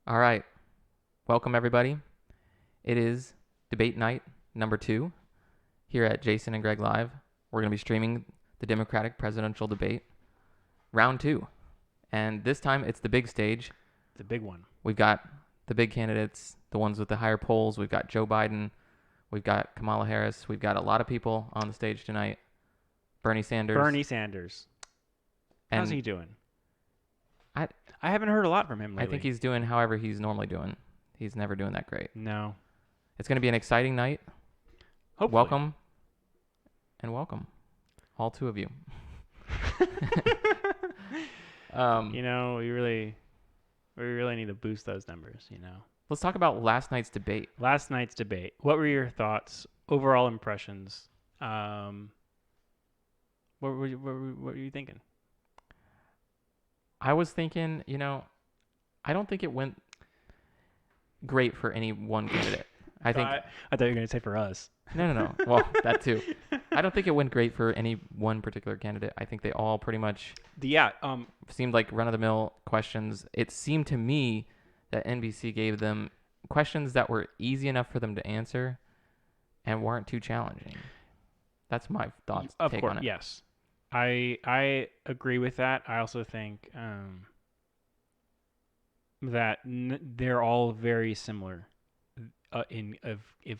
All right. Welcome, everybody. It is debate night number 2 here at Jason and Greg Live. We're going to be streaming the Democratic presidential debate, round 2. And this time it's the big stage. The big one. We've got the big candidates, the ones with the higher polls. We've got Joe Biden. We've got Kamala Harris. We've got a lot of people on the stage tonight. Bernie Sanders. Bernie Sanders. And How's he doing? I haven't heard a lot from him lately. I think he's doing however he's normally doing. He's never doing that great. No. It's going to be an exciting night. Hopefully. Welcome. And welcome. All 2 of you. We really need to boost those numbers, Let's talk about last night's debate. Last night's debate. What were your thoughts? Overall impressions? What were you thinking? I was thinking, I don't think it went great for any one candidate. I thought you were going to say for us. No. Well, that too. I don't think it went great for any one particular candidate. I think they all pretty much seemed like run-of-the-mill questions. It seemed to me that NBC gave them questions that were easy enough for them to answer and weren't too challenging. That's my thoughts. Of take course, on it. yes. I agree with that. I also think that they're all very similar of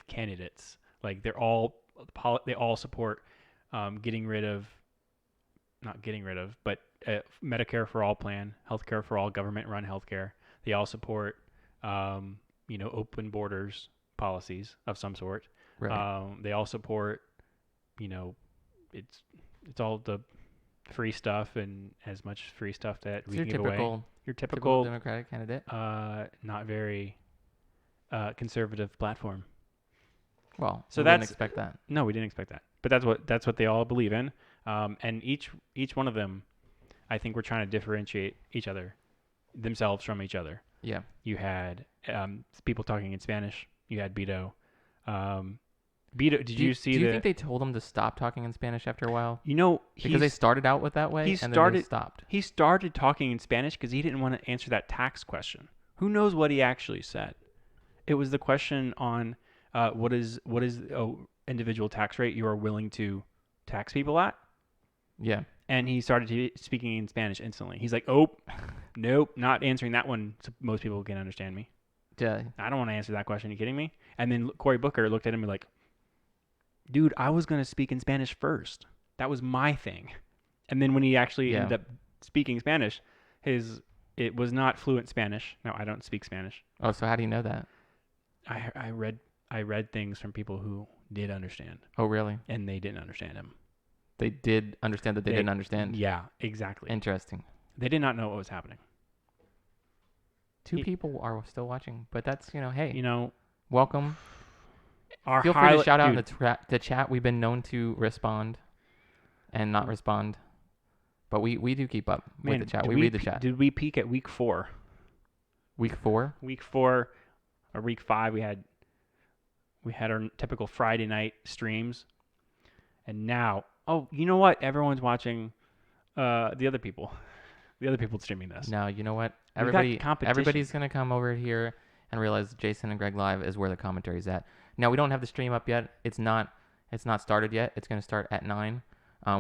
candidates. Like they all support Medicare for all plan, healthcare for all, government-run healthcare. They all support open borders policies of some sort. Right. They all support it's all the free stuff and as much free stuff that we can give away. Your typical Democratic candidate. Not very conservative platform. Well, so we didn't expect that. No, we didn't expect that. But that's what they all believe in. And each one of them, I think, were trying to differentiate themselves from each other. Yeah. You had people talking in Spanish. You had Beto. Beto, do you think they told him to stop talking in Spanish after a while? Because they started out with that way and then they stopped. He started talking in Spanish because he didn't want to answer that tax question. Who knows what he actually said? It was the question on what is individual tax rate you are willing to tax people at? Yeah. And he started speaking in Spanish instantly. He's like, oh, nope, not answering that one so most people can understand me. Yeah. I don't want to answer that question. Are you kidding me? And then Cory Booker looked at him and like, dude, I was going to speak in Spanish first. That was my thing. And then when he actually ended up speaking Spanish, it was not fluent Spanish. No, I don't speak Spanish. Oh, so how do you know that? I read things from people who did understand. Oh, really? And they didn't understand him. They did understand that they didn't understand? Yeah, exactly. Interesting. They did not know what was happening. 2 people are still watching, but that's, hey. Welcome. Feel free to shout out in the chat. We've been known to respond and not respond, but we do keep up with the chat. We read the chat. Did we peak at week 4? Week 4? Week 4 or week 5, we had our typical Friday night streams, and now, you know what? Everyone's watching the other people streaming this. No, you know what? Everybody's gonna come over here and realize Jason and Greg Live is where the commentary's at. Now, we don't have the stream up yet. It's not started yet. It's going to start at 9.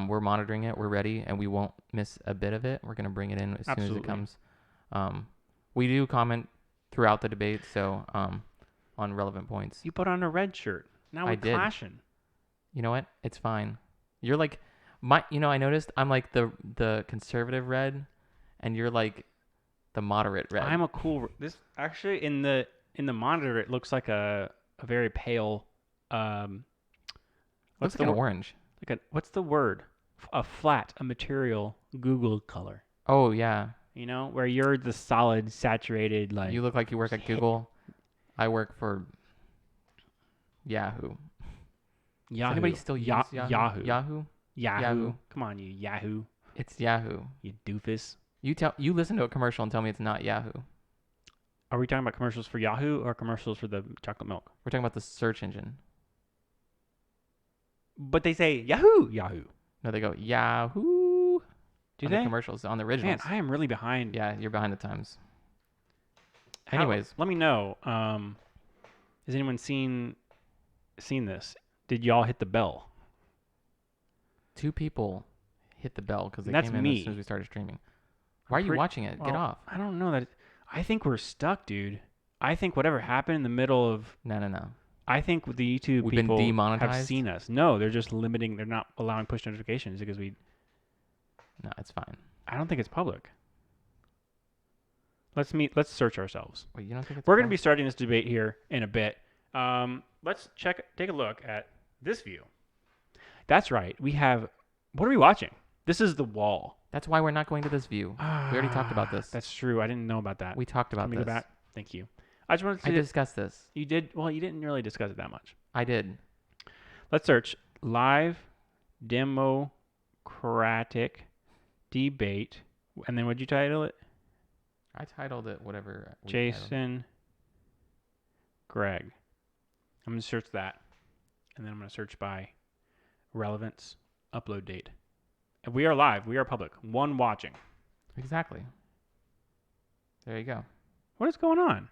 We're monitoring it. We're ready, and we won't miss a bit of it. We're going to bring it in as soon as it comes. We do comment throughout the debate, so on relevant points. You put on a red shirt. Now we're clashing. You know what? It's fine. You're like I noticed I'm like the conservative red, and you're like the moderate red. I'm a cool. This actually in the monitor it looks like a very pale. Looks like an orange. What's the word? A material Google color. Oh yeah. Where you're the solid, saturated, like. You look like you work at Google. I work for Yahoo. Does anybody still use Yahoo? Yahoo. Come on, you Yahoo. It's Yahoo. You doofus. You listen to a commercial and tell me it's not Yahoo. Are we talking about commercials for Yahoo or commercials for the chocolate milk? We're talking about the search engine. But they say Yahoo. No, they go Yahoo. Do on they? The commercials on the originals. Man, I am really behind. Yeah, you're behind the times. Anyways, let me know. Has anyone seen this? Did y'all hit the bell? 2 people hit the bell because they That's came in me. as soon as we started streaming. Why are you watching it? Get off. I don't know that. I think we're stuck, dude. I think whatever happened in the middle of. No. I think the YouTube We've people been demonetized? have seen us. No, they're just limiting. They're not allowing push notifications because we. No, it's fine. I don't think it's public. Let's search ourselves. Wait, you don't think it's We're going to be starting this debate here in a bit. Let's take a look at this view. That's right. We have. What are we watching? This is The Wall. That's why we're not going to this view. We already talked about this. That's true. I didn't know about that. We talked about this. Go back? Thank you. I just wanted to. I discussed this. You did. Well, you didn't really discuss it that much. I did. Let's search live democratic debate, and then what'd you title it? I titled it whatever. Jason Greg. I'm going to search that. And then I'm going to search by relevance, upload date. And we are live. We are public. One watching. Exactly. There you go. What is going on?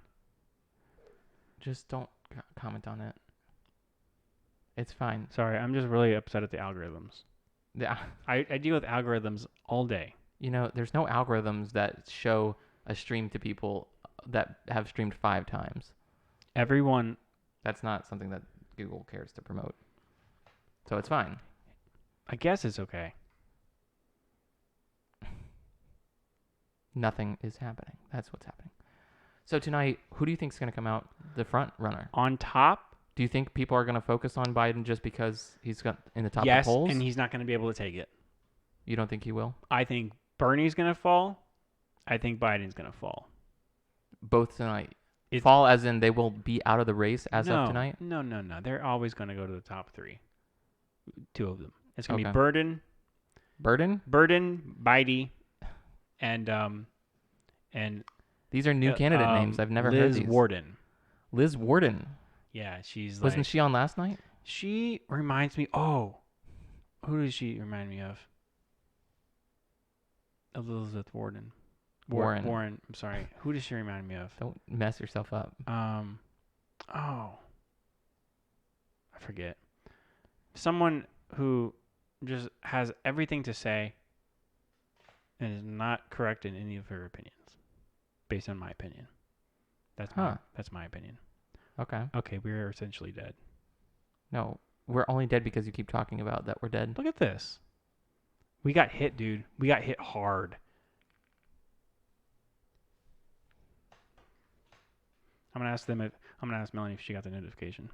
Just don't comment on it. It's fine. Sorry, I'm just really upset at the algorithms. Yeah. I deal with algorithms all day. You know, there's no algorithms that show a stream to people that have streamed 5 times. Everyone. That's not something that Google cares to promote. So it's fine. I guess it's okay. Nothing is happening. That's what's happening. So tonight, who do you think is going to come out the front runner? On top? Do you think people are going to focus on Biden just because he's got in the top of yes, the polls? And he's not going to be able to take it. You don't think he will? I think Bernie's going to fall. I think Biden's going to fall. Both tonight? Fall as in they will be out of the race as of tonight? No. They're always going to go to the top 3. 2 of them. It's going to Okay. be Burden, Biden, and these are new candidate names. I've never heard these. Liz Warden. Liz Warden. Yeah, she's Wasn't she on last night? She reminds me. Oh, who does she remind me of? Elizabeth Warren. Warren. I'm sorry. Who does she remind me of? Don't mess yourself up. Oh, I forget. Someone who just has everything to say and is not correct in any of her opinions, based on my opinion. That's my opinion. Okay. Okay, we're essentially dead. No, we're only dead because you keep talking about that we're dead. Look at this. We got hit, dude. We got hit hard. I'm gonna ask Melanie if she got the notification.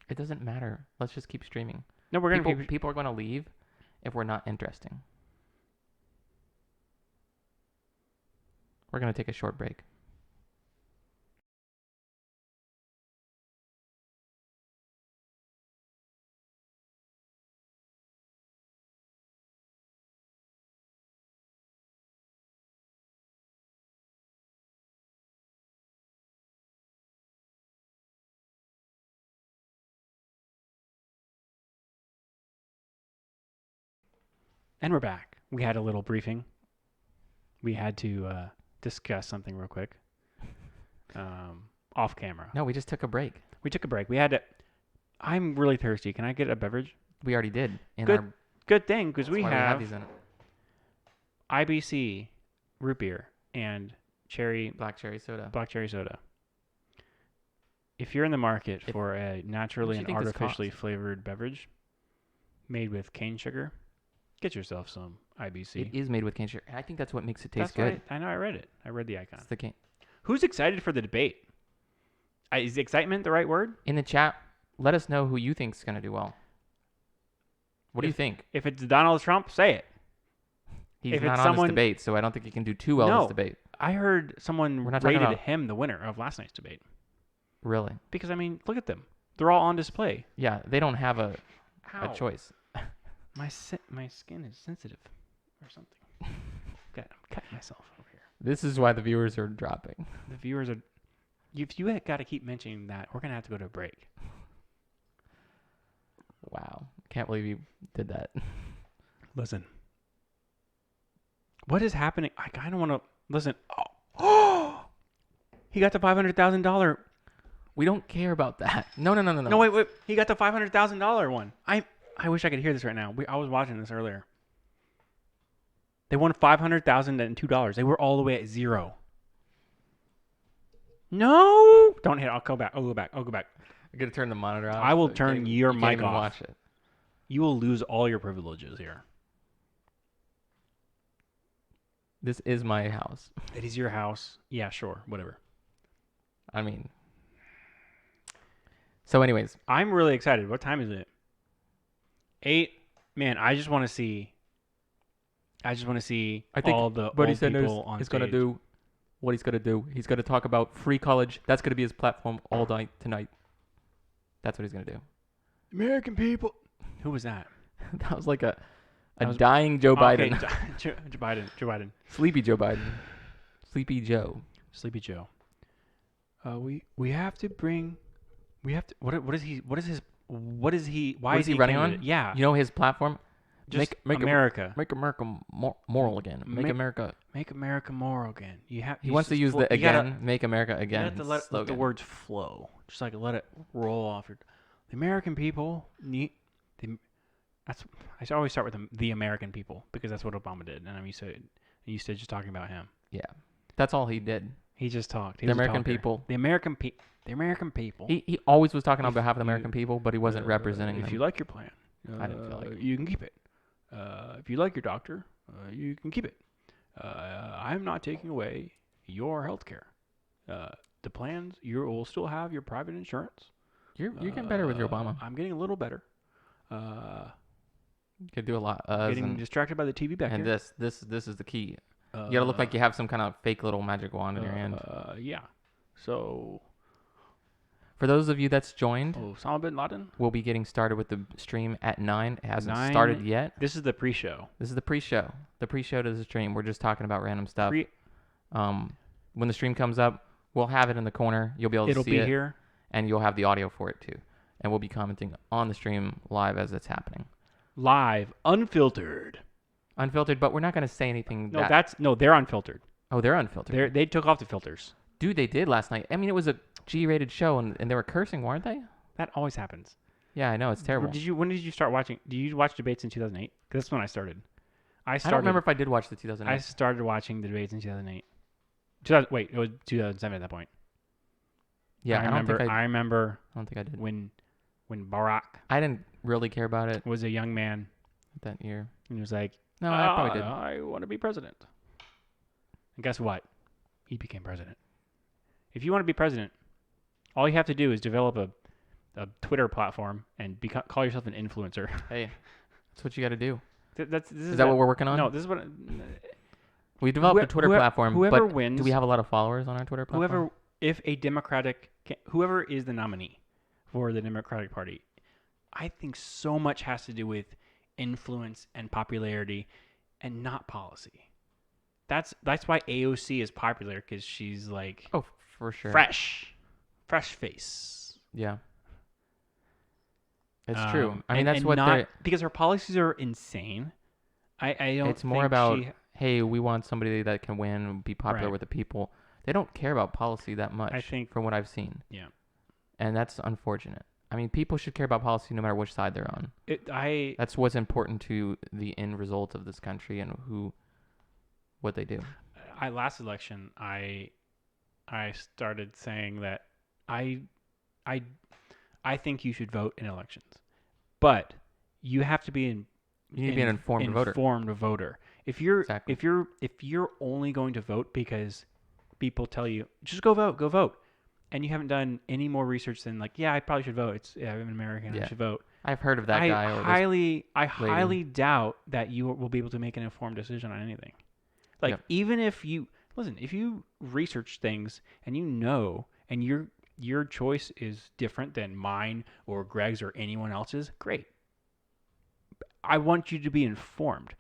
It doesn't matter. Let's just keep streaming. No, we're gonna people are going to leave if we're not interesting. We're going to take a short break. And we're back. We had a little briefing. We had to discuss something real quick. Off camera. No, we just took a break. We took a break. We had to. I'm really thirsty. Can I get a beverage? We already did. Good thing, because we have these in it. IBC root beer and black cherry soda. If you're in the market for a naturally and artificially flavored beverage made with cane sugar, get yourself some IBC. It is made with cane sugar. And I think that's what makes it taste good. I know. I read it. I read the icon. It's the cane. Who's excited for the debate? Is excitement the right word? In the chat, let us know who you think is going to do well. What do you think? If it's Donald Trump, say it. He's not on this debate, so I don't think he can do too well in this debate. I heard someone rated him the winner of last night's debate. Really? Because, I mean, look at them. They're all on display. Yeah, they don't have a choice. My skin is sensitive or something. I'm cutting myself over here. This is why the viewers are dropping. The viewers are... If you got to keep mentioning that, we're going to have to go to a break. Wow. Can't believe you did that. Listen. What is happening? I kind of want to... Listen. Oh. He got the $500,000. We don't care about that. No. No, wait. He got the $500,000 one. I wish I could hear this right now. I was watching this earlier. They won $500,002. They were all the way at zero. No! Don't hit. I'll go back. I'm gonna turn the monitor off. I will turn your you mic can't even off. Watch it. You will lose all your privileges here. This is my house. It is your house. Yeah, sure. Whatever. I mean. So, anyways, I'm really excited. What time is it? 8. Man, I just want to see. I think all the what old he said people on is stage. gonna do. What he's gonna do. He's gonna talk about free college. That's gonna be his platform all night tonight. That's what he's gonna do. American people. Who was that? That was like a dying Joe Biden. Okay, Joe Biden. Sleepy Joe Biden. Sleepy Joe. Sleepy Joe. We have to bring. We have to. What is he? Why What is he running on? Yeah. You know his platform? Just make America. Make America moral again. Make America moral again. He wants to use the again. Make America again. You have to let the words flow. Just like let it roll off. The American people need. I should always start with the American people because that's what Obama did, and I'm used to just talking about him. Yeah, that's all he did. He just talked. The American people. The American people. He always was talking on behalf of the American people, but he wasn't representing them. If you like your plan, I didn't feel like you can keep it. If you like your doctor, you can keep it. I'm not taking away your health care. The plans, you will still have your private insurance. You're getting better with your Obama. I'm getting a little better. You could do a lot. Getting distracted by the TV back and here. This is the key. You gotta look like you have some kind of fake little magic wand in your hand. Yeah. So. For those of you that's joined, Osama bin Laden. We'll be getting started with the stream at 9. It hasn't started yet. This is the pre-show. This is the pre-show. The pre-show to the stream. We're just talking about random stuff. When the stream comes up, we'll have it in the corner. You'll be able to see it. It'll be here. And you'll have the audio for it too. And we'll be commenting on the stream live as it's happening. Live, unfiltered. Unfiltered, but we're not going to say anything. They're unfiltered. Oh, they're unfiltered. They took off the filters. Dude, they did last night. I mean, it was a G-rated show, and they were cursing, weren't they? That always happens. Yeah, I know. It's terrible. When did you start watching? Did you watch debates in 2008? Because that's when I started. I don't remember if I did watch the 2008. I started watching the debates in 2008. It was 2007 at that point. Yeah, I remember. I don't think I did. When Barack. I didn't really care about it. Was a young man that year. And he was like, "No, I probably did. I want to be president." And guess what? He became president. If you want to be president, all you have to do is develop a Twitter platform and call yourself an influencer. Hey, that's what you got to do. Is that what we're working on? No, this is what. We developed a Twitter platform. Whoever but wins. Do we have a lot of followers on our Twitter platform? Whoever is the nominee for the Democratic Party, I think so much has to do with influence and popularity, and not policy. That's why AOC is popular, because she's like, oh, for sure, fresh face. Yeah, it's true. I mean, that's what because her policies are insane. I don't. It's more about hey, we want somebody that can win and be popular with the people. They don't care about policy that much. I think, from what I've seen. Yeah, and that's unfortunate. I mean, people should care about policy no matter which side they're on. That's what's important to the end result of this country and what they do. Last election, I started saying that I think you should vote in elections, but you have to be you need to be an informed voter. If you're only going to vote because people tell you just go vote. And you haven't done any more research than like, yeah, I probably should vote. I'm an American. I should vote. I've heard of that guy. I highly doubt that you will be able to make an informed decision on anything. Like, even if you research things and and your choice is different than mine or Greg's or anyone else's, great. I want you to be informed.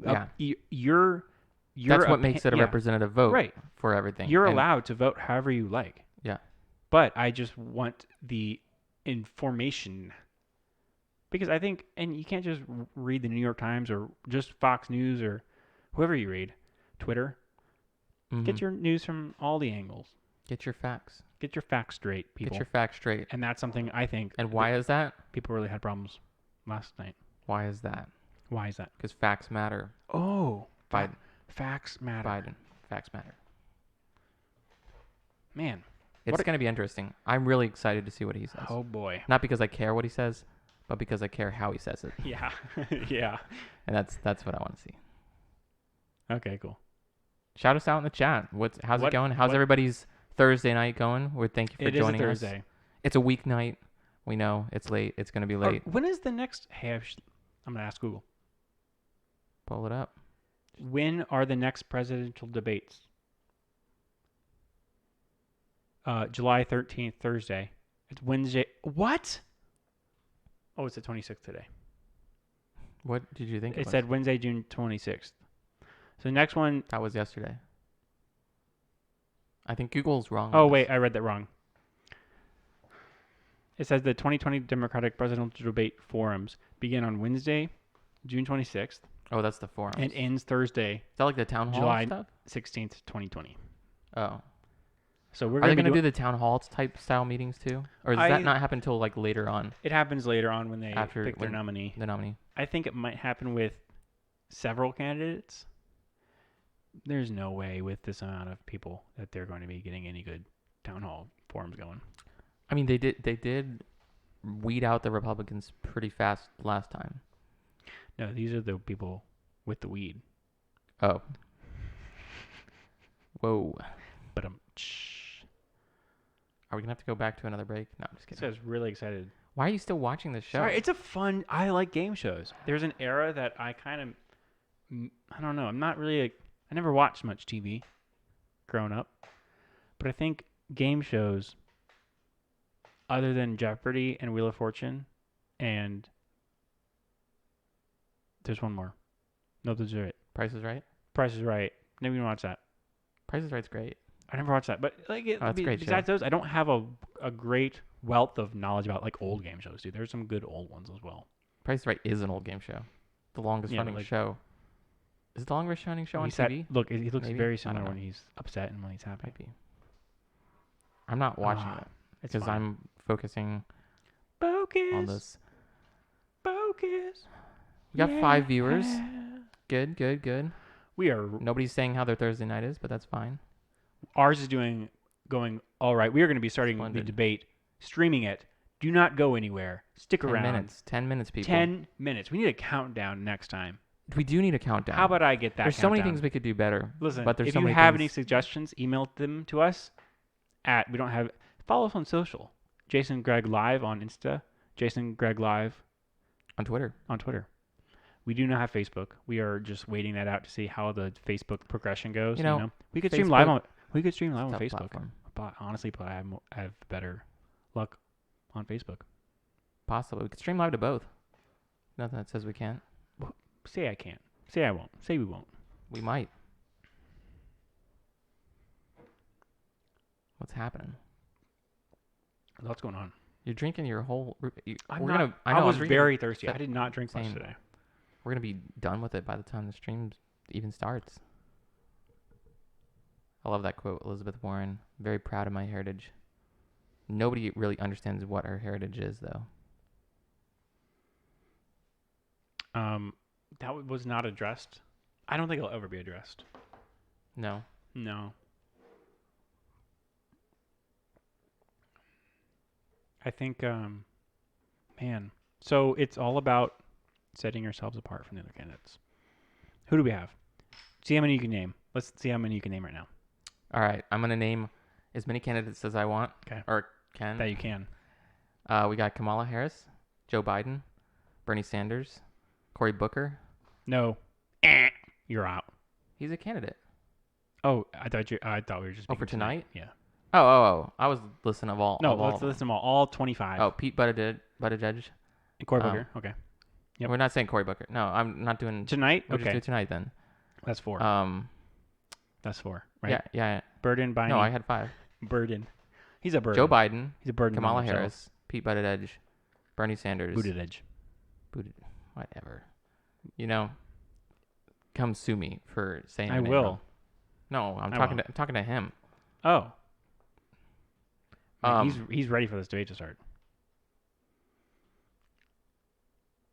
Yeah. That's what makes it a representative vote for everything. You're allowed to vote however you like. Yeah. But I just want the information, because I think, and you can't just read the New York Times or just Fox News or whoever you read, Twitter. Mm-hmm. Get your news from all the angles. Get your facts. Get your facts straight, people. Get your facts straight. And that's something I think. And why is that? People really had problems last night. Why is that? Why is that? Because facts matter. Oh, Biden. Facts matter. Biden. Facts matter. Man. It's going to be interesting. I'm really excited to see what he says. Oh, boy. Not because I care what he says, but because I care how he says it. Yeah. Yeah. And that's what I want to see. Okay, cool. Shout us out in the chat. How's it going? How's everybody's Thursday night going? Thank you for joining us. It is a Thursday. It's a weeknight. We know it's late. It's going to be late. When is the next... Hey, I'm going to ask Google. Pull it up. When are the next presidential debates? July 13th, Thursday. It's Wednesday. What? Oh, it's the 26th today. What did you think it said Wednesday, June 26th. So the next one... That was yesterday. I think Google's wrong. Oh, wait. I read that wrong. It says the 2020 Democratic Presidential Debate Forums begin on Wednesday, June 26th. Oh, that's the forums. And ends Thursday. Is that like the town hall July stuff? 16th, 2020. Oh. So we're Are they going to do the town hall type style meetings too? Or does that not happen until like later on? It happens later on when they pick their nominee. The nominee. I think it might happen with several candidates. There's no way with this amount of people that they're going to be getting any good town hall forums going. I mean, they did weed out the Republicans pretty fast last time. No, these are the people with the weed. Oh. Whoa. But Are we gonna have to go back to another break? No, I'm just kidding. I was really excited. Why are you still watching this show? Sorry, it's a fun. I like game shows. There's an era that I kind of, I don't know. I'm not really. I never watched much TV, growing up, but I think game shows, other than Jeopardy and Wheel of Fortune, and there's one more. No, those are it. Price is Right. Price is Right. Never even watched that. Price is Right's great. I never watched that, but like that's a great besides show. those, I don't have a great wealth of knowledge about like old game shows, dude. There's some good old ones as well. Price is Right is an old game show. The longest running show. Is it the longest running show on TV? Look, he looks Maybe? very similar when he's upset and when he's happy. Might be. I'm not watching it because I'm focusing on this. Focus. We got 5 viewers. Good. We are. Nobody's saying how their Thursday night is, but that's fine. Ours is going all right. We are going to be starting the debate, streaming it. Do not go anywhere. Stick around. 10 minutes, people. 10 minutes. We need a countdown next time. We do need a countdown. How about I get that? There's so many things we could do better. Listen, but there's if so you many have things. any suggestions, email them to us at. We don't have. Follow us on social. Jason Greg Live on Insta. Jason Greg Live on Twitter. We do not have Facebook. We are just waiting that out to see how the Facebook progression goes. You know, we could stream live on. We could stream live on Facebook. Platform. But honestly, I have better luck on Facebook. Possibly. We could stream live to both. Nothing that says we can't. Say I can't. Say I won't. Say we won't. We might. What's happening? What's going on? You're drinking your whole. I was very thirsty. I did not drink much today. We're gonna be done with it by the time the stream even starts. I love that quote, Elizabeth Warren. Very proud of my heritage. Nobody really understands what her heritage is, though. That was not addressed. I don't think it'll ever be addressed. No. I think, man. So it's all about setting yourselves apart from the other candidates. Who do we have? See how many you can name. Let's see how many you can name right now. All right. I'm going to name as many candidates as I want. Okay. Or can. That you can. We got Kamala Harris, Joe Biden, Bernie Sanders, Cory Booker. No. You're out. He's a candidate. Oh, I thought we were just. Oh, for tonight? Yeah. Oh. I was listening of all. No, let's listen to them all 25. Oh, Pete Buttigieg. And Cory Booker. Okay. Yep. We're not saying Cory Booker. No, I'm not doing tonight. We'll just do tonight then. That's 4. That's 4, right? Yeah. Burden, Biden. No, I had 5. Burden. He's a burden. Joe Biden. He's a burden. Kamala Harris. Pete Buttigieg. Bernie Sanders. Buttigieg. Whatever. Come sue me for saying. I will. No, I'm talking to him. Oh. I mean, he's ready for this debate to start.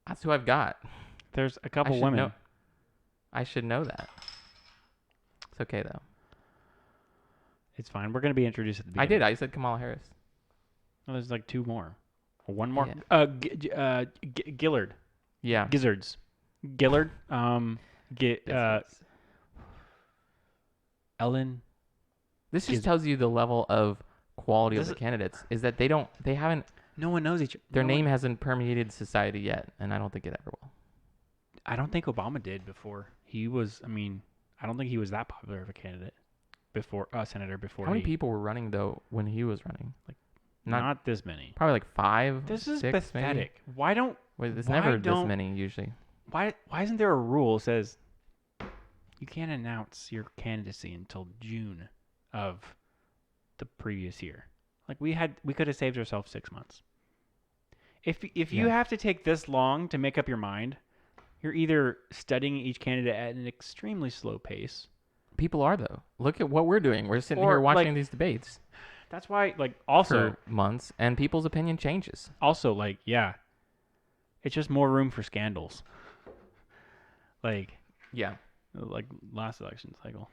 That's who I've got. There's a couple women. I should know that. It's okay though. It's fine. We're gonna be introduced at the beginning. I said Kamala Harris. No, there's like two more. One more. Yeah. Gillard. Yeah. Gizzards. Gillard. Ellen. This just tells you the level of quality of the candidates. Is that they haven't. No one knows each. Their name hasn't permeated society yet, and I don't think it ever will. I don't think Obama did before. He was. I mean, I don't think he was that popular of a candidate before senator before. How many people were running though when he was running? Like, not this many. Probably like 5. This is 6, pathetic. Maybe. Why don't? It's never this many usually. Why isn't there a rule that says you can't announce your candidacy until June of the previous year? Like we could have saved ourselves 6 months. If you have to take this long to make up your mind, you're either studying each candidate at an extremely slow pace. People are though. Look at what we're doing. We're sitting here watching these debates. That's why, also for months, and people's opinion changes. Also, it's just more room for scandals. Like last election cycle.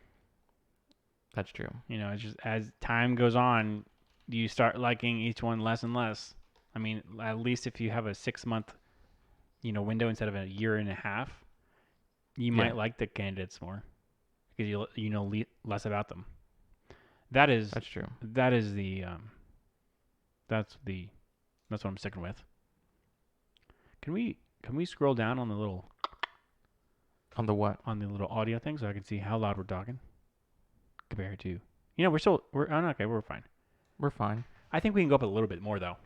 That's true. It's just as time goes on, you start liking each one less and less. I mean, at least if you have a 6-month, window instead of a year and a half, you might like the candidates more because you know less about them. That's true. That is that's what I'm sticking with. Can we scroll down on the little on the what? On the little audio thing so I can see how loud we're talking compared to we're okay, we're fine. We're fine. I think we can go up a little bit more though.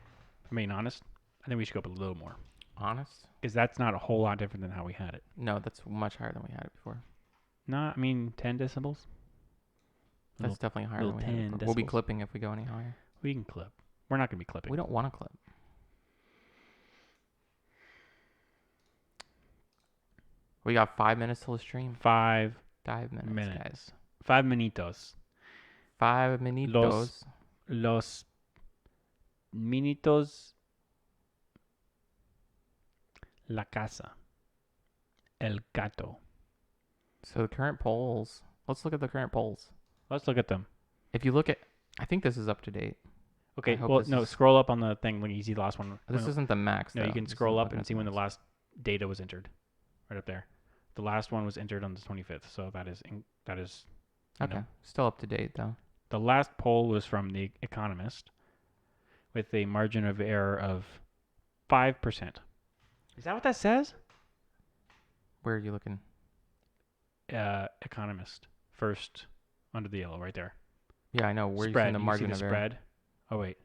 I mean, honest. I think we should go up a little more. Honest? Because that's not a whole lot different than how we had it. No, that's much higher than we had it before. No, I mean 10 decibels. That's definitely higher than we had it before. We'll be clipping if we go any higher. We can clip. We're not going to be clipping. We don't want to clip. We got 5 minutes till the stream. 5 minutes, guys. 5 minutos. 5 minutos. Los minutos. La casa. El gato. So the current polls. Let's look at the current polls. Let's look at them. If you look at, I think this is up to date. Okay, well, no, scroll up on the thing. Look, you see the last one. This isn't the max. No, you can scroll up and see when the last data was entered. Right up there. The last one was entered on the 25th, so that is okay. Still up to date though. The last poll was from The Economist, with a margin of error of 5%. Is that what that says? Where are you looking? Economist, first under the yellow, right there. Yeah, I know. Where spread. You seeing the margin of spread? Error? Oh wait.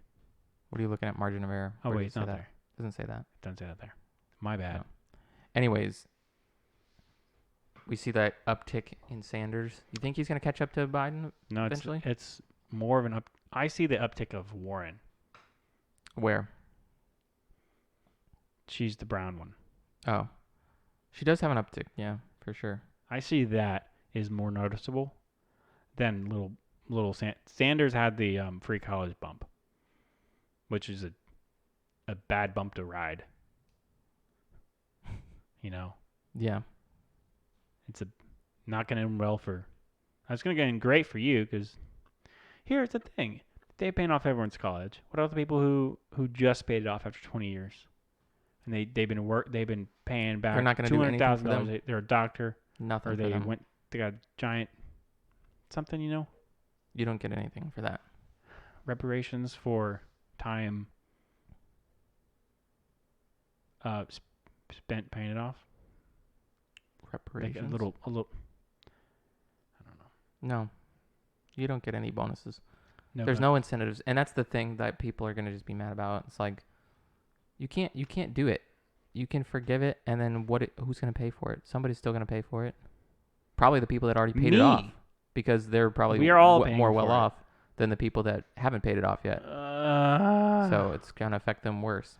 What are you looking at? Margin of error. Oh wait, it's not there. Doesn't say that. It doesn't say that there. My bad. No. Anyways, we see that uptick in Sanders. You think he's going to catch up to Biden eventually? It's more of an up. I see the uptick of Warren. Where? She's the brown one. Oh, she does have an uptick. Yeah, for sure. I see that is more noticeable than little Sanders had the free college bump, which is a bad bump to ride. Yeah. It's not going to end well for. It's going to get in great for you because here's the thing: they're paying off everyone's college. What about the people who just paid it off after 20 years, and they've been paying back. They're not going to do anything for them. They're a doctor. Nothing. Or they got a giant something. You don't get anything for that. Reparations for time spent paying it off. Reparations. Like a little. I don't know. No, you don't get any bonuses. No, There's no incentives, and that's the thing that people are gonna just be mad about. It's like you can't do it. You can forgive it, and then who's gonna pay for it? Somebody's still gonna pay for it. Probably the people that already paid it off, because they're probably more well off than the people that haven't paid it off yet. So it's gonna affect them worse.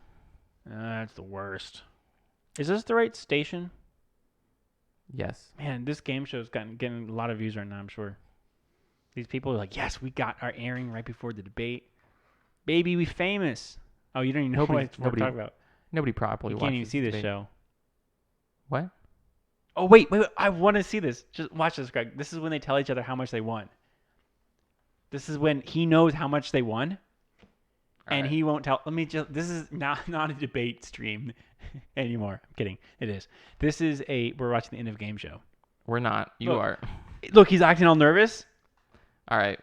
That's the worst. Is this the right station? Yes. Man, this game show's getting a lot of views right now, I'm sure. These people are like, yes, we got our airing right before the debate. Baby, we famous. Oh, you don't even know what we're talking about. Nobody properly watches. You can't even see this debate. show. What? Oh, wait. I want to see this. Just watch this, Greg. This is when they tell each other how much they won. This is when he knows how much they won, and he won't tell. This is not a debate stream anymore. I'm kidding. It is. We're watching the end of game show. We're not. You are. Look, he's acting all nervous. All right.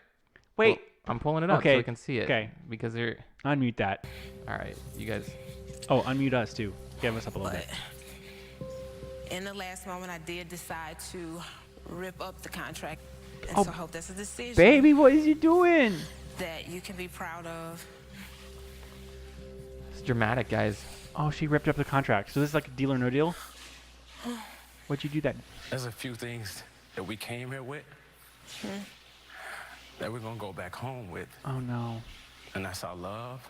Wait. Well, I'm pulling it up so we can see it. Okay. Because they're... Unmute that. All right. You guys... Oh, unmute us too. Give us up a little bit. In the last moment, I did decide to rip up the contract. And so I hope that's a decision. Baby, what is you doing? That you can be proud of. It's dramatic, guys. Oh, she ripped up the contract. So this is like a deal or no deal? What'd you do that? There's a few things that we came here with that we're going to go back home with. Oh, no. And that's our love.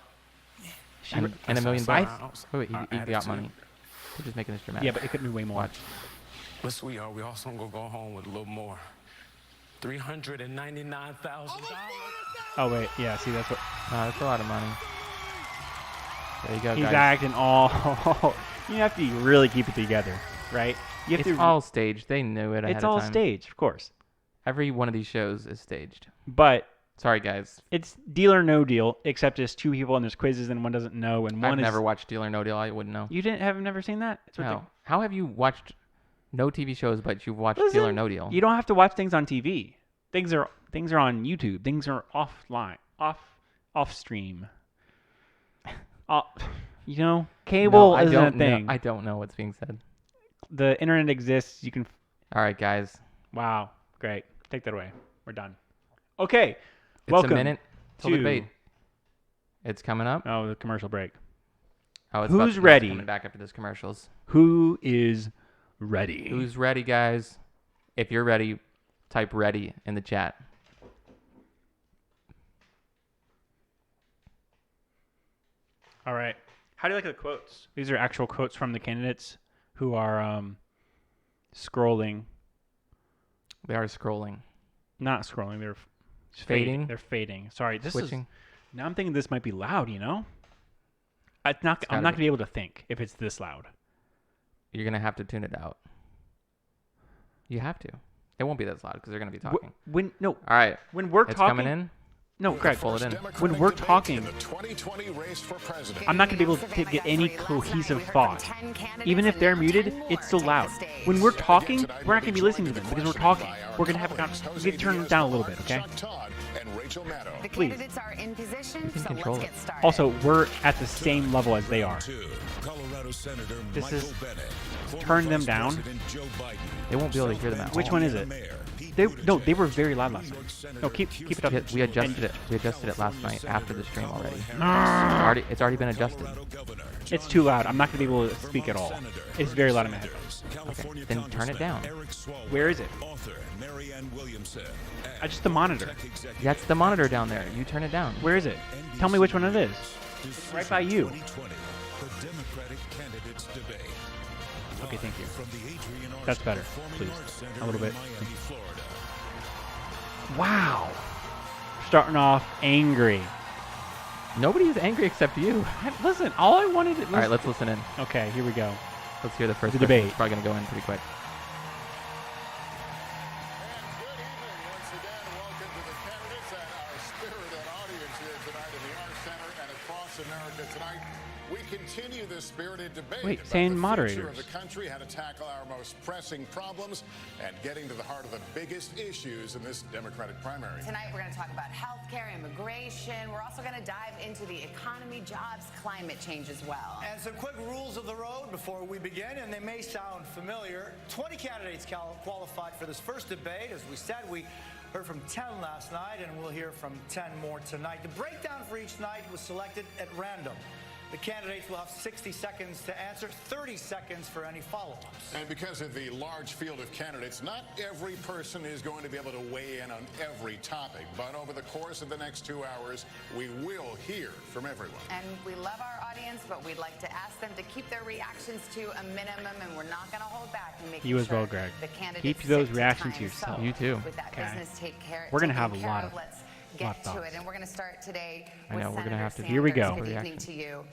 And $1 million bucks? Wait, he got money. We're just making this dramatic. Yeah, but it could be way more. Watch. But sweetheart, we also going to go home with a little more. $399,000. Oh, wait. Yeah, see, that's what... That's a lot of money. There you go, He's guys. acting all... You have to really keep it together, right? It's all staged. They knew it ahead of time. It's all staged, of course. Every one of these shows is staged. But... Sorry, guys. It's deal or no deal, except it's two people and there's quizzes and one doesn't know and one I've never watched Deal or No Deal. I wouldn't know. You have never seen that? No. How have you watched no TV shows, but you've watched Deal or No Deal? You don't have to watch things on TV. Things are on YouTube. Things are offline, off stream. Cable isn't a thing. I don't know what's being said. The internet exists. You can. All right, guys. Wow, great. Take that away. We're done. Okay. Welcome. It's a minute till debate. It's coming up. Oh, the commercial break. Oh, it's Who's ready? Coming back after this commercials. Who is ready? Who's ready, guys? If you're ready, type ready in the chat. All right. How do you like the quotes? These are actual quotes from the candidates who are scrolling. They are scrolling. Not scrolling. They're fading. They're fading. Sorry. Switching. Now I'm thinking this might be loud, you know? I'm not going to be able to think if it's this loud. You're going to have to tune it out. You have to. It won't be this loud because they're going to be talking. No. All right. When we're it's talking. Coming in. No, Greg. Pull it in. When we're talking, I'm not going to be able to get any cohesive thought. Even if they're muted, it's still loud. When we're talking, we're not going to be listening to them because we're talking. We're going to have a conversation. We're going to turn it down a little bit, okay? The Please. candidates are in position, so control let's it. get started. Also, we're at the same level as they are. This is turn them down. They won't be able to hear them out. Which one is it? They were very loud last night. No, keep it up. We adjusted it. We adjusted it last night after the stream already. It's already been adjusted. It's too loud. I'm not going to be able to speak at all. It's very loud in my headphones. Okay, then turn it down. Where is it? Just the monitor. That's the monitor down there. You turn it down. Where is it? Tell me which one it is. It's right by you. Okay, thank you. That's better, please. A little bit. Wow. Starting off angry. Nobody is angry except you. Listen, all I wanted to... All right, let's listen in. Okay, here we go. Let's hear the first The question. debate. It's probably going to go in pretty quick. Continue this spirited debate. Wait, about saying the moderators. future of the country, how to tackle our most pressing problems, and getting to the heart of the biggest issues in this Democratic primary. Tonight we're going to talk about healthcare, immigration. We're also going to dive into the economy, jobs, climate change as well. And some quick rules of the road before we begin, and they may sound familiar. 20 candidates qualified for this first debate. As we said, we heard from 10 last night, and we'll hear from 10 more tonight. The breakdown for each night was selected at random. The candidates will have 60 seconds to answer, 30 seconds for any follow-ups. And because of the large field of candidates, not every person is going to be able to weigh in on every topic. But over the course of the next 2 hours, we will hear from everyone. And we love our audience, but we'd like to ask them to keep their reactions to a minimum, and we're not going to hold back and make You as well, Greg. Keep those reactions to yourself. You too. With that business take care, We're gonna have taken a lot care of let's get to it. And we're going to start today I with know, we're Senator gonna have to- Sanders. Here we go. Good Reaction. evening to you.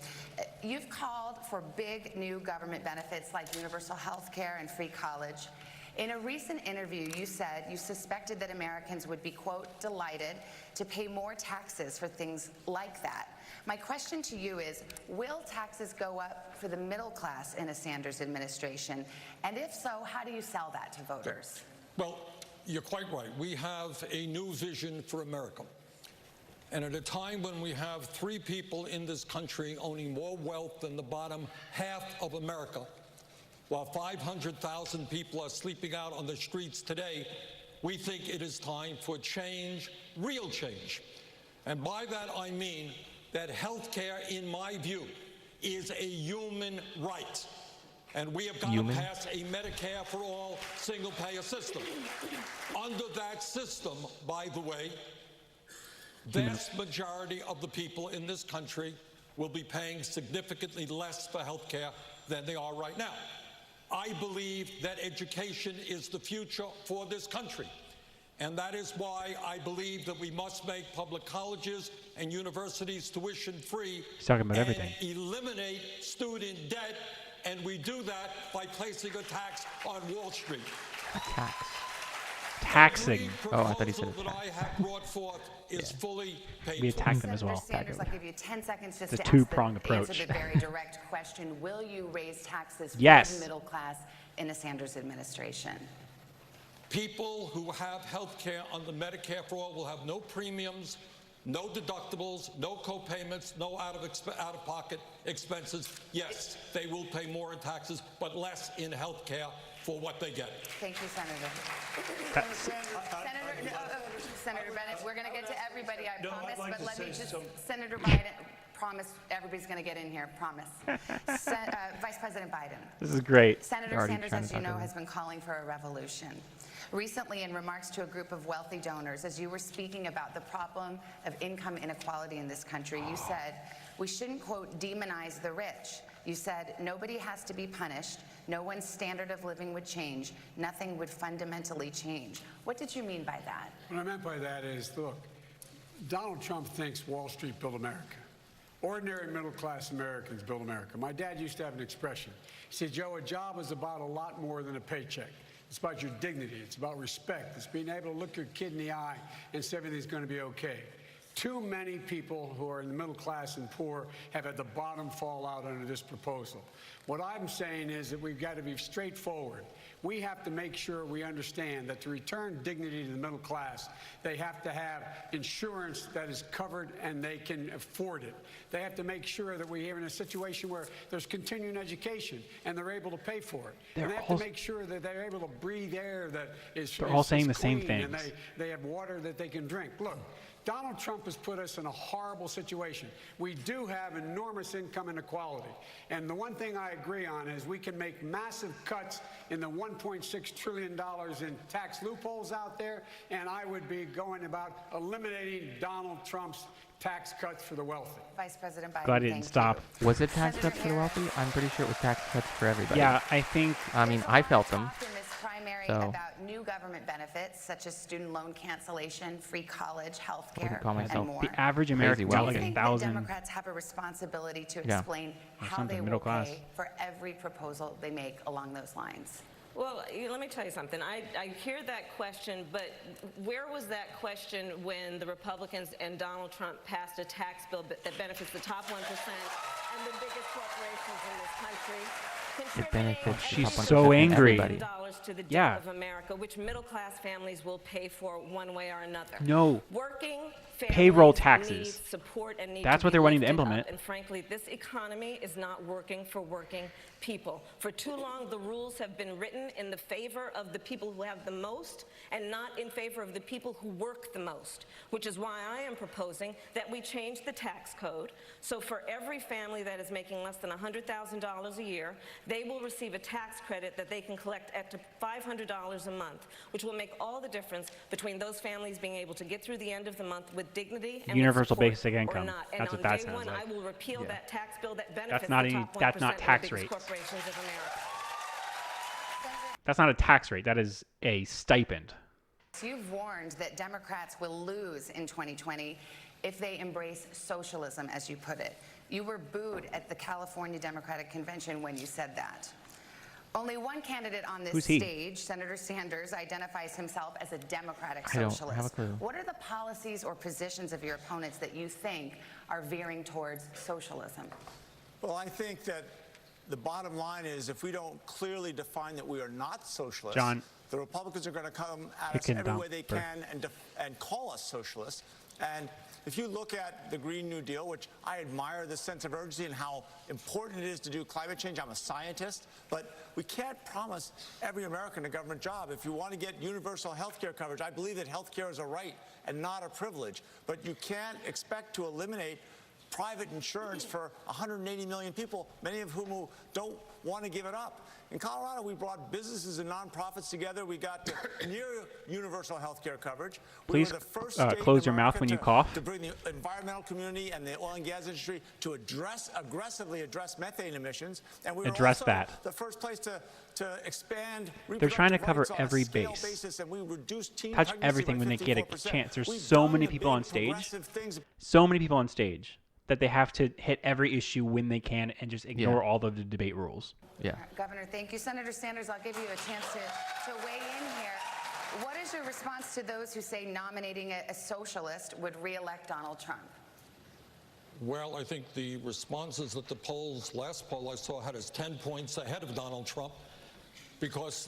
You've called for big new government benefits like universal health care and free college. In a recent interview, you said you suspected that Americans would be, quote, delighted to pay more taxes for things like that. My question to you is, will taxes go up for the middle class in a Sanders administration? And if so, how do you sell that to voters? Well, you're quite right. We have a new vision for America. And at a time when we have 3 people in this country owning more wealth than the bottom half of America, while 500,000 people are sleeping out on the streets today, we think it is time for change, real change. And by that I mean that health care, in my view, is a human right. And we have got to pass a Medicare for all single-payer system. Under that system, by the way, vast majority of the people in this country will be paying significantly less for health care than they are right now. I believe that education is the future for this country. And that is why I believe that we must make public colleges and universities tuition free. He's talking about everything. Eliminate student debt. And we do that by placing a tax on Wall Street. A tax. Taxing. Oh, I thought he said The proposal that I have brought forth is fully paid We for. attacked them as well. Senator Sanders, I'll give you 10 seconds just It's a to two-pronged answer approach. the very direct question. Will you raise taxes for Yes. the middle class in a Sanders administration? People who have health care under Medicare for All will have no premiums, no deductibles, no co-payments, no out-of-pocket expenses. Yes, they will pay more in taxes, but less in health care for what they get. Thank you, Senator. Senator Bennett, we're going to get to everybody, I promise, but let me just, Senator Biden, promise everybody's going to get in here, promise. Vice President Biden. This is great. Senator already Sanders, trying to as you talk know, over has been calling for a revolution. Recently, in remarks to a group of wealthy donors, as you were speaking about the problem of income inequality in this country, you said, we shouldn't, quote, demonize the rich. You said, nobody has to be punished. No one's standard of living would change. Nothing would fundamentally change. What did you mean by that? What I meant by that is, look, Donald Trump thinks Wall Street built America. Ordinary middle-class Americans build America. My dad used to have an expression. He said, Joe, a job is about a lot more than a paycheck. It's about your dignity. It's about respect. It's being able to look your kid in the eye and say everything's going to be okay. Too many people who are in the middle class and poor have had the bottom fall out under this proposal. What I'm saying is that we've got to be straightforward. We have to make sure we understand that to return dignity to the middle class, they have to have insurance that is covered and they can afford it. They have to make sure that we're in a situation where there's continuing education and they're able to pay for it. And they have to make sure that they're able to breathe air that is They're all saying the same clean and things. they have water that they can drink. Look, Donald Trump has put us in a horrible situation. We do have enormous income inequality. And the one thing I agree on is we can make massive cuts in the $1.6 trillion in tax loopholes out there, and I would be going about eliminating Donald Trump's tax cuts for the wealthy. Vice President Biden, Glad he didn't stop. Was it tax cuts for the wealthy? I'm pretty sure it was tax cuts for everybody. Yeah, I think. I mean, I felt them. Talk in this primary So- about new government benefits such as student loan cancellation, free college, health care, call myself and more. The average American Very got wealthy. like Do you think that 1,000. Democrats have a responsibility to Yeah. explain Or how something, they middle will class. pay for every proposal they make along those lines? Well, let me tell you something. I hear that question, but where was that question when the Republicans and Donald Trump passed a tax bill that benefits the top 1% and the biggest corporations in this country? It benefits the She's top 1% so and angry. everybody. Dollars to the debt Yeah. of America, which middle-class families will pay for one way or another. No. Working Payroll families taxes. need support and need That's to what be they're wanting to lifted up. implement. And frankly, this economy is not working for working people. For too long, the rules have been written in the favor of the people who have the most and not in favor of the people who work the most, which is why I am proposing that we change the tax code. So for every family that is making less than $100,000 a year, they will receive a tax credit that they can collect up to $500 a month, which will make all the difference between those families being able to get through the end of the month with dignity and Universal with support basic income. or not. And That's on what that day sounds one, like. I will repeal Yeah. that tax bill that benefits not the any- top 1% that's not of the tax biggest rates. corporations of America. That's not a tax rate. That is a stipend. You've warned that Democrats will lose in 2020 if they embrace socialism, as you put it. You were booed at the California Democratic Convention when you said that. Only one candidate on this stage, Senator Sanders, identifies himself as a democratic socialist. I don't have a clue. What are the policies or positions of your opponents that you think are veering towards socialism? Well, I think that the bottom line is if we don't clearly define that we are not socialists, John, the Republicans are going to come at us every way they can and call us socialists. And if you look at the Green New Deal, which I admire the sense of urgency and how important it is to do climate change. I'm a scientist, but we can't promise every American a government job. If you want to get universal health care coverage, I believe that health care is a right and not a privilege. But you can't expect to eliminate private insurance for 180 million people, many of whom don't want to give it up. In Colorado, we brought businesses and nonprofits together. We got to near universal health care coverage. Please close your mouth when you cough. To bring the environmental community and the oil and gas industry to aggressively address methane emissions. And we were also the first place to expand. They're trying to cover every base. And we reduced teen touch everything when they get a chance. There's so many people on stage. So many people on stage that they have to hit every issue when they can and just ignore all of the debate rules. Yeah. Governor, thank you. Senator Sanders, I'll give you a chance to weigh in here. What is your response to those who say nominating a socialist would re-elect Donald Trump? Well, I think the responses that the last poll I saw had us 10 points ahead of Donald Trump, because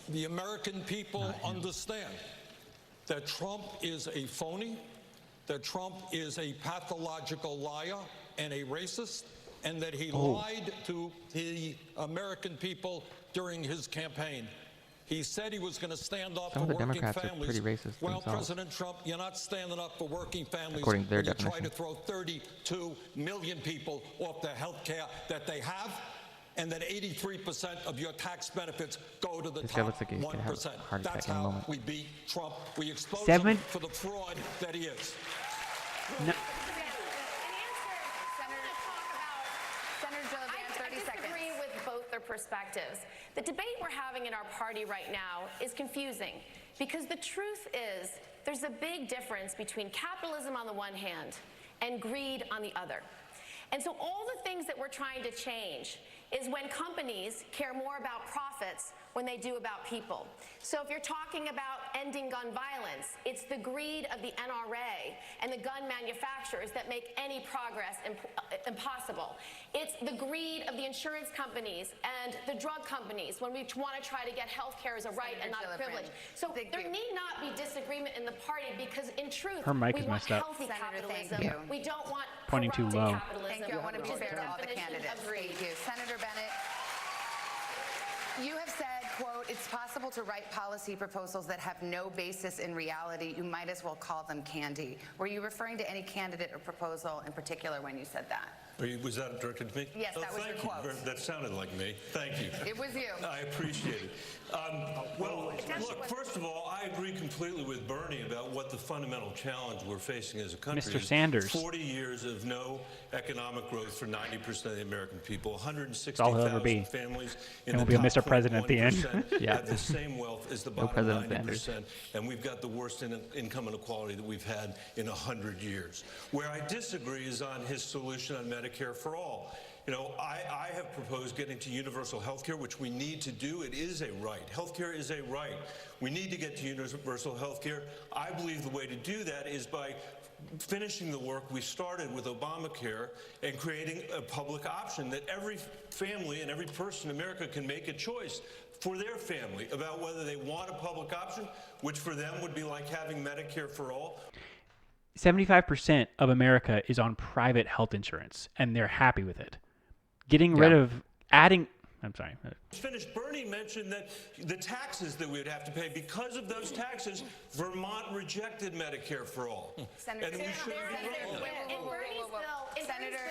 the American people understand that Trump is a phony, that Trump is a pathological liar and a racist, and that he lied to the American people during his campaign. He said he was going to stand up for working Democrats families. Are pretty racist well, themselves. President Trump, you're not standing up for working families according to their when you definition. try to throw 32 million people off the health care that they have, and that 83% of your tax benefits go to the top 1%. That's how we beat Trump. We expose him for the fraud that he is. No. I disagree with both their perspectives. The debate we're having in our party right now is confusing because the truth is there's a big difference between capitalism on the one hand and greed on the other. And so all the things that we're trying to change is when companies care more about profits when they do about people. So if you're talking about ending gun violence, it's the greed of the NRA and the gun manufacturers that make any progress impossible. It's the greed of the insurance companies and the drug companies when we want to try to get health care as a right and not a privilege. So there need not be disagreement in the party because in truth, her mic we is want messed up. healthy capitalism. We don't want pointing too low. Capitalism. Thank you. I want to be fair to all the candidates. Thank you. Senator Bennett, you have said, quote, it's possible to write policy proposals that have no basis in reality. You might as well call them candy. Were you referring to any candidate or proposal in particular when you said that? Was that directed to me? Yes, that was your quote. That sounded like me. Thank you. It was you. I appreciate it. Well, look, first of all, I agree completely with Bernie about what the fundamental challenge we're facing as a country Mr. is. Sanders. 40 years of no economic growth for 90% of the American people. 160,000 families in the be a top Mr. President at the end. have the same wealth as the bottom 90%. And we've got the worst income inequality that we've had in 100 years. Where I disagree is on his solution on Medicare for all. You know, I have proposed getting to universal health care, which we need to do. It is a right. Health care is a right. We need to get to universal health care. I believe the way to do that is by finishing the work we started with Obamacare and creating a public option that every family and every person in America can make a choice for their family about whether they want a public option, which for them would be like having Medicare for all. 75% of America is on private health insurance, and they're happy with it. Getting rid of adding... I'm sorry. Finished. Bernie mentioned that the taxes that we would have to pay, because of those taxes, Vermont rejected Medicare for all. Senator, in Bernie's bill, Senator,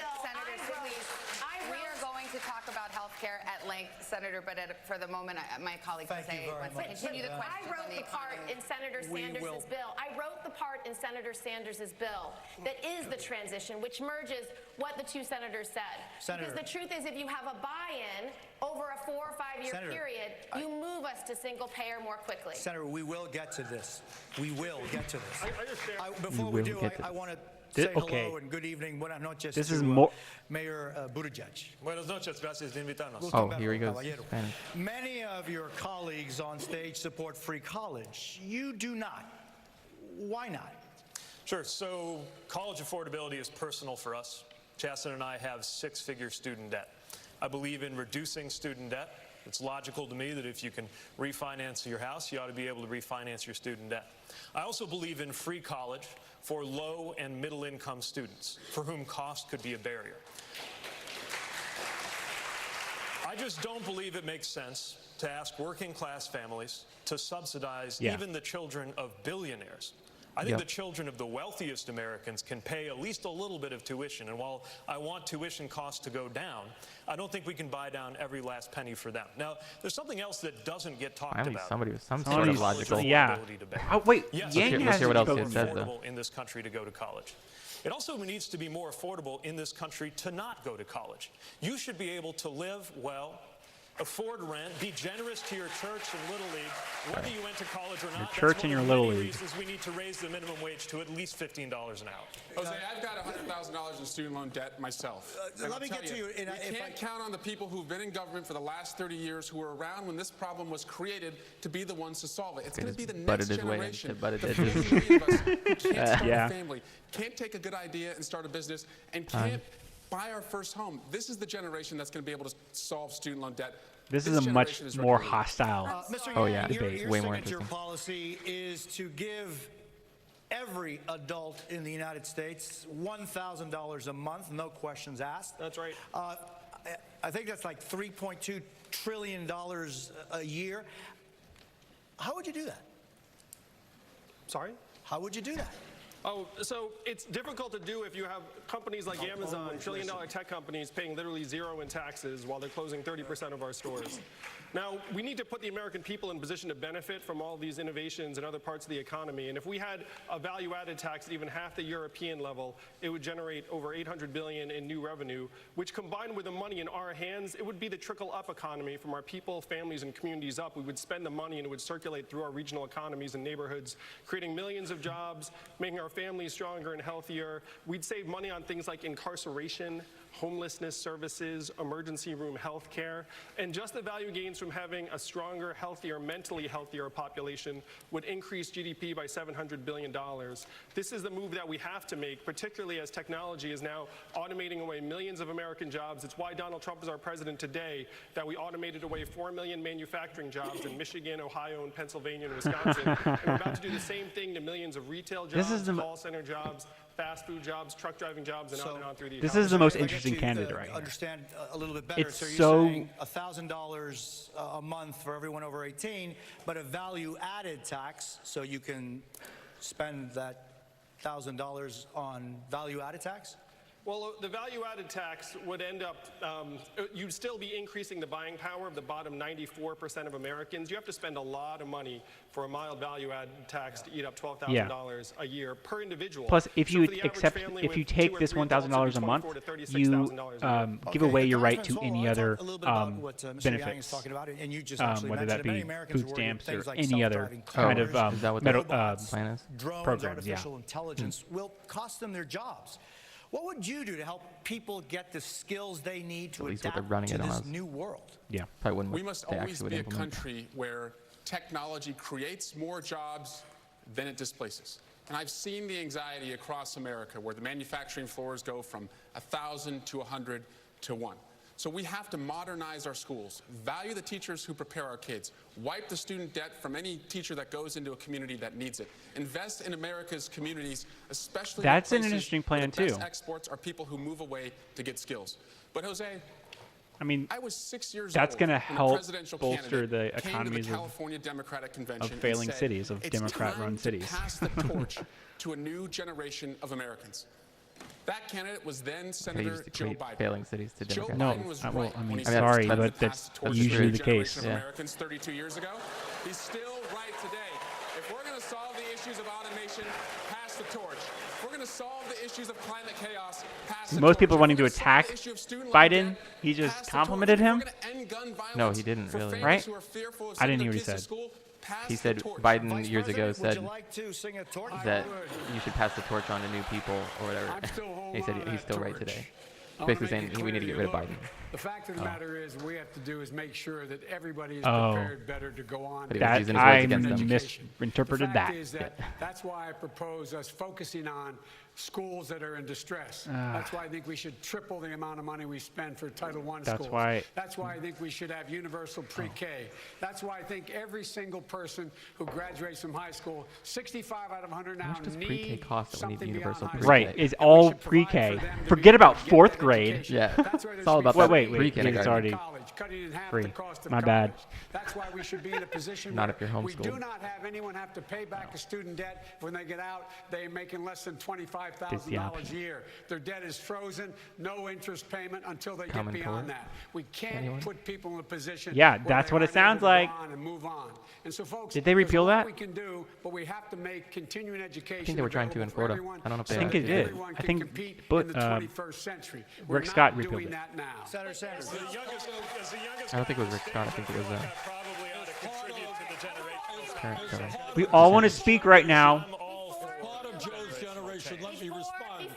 we are going to talk about health care at length, Senator, but for the moment, my colleague can say continue the question. I wrote the part in Senator Sanders' bill. I wrote the part in Senator Sanders' bill that is the transition, which merges what the two senators said. Because the truth is, if you have a buy-in over a 4 or 5 year Senator, period, you move us to single payer more quickly. Senator, we will get to this. We will get to this. I understand. Before we do, I want to say hello and good evening. Buenas noches this to is more Mayor Buttigieg. Buenas noches, gracias de invitarnos. Oh, here he goes. Spanish. Many of your colleagues on stage support free college. You do not. Why not? Sure. So college affordability is personal for us. Chasten and I have 6-figure student debt. I believe in reducing student debt. It's logical to me that if you can refinance your house, you ought to be able to refinance your student debt. I also believe in free college for low and middle income students for whom cost could be a barrier. I just don't believe it makes sense to ask working class families to subsidize even the children of billionaires. I think the children of the wealthiest Americans can pay at least a little bit of tuition. And while I want tuition costs to go down, I don't think we can buy down every last penny for them. Now, there's something else that doesn't get talked about. Somebody with some sort of logical. Yeah. Oh, wait. Yes, let's hear what else it says, though. In this country to go to college. It also needs to be more affordable in this country to not go to college. You should be able to live well, afford rent, be generous to your church and Little League, whether you went to college or not. Your church and your Little League. We need to raise the minimum wage to at least $15 an hour. Jose, I've got $100,000 in student loan debt myself. Let me get to you. We can't count on the people who've been in government for the last 30 years who were around when this problem was created to be the ones to solve it. It's going to be the next generation. The 50 million of us who can't start a family, can't take a good idea and start a business, and can't buy our first home. This is the generation that's going to be able to solve student loan debt. This is a much more hostile debate. Way more Your interesting. policy is to give every adult in the United States $1,000 a month, no questions asked. That's right. I think that's like $3.2 trillion a year. How would you do that? Sorry? How would you do that? Oh, so it's difficult to do if you have companies like Amazon, trillion-dollar tech companies paying literally zero in taxes while they're closing 30% of our stores. Now, we need to put the American people in position to benefit from all these innovations in other parts of the economy. And if we had a value-added tax at even half the European level, it would generate over $800 billion in new revenue, which combined with the money in our hands, it would be the trickle-up economy from our people, families, and communities up. We would spend the money and it would circulate through our regional economies and neighborhoods, creating millions of jobs, making our families stronger and healthier. We'd save money on things like incarceration, homelessness services, emergency room health care, and just the value gains from having a stronger, healthier, mentally healthier population would increase GDP by $700 billion. This is the move that we have to make, particularly as technology is now automating away millions of American jobs. It's why Donald Trump is our president today, that we automated away 4 million manufacturing jobs in Michigan, Ohio, and Pennsylvania, and Wisconsin. And we're about to do the same thing to millions of retail jobs, call center jobs, fast food jobs, truck driving jobs, and on and on through the economy. This is the most interesting candidate right here. Understand a little bit better. It's so you're so saying $1,000 a month for everyone over 18, but a value-added tax, so you can spend that $1,000 on value-added tax? Well, the value-added tax would end up, you'd still be increasing the buying power of the bottom 94% of Americans. You have to spend a lot of money for a mild value-added tax to eat up $12,000 a year per individual. Plus, if you if you take this $1,000 a month, you give away your right to any other benefits, whether that be food stamps or any other kind of programs. Artificial intelligence will cost them their jobs. What would you do to help people get the skills they need to adapt to this new world? We must always be a country where technology creates more jobs than it displaces. And I've seen the anxiety across America where the manufacturing floors go from 1,000 to 100 to 1. So we have to modernize our schools, value the teachers who prepare our kids, wipe the student debt from any teacher that goes into a community that needs it, invest in America's communities, especially that's an interesting plan too. Best exports are people who move away to get skills. But Jose, I mean, I was 6 years that's old going to when the help presidential bolster the candidate came to economies the California Democratic Convention of failing and said, cities, of Democrat-run cities. It's time to pass the torch to a new generation of Americans. That candidate was then Senator Joe Biden. Failing cities to Joe Democrats. Biden was right I mean, when he sorry, said but that's usually the case. Americans 32 years ago. He's still right today. If If we're going to solve the issues of automation, pass the torch. If we're going to solve the issues of climate chaos, pass the torch. Most people wanting to attack Biden, he just complimented him. No, he didn't really. Right? I didn't hear what he said. He said Biden years ago said that you should pass the torch on to new people or whatever. He said he's still right today. Basically saying we need to get rid of Biden. The fact of the matter is, what we have to do is make sure that everybody is prepared better to go on. That I misinterpreted that. That's why I propose us focusing on schools that are in distress. That's why I think we should triple the amount of money we spend for Title I schools. That's why I think we should have universal pre-K. That's why I think every single person who graduates from high school, 65 out of 100 now, pre-K cost that we need universal pre-K? Right, it's all pre-K. Forget about 4th grade. Yeah, it's all about that. Wait, it's already free. My bad. That's why we should be in a position not if you're homeschooled. We do not have anyone have to pay back a student debt when they get out. They're making less than $25,000 a year. Their debt is frozen, no interest payment until they get beyond that. We can't put people in a position. Yeah, that's what it sounds like. And move on. And so, folks, did they repeal that? We can do, but we have to make continuing education. I think they were trying to in Florida. I don't know if they I think it did. I think Rick Scott repealed it. Senator Sanders. I don't think it was Rick Scott. I think it was current governor. We all want to speak right now. Part of Joe's generation, let me respond.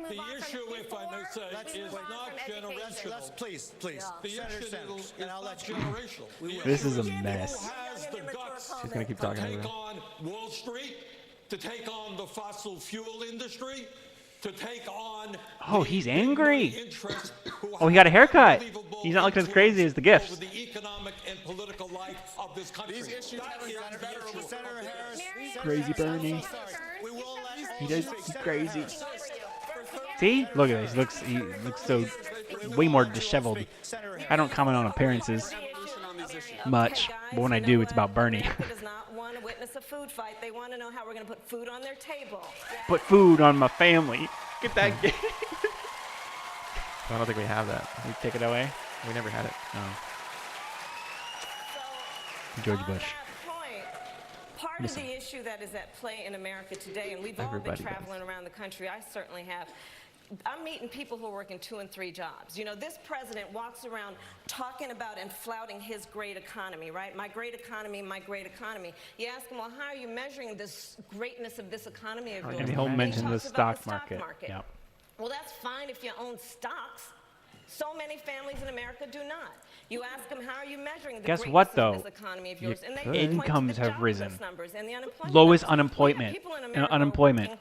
The issue, if I may say, is not generational. Please. The issue is not generational. This is a mess. Who has the guts She's going to keep talking to take over on Wall Street, to take on the fossil fuel industry, to take on he's angry. Oh, he got a haircut. He's not looking as crazy as the gifts. The economic and political life of this country. These issues Senator Harris. Crazy Bernie. He's crazy. See? Look at this. He looks so way more disheveled. I don't comment on appearances much, but when I do, it's about Bernie. does not want to witness a food fight. They want to know how we're going to put food on their table. Put food on my family. Get that. I don't think we have that. We take it away. We never had it. No. George Bush. Part of the issue that is at play in America today, and we've all been traveling around the country, I certainly have, I'm meeting people who are working 2 and 3 jobs. You know, this president walks around talking about and flouting his great economy, right? My great economy, my great economy. You ask him, well, how are you measuring this greatness of this economy of yours? And he'll mention the stock market. Yep. Well, that's fine if you own stocks. So many families in America do not. You ask them, how are you measuring the Guess what, though? This economy of yours? And incomes have risen. Lowest unemployment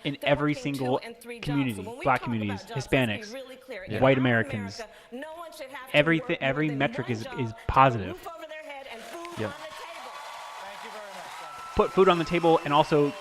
in every single community, black communities, Hispanics, white Americans. Every metric is positive. Yep. Put food on the table and also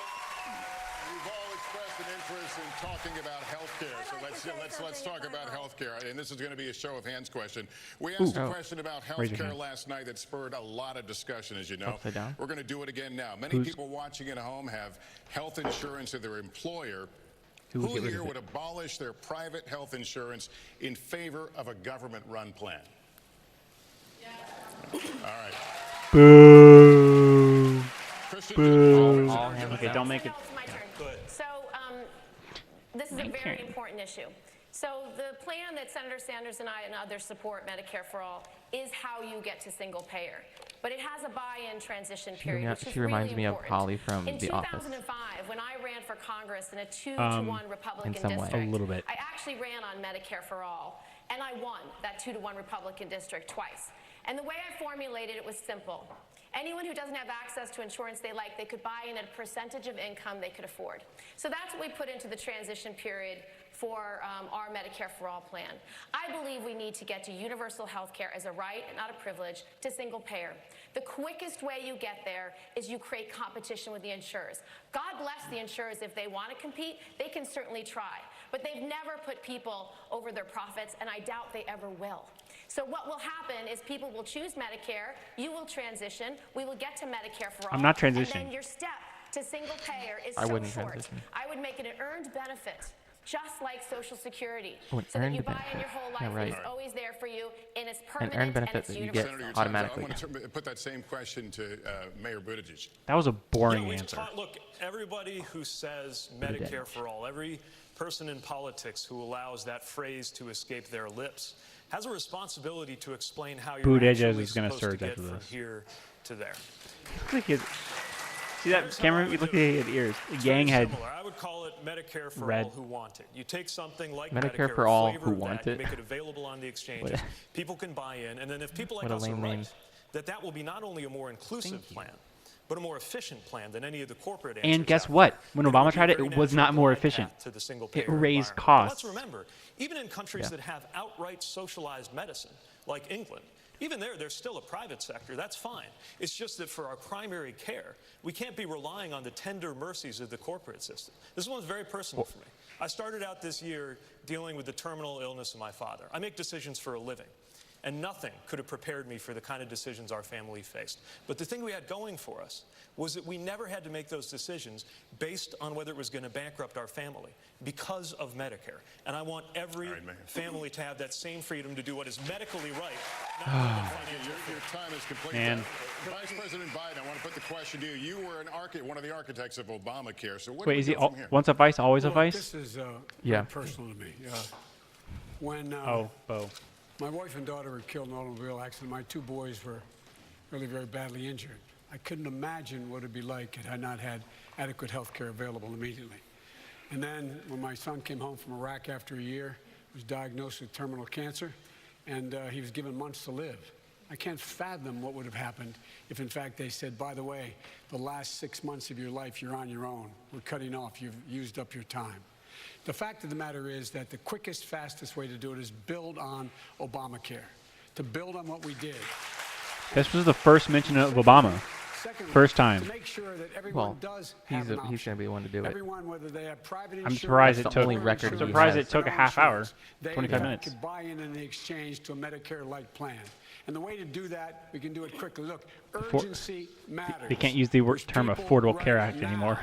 let's talk about healthcare, and this is going to be a show of hands question. We asked a question about healthcare last night that spurred a lot of discussion, as you know. We're going to do it again now. Many people watching at home have health insurance of their employer. Who here would abolish their private health insurance in favor of a government-run plan? Yeah. All right. Boo. Boo. Okay, don't make it. My turn. So this is a very important issue. So the plan that Senator Sanders and I and others support, Medicare for All, is how you get to single payer. But it has a buy-in transition period, which is reminds really me important. of Polly from The Office. In 2005, when I ran for Congress in a 2-to-1 Republican district, a little bit. I actually ran on Medicare for All, and I won that 2-to-1 Republican district twice. And the way I formulated it was simple. Anyone who doesn't have access to insurance they like, they could buy in at a percentage of income they could afford. So that's what we put into the transition period for our Medicare for All plan. I believe we need to get to universal health care as a right and not a privilege to single payer. The quickest way you get there is you create competition with the insurers. God bless the insurers. If they want to compete, they can certainly try. But they've never put people over their profits, and I doubt they ever will. So what will happen is people will choose Medicare, you will transition, we will get to Medicare for All. I'm not transitioning. And then your step to single payer is I wouldn't short. transition. I would make it an earned benefit just like Social Security, Oh, an so that earned you buy benefit. in your whole life Yeah, right. and it's always there for you, and it's An permanent earned benefit and it's that you universal. get Senator, your time's up. automatically. I want to put that same question to Mayor Buttigieg. That was a boring we've answer. Look, everybody who says Medicare for all, every person in politics who allows that phrase to escape their lips has a responsibility to explain how you're Buttigieg actually is gonna supposed to surge get after from this. here to there. Look at, see that camera? You look at his ears. The gang had Similar. I would call it Medicare for red. all who want it. You take something like Medicare Medicare, for a all flavor who of want that, you it. make it available on the exchanges. What People can buy in, and then if people like What a us are lame right, name. that will be not only a more inclusive plan, but a more efficient plan than any of the corporate And answers guess out what? there. When And Obama would be tried it, very it was natural not more glide path efficient. to the single It payer raised environment. But costs. let's remember, even in countries that have outright socialized medicine, like England, even there's still a private sector. That's fine. It's just that for our primary care, we can't be relying on the tender mercies of the corporate system. This one's very personal for me. I started out this year dealing with the terminal illness of my father. I make decisions for a living, and nothing could have prepared me for the kind of decisions our family faced. But the thing we had going for us was that we never had to make those decisions based on whether it was going to bankrupt our family because of Medicare. And I want every family to have that same freedom to do what is medically right. Your time is complete. Man. Vice President Biden, I want to put the question to you. You were one of the architects of Obamacare. So what Wait, do we is he do from here? once a vice, always a Look, vice? This is Yeah. very personal to me. When Bo. my wife and daughter were killed in an automobile accident, my two boys were really very badly injured. I couldn't imagine what it'd be like had I not had adequate health care available immediately. And then when my son came home from Iraq after a year, he was diagnosed with terminal cancer, and he was given months to live. I can't fathom what would have happened if, in fact, they said, by the way, the last 6 months of your life, you're on your own. We're cutting off. You've used up your time. The fact of the matter is that the quickest, fastest way to do it is build on Obamacare, to build on what we did. This was the first mention of Obama. Secondly, First time. to make sure that everyone Well, does he's have an going to option. be the one to do it. Everyone, whether they have private I'm insurance, surprised That's it the took. only record I'm he surprised has. it took a half hour, they 25 minutes. could buy in the exchange to a Medicare-like plan. And the way to do that, we can do it quickly. Look, urgency matters. They can't use the There's term people Affordable right Care Act now anymore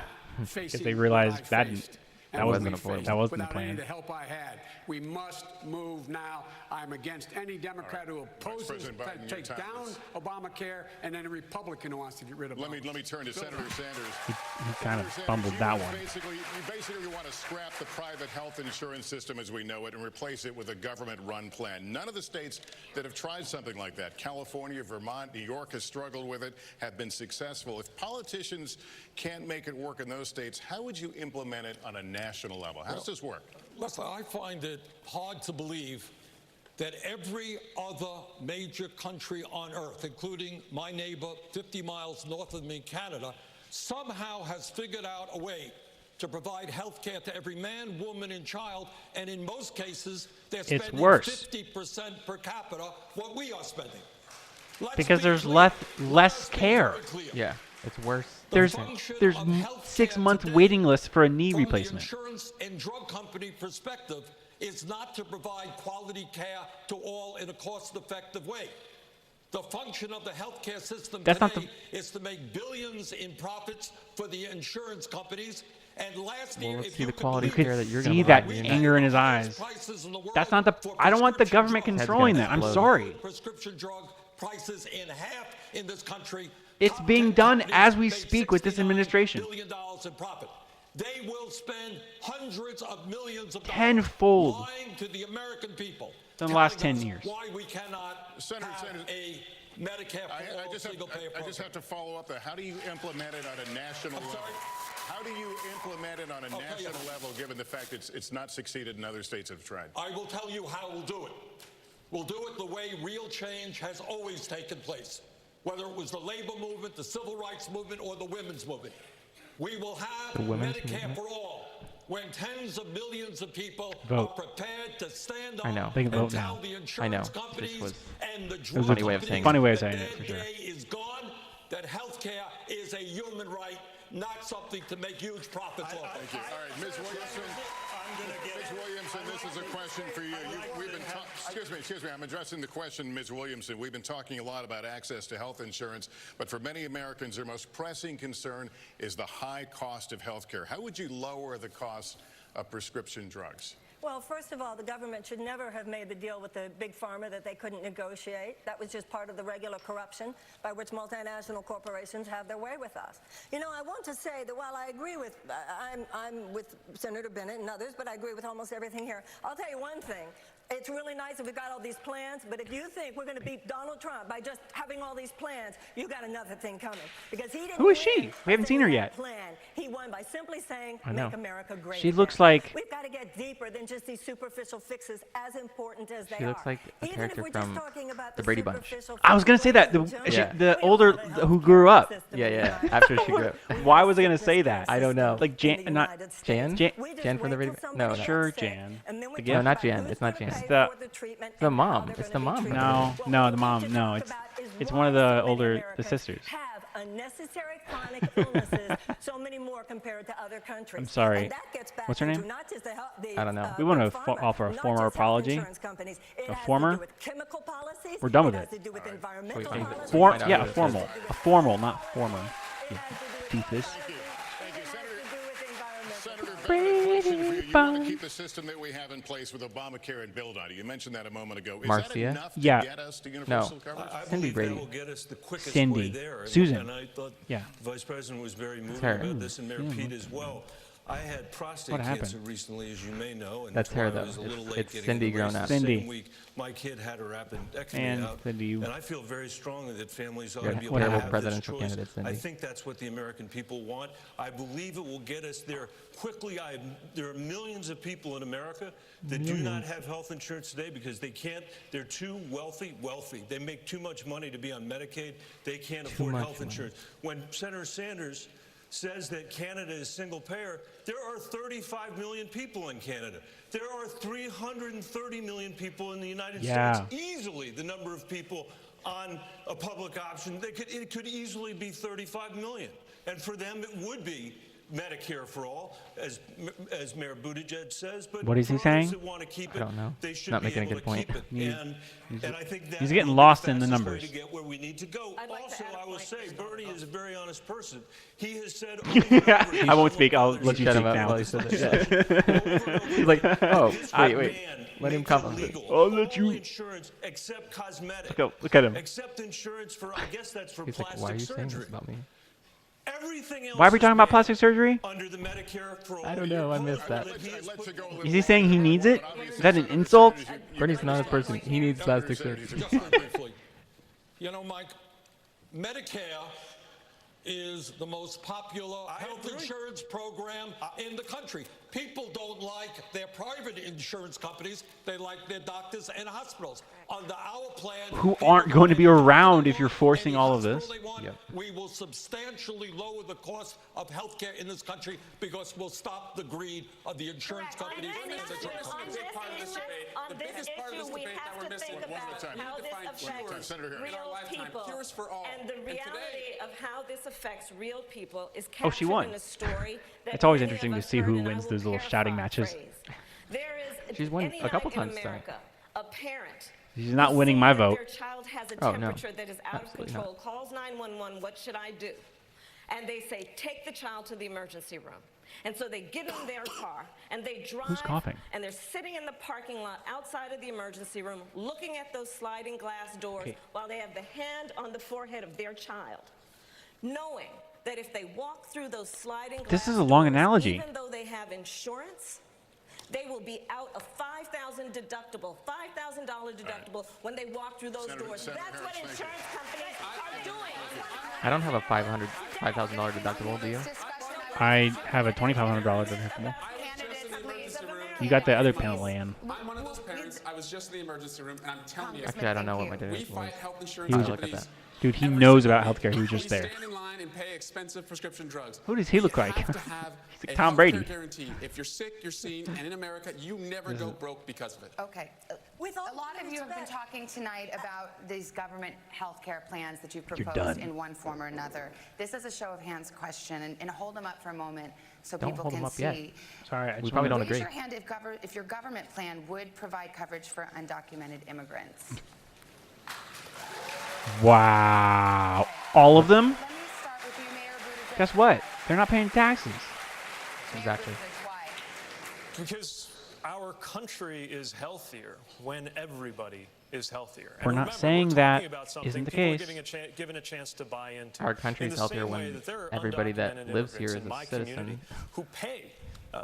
facing because they what realized I that faced that and what wasn't we affordable. faced That wasn't the without any plan. of the help I had. We must move now. I'm against any Democrat who opposes, President Biden, your takes time down is- Obamacare, and any Republican who wants to get rid of it. Let me turn to Senator Sanders. He kind of Senator fumbled Sanders, that you one. basically want to scrap the private health insurance system as we know it and replace it with a government-run plan. None of the states that have tried something like that, California, Vermont, New York has struggled with it, have been successful. If politicians can't make it work in those states, how would you implement it on a national level? How does this work? Listen, I find it hard to believe that every other major country on earth, including my neighbor 50 miles north of me, Canada, somehow has figured out a way to provide health care to every man, woman, and child, and in most cases, they're spending worse. 50% per capita what we are spending. Because there's less care. Yeah, it's worse. There's 6 month waiting list for a knee From replacement. the insurance and drug company perspective, is not to provide quality care to all in a cost-effective way. The function of the healthcare system today is to make billions in profits for the insurance companies. And last year, let's if see you the could quality believe care it, that you're See going to that buy. anger in his eyes. That's not the. I don't want the government controlling that. I'm sorry. prescription drug prices in half in this country. It's Top being 10 done companies as we make speak with this $69 administration. billion in profit. They will spend hundreds of millions of dollars Tenfold. lying to the American people In the last telling 10 us years. why we cannot have a Medicare for all single payer program. I just have to follow up there. How do you implement it on a national level? How do you implement it on a national level, given the fact it's not succeeded and other states have tried? I will tell you how we'll do it. We'll do it the way real change has always taken place, whether it was the labor movement, the civil rights movement, or the women's movement. We will have Medicare for all, when tens of millions of people are prepared to stand up and tell the insurance companies and the drug companies funny way of saying that it, for their sure. day is gone, that health care is a human right, not something to make huge profits off of. Thank you. All right, Ms. Williamson. Ms. Williamson, this is a question for you. Excuse me. I'm addressing the question, Ms. Williamson. We've been talking a lot about access to health insurance, but for many Americans, their most pressing concern is the high cost of health care. How would you lower the cost of prescription drugs? Well, first of all, the government should never have made the deal with the big pharma that they couldn't negotiate. That was just part of the regular corruption by which multinational corporations have their way with us. You know, I want to say that while I agree with, I'm with Senator Bennett and others, but I agree with almost everything here. I'll tell you one thing. It's really nice that we've got all these plans, but if you think we're going to beat Donald Trump by just having all these plans, you got another thing coming. Because he didn't. Who is she? We haven't seen her yet. Plan. He won by simply saying, I know. "Make America great." She looks like. We've got to get deeper than just these superficial fixes, as important as they are. She looks like a Even character if we're just from talking about the Brady Bunch. I was gonna say that the older who grew up. Yeah. After she grew up. Why was I gonna say that? I don't know. Like Jan, not Jan. Jan from the Brady Bunch. No, sure, Jan. No, not Jan. It's not Jan. It's the mom. It's the mom. No, the mom. No, it's one of the older sisters. Have unnecessary chronic illnesses, so many more compared to other countries. I'm sorry. And that gets back What's her name? into not just I don't know. We want to offer a former apology. A former? Chemical policies, We're done with it. has to do with environmental policies. Yeah, a formal, not former. You doofus. You want to keep the system that we have in place with Obamacare and build on it. You mentioned that a moment ago. Is that enough to get us to universal coverage? Cindy Brady. That will get us the quickest Cindy. way there. Susan. And I thought Yeah. the Vice President was very moved her. about this, and Mayor Pete as well. I had prostate What happened? cancer recently, as you may know, and That's her, I though. was a little late It's getting Cindy in the race grown up. the same Cindy. week. My kid had a appendectomy And out, Cindy, and I feel very strongly that families ought You're to a be able to terrible have presidential this choice. candidate, Cindy. I think that's what the American people want. I believe it will get us there quickly. There are millions of people in America that do not have health insurance today because they can't. They're too wealthy. They make too much money to be on Medicaid. They can't afford health insurance. When Senator Sanders says that Canada is single payer, there are 35 million people in Canada. There are 330 million people in the United States. Easily the number of people on a public option, it could easily be 35 million. And for them, it would be Medicare for all, as Mayor Buttigieg says. But what is he saying? I don't know. Not making a good point. And I think He's getting lost in the numbers. To get where we need to go. Also, I will say, Bernie is a very honest person. He has said. I won't speak. I'll let you shut speak him up now. while he said it. He's like, oh, wait. Let him comment. I'll let you. Insurance except cosmetic. Look at him. Except insurance for, I guess that's for He's plastic like, why are you surgery. saying this about me? Everything else Why are we talking about plastic surgery? under the Medicare for all. I don't know. I missed that. Is he saying he needs it? Is that an insult? Bernie's an honest person. He needs plastic surgery. Just very briefly. You know, Mike, Medicare is the most popular health insurance program in the country. People don't like their private insurance companies. They like their doctors and hospitals. Under our plan, Who aren't going to be around if you're forcing all of this? Yep. We will substantially lower the cost of health care in this country because we'll stop the greed of the insurance companies and the drug companies. The biggest part of this debate that we're missing one at a time. How this affects real people. Cures for all. And the reality of how this affects real people is Oh, she captured won. in a story that It's always many interesting of to us see heard, who and I wins will those little shouting matches. paraphrase. There is She's won any a couple night in times tonight. America, a parent She's not winning my vote. their child has a Oh, no. temperature that is out of Absolutely control, calls 911, what should I do? And they say, take the child to the emergency room. And so they get in their car and they drive. Who's coughing? And they're sitting in the parking lot outside of the emergency room looking at those sliding glass doors while they have the hand on the forehead of their child, knowing that if they walk through those sliding glass This is a long doors, analogy. even though they have insurance, they will be out a $5,000 deductible when they walk through those doors. That's what insurance companies are doing. I don't have a $5,000 deductible, do you? I have a $2,500 deductible. You got the other plan. I'm one of those parents. I was just in the emergency room, and I'm telling you, Actually, I don't know what my deductible we is. fight health insurance He was- companies. Dude, he knows about healthcare. He was just there. Stand in line and pay expensive prescription drugs. Who does he look We like? have to have He's like a Tom healthcare Brady. guarantee. If you're sick, you're seen, and in America, you never go broke because of it. Okay. A lot of you have been talking tonight about these government health care plans that you've proposed done. in one form or another. This is a show of hands question, and hold them up for a moment so Don't people hold them can up see. yet. Sorry, I We just probably don't Raise agree. your hand if your government plan would provide coverage for undocumented immigrants. Wow. All of them? Let me start with you, Mayor Buttigieg. Guess what? They're not paying taxes. Mayor Buttigieg, why? Exactly. Mayor Buttigieg, why? Because our country is healthier when everybody is healthier. We're not saying that isn't the case. Given a chance to buy into. Our country is healthier when everybody that lives here is a citizen. Who pay.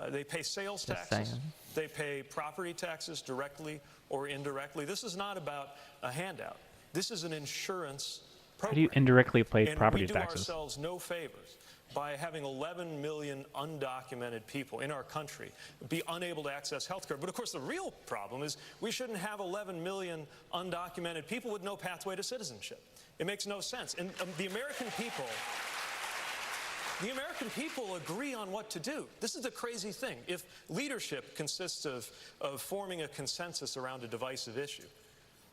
They pay sales taxes. They pay property taxes directly or indirectly. This is not about a handout. This is an insurance program. How do you indirectly pay property taxes? taxes? We do ourselves no favors by having 11 million undocumented people in our country be unable to access health care. But of course, the real problem is we shouldn't have 11 million undocumented people with no pathway to citizenship. It makes no sense. And the American people agree on what to do. This is the crazy thing. If leadership consists of forming a consensus around a divisive issue,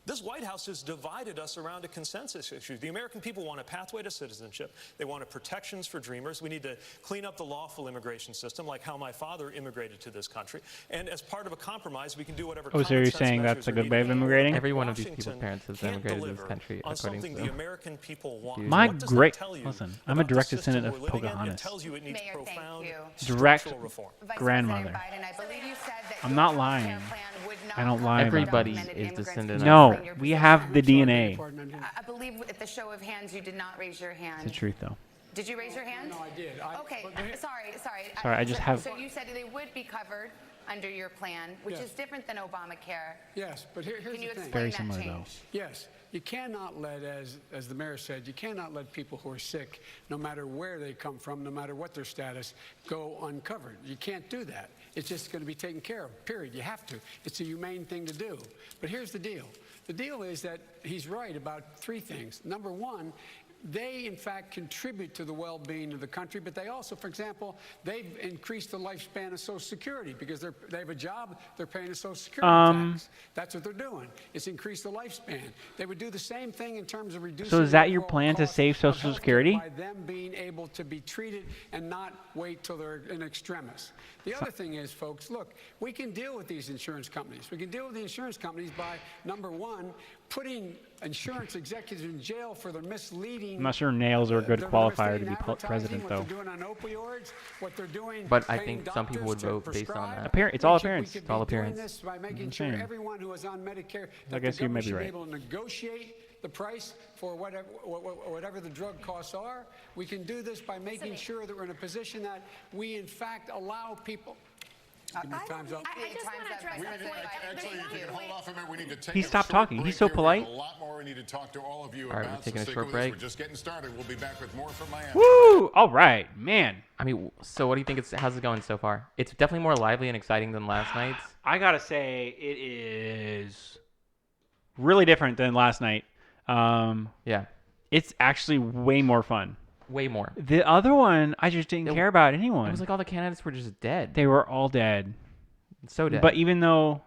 this White House has divided us around a consensus issue. The American people want a pathway to citizenship. They want protections for dreamers. We need to clean up the lawful immigration system, like how my father immigrated to this country. And as part of a compromise, we can do whatever. Oh, so you're saying that's a good way of immigrating? Every one of these people's parents has immigrated to this country, according to them. The American people want. My great listen, I'm a direct descendant of Pocahontas. Mayor, thank you. Direct grandmother. I'm not lying. I don't lie. Everybody is descendant. No, we have the DNA. I believe at the show of hands, you did not raise your hand. It's the truth, though. Did you raise your hand? No, I did. Okay, sorry. Sorry, I just have. So you said they would be covered under your plan, which is different than Obamacare. Yes, but here's Can you the thing. explain Very that similar, change? though. Yes, you cannot let, as the mayor said, you cannot let people who are sick, no matter where they come from, no matter what their status, go uncovered. You can't do that. It's just going to be taken care of, period. You have to. It's a humane thing to do. But here's the deal. The deal is that he's right about three things. Number one, they, in fact, contribute to the well-being of the country, but they also, for example, they've increased the lifespan of Social Security because they have a job, they're paying a Social Security tax. That's what they're doing. It's increased the lifespan. They would do the same thing in terms of reducing. So is that your plan to save Social Security? By them being able to be treated and not wait till they're in extremis. The other thing is, folks, look, we can deal with these insurance companies. We can deal with the insurance companies by, number one, putting insurance executives in jail for their misleading. I'm not sure nails are a good qualifier to be president, though. What they're doing on opioids, what they're doing. But I think some people would vote based on that. It's all appearance. It's all appearance. This by making sure everyone who is on Medicare, I guess you may be right. Be able to negotiate the price for whatever the drug costs are. We can do this by making sure that we're in a position that we, in fact, allow people. Time's up. I just want to address that point. Actually, you can hold off a minute. We need to take he stopped talking. He's so polite. A lot more we need to talk to all of you all right, about. we're taking so a short break. We're just getting started. We'll be back with more from Miami. Woo! All right, man. I mean, so what do you think? How's it going so far? It's definitely more lively and exciting than last night's. I gotta say, it is really different than last night. Yeah. It's actually way more fun. Way more. The other one, I just didn't care about anyone. It was like all the candidates were just dead. They were all dead. So dead. But even though,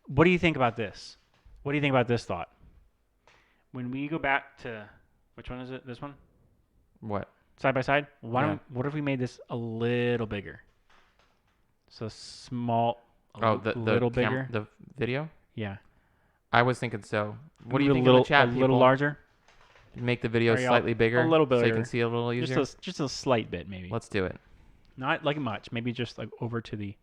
what do you think about this? What do you think about this thought? When we go back to, which one is it? This one? What? Side by side? What if we made this a little bigger? So small, little bigger? The video? Yeah. I was thinking so. What do you think in the chat, A little larger? Make the video slightly bigger? A little bit. So you can see a little easier? Just a slight bit, maybe. Let's do it. Not like much. Maybe just like over to the...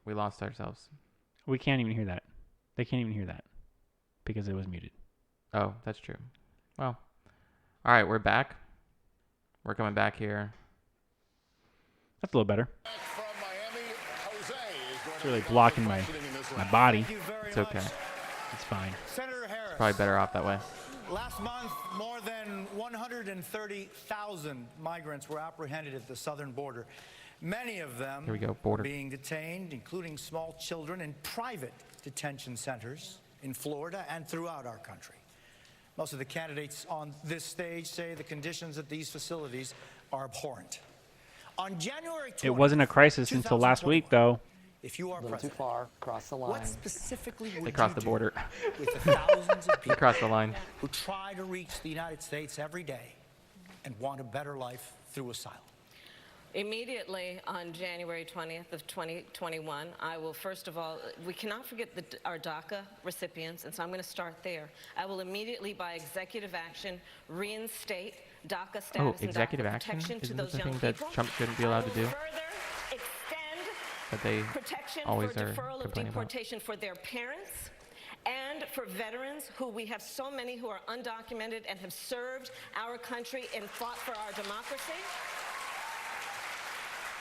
We lost ourselves. We can't even hear that. They can't even hear that because it was muted. Oh, that's true. Well, all right, we're back. We're coming back here. That's a little better. It's really blocking my body. It's okay. It's fine. Senator Senator Harris. It's probably better off that way. Last month, more than 130,000 migrants were apprehended at the southern border. Many of them Here we go, border. being detained, including small children, in private detention centers in Florida and throughout our country. Most of the candidates on this stage say the conditions at these facilities are abhorrent. On January 20th, It wasn't a crisis until last week, though. If you are too far, cross the line. What specifically would They crossed you the border. do with the thousands of They people crossed the line. who try to reach the United States every day and want a better life through asylum? Immediately on January 20th of 2021, I will, first of all, we cannot forget our DACA recipients, and so I'm going to start there. I will immediately, by executive action, reinstate DACA status and executive DACA action? protection to Isn't those this a young thing that people. Trump shouldn't be allowed to do? Further extend That they protection always for are deferral of complaining about. deportation for their parents and for veterans who we have so many who are undocumented and have served our country and fought for our democracy.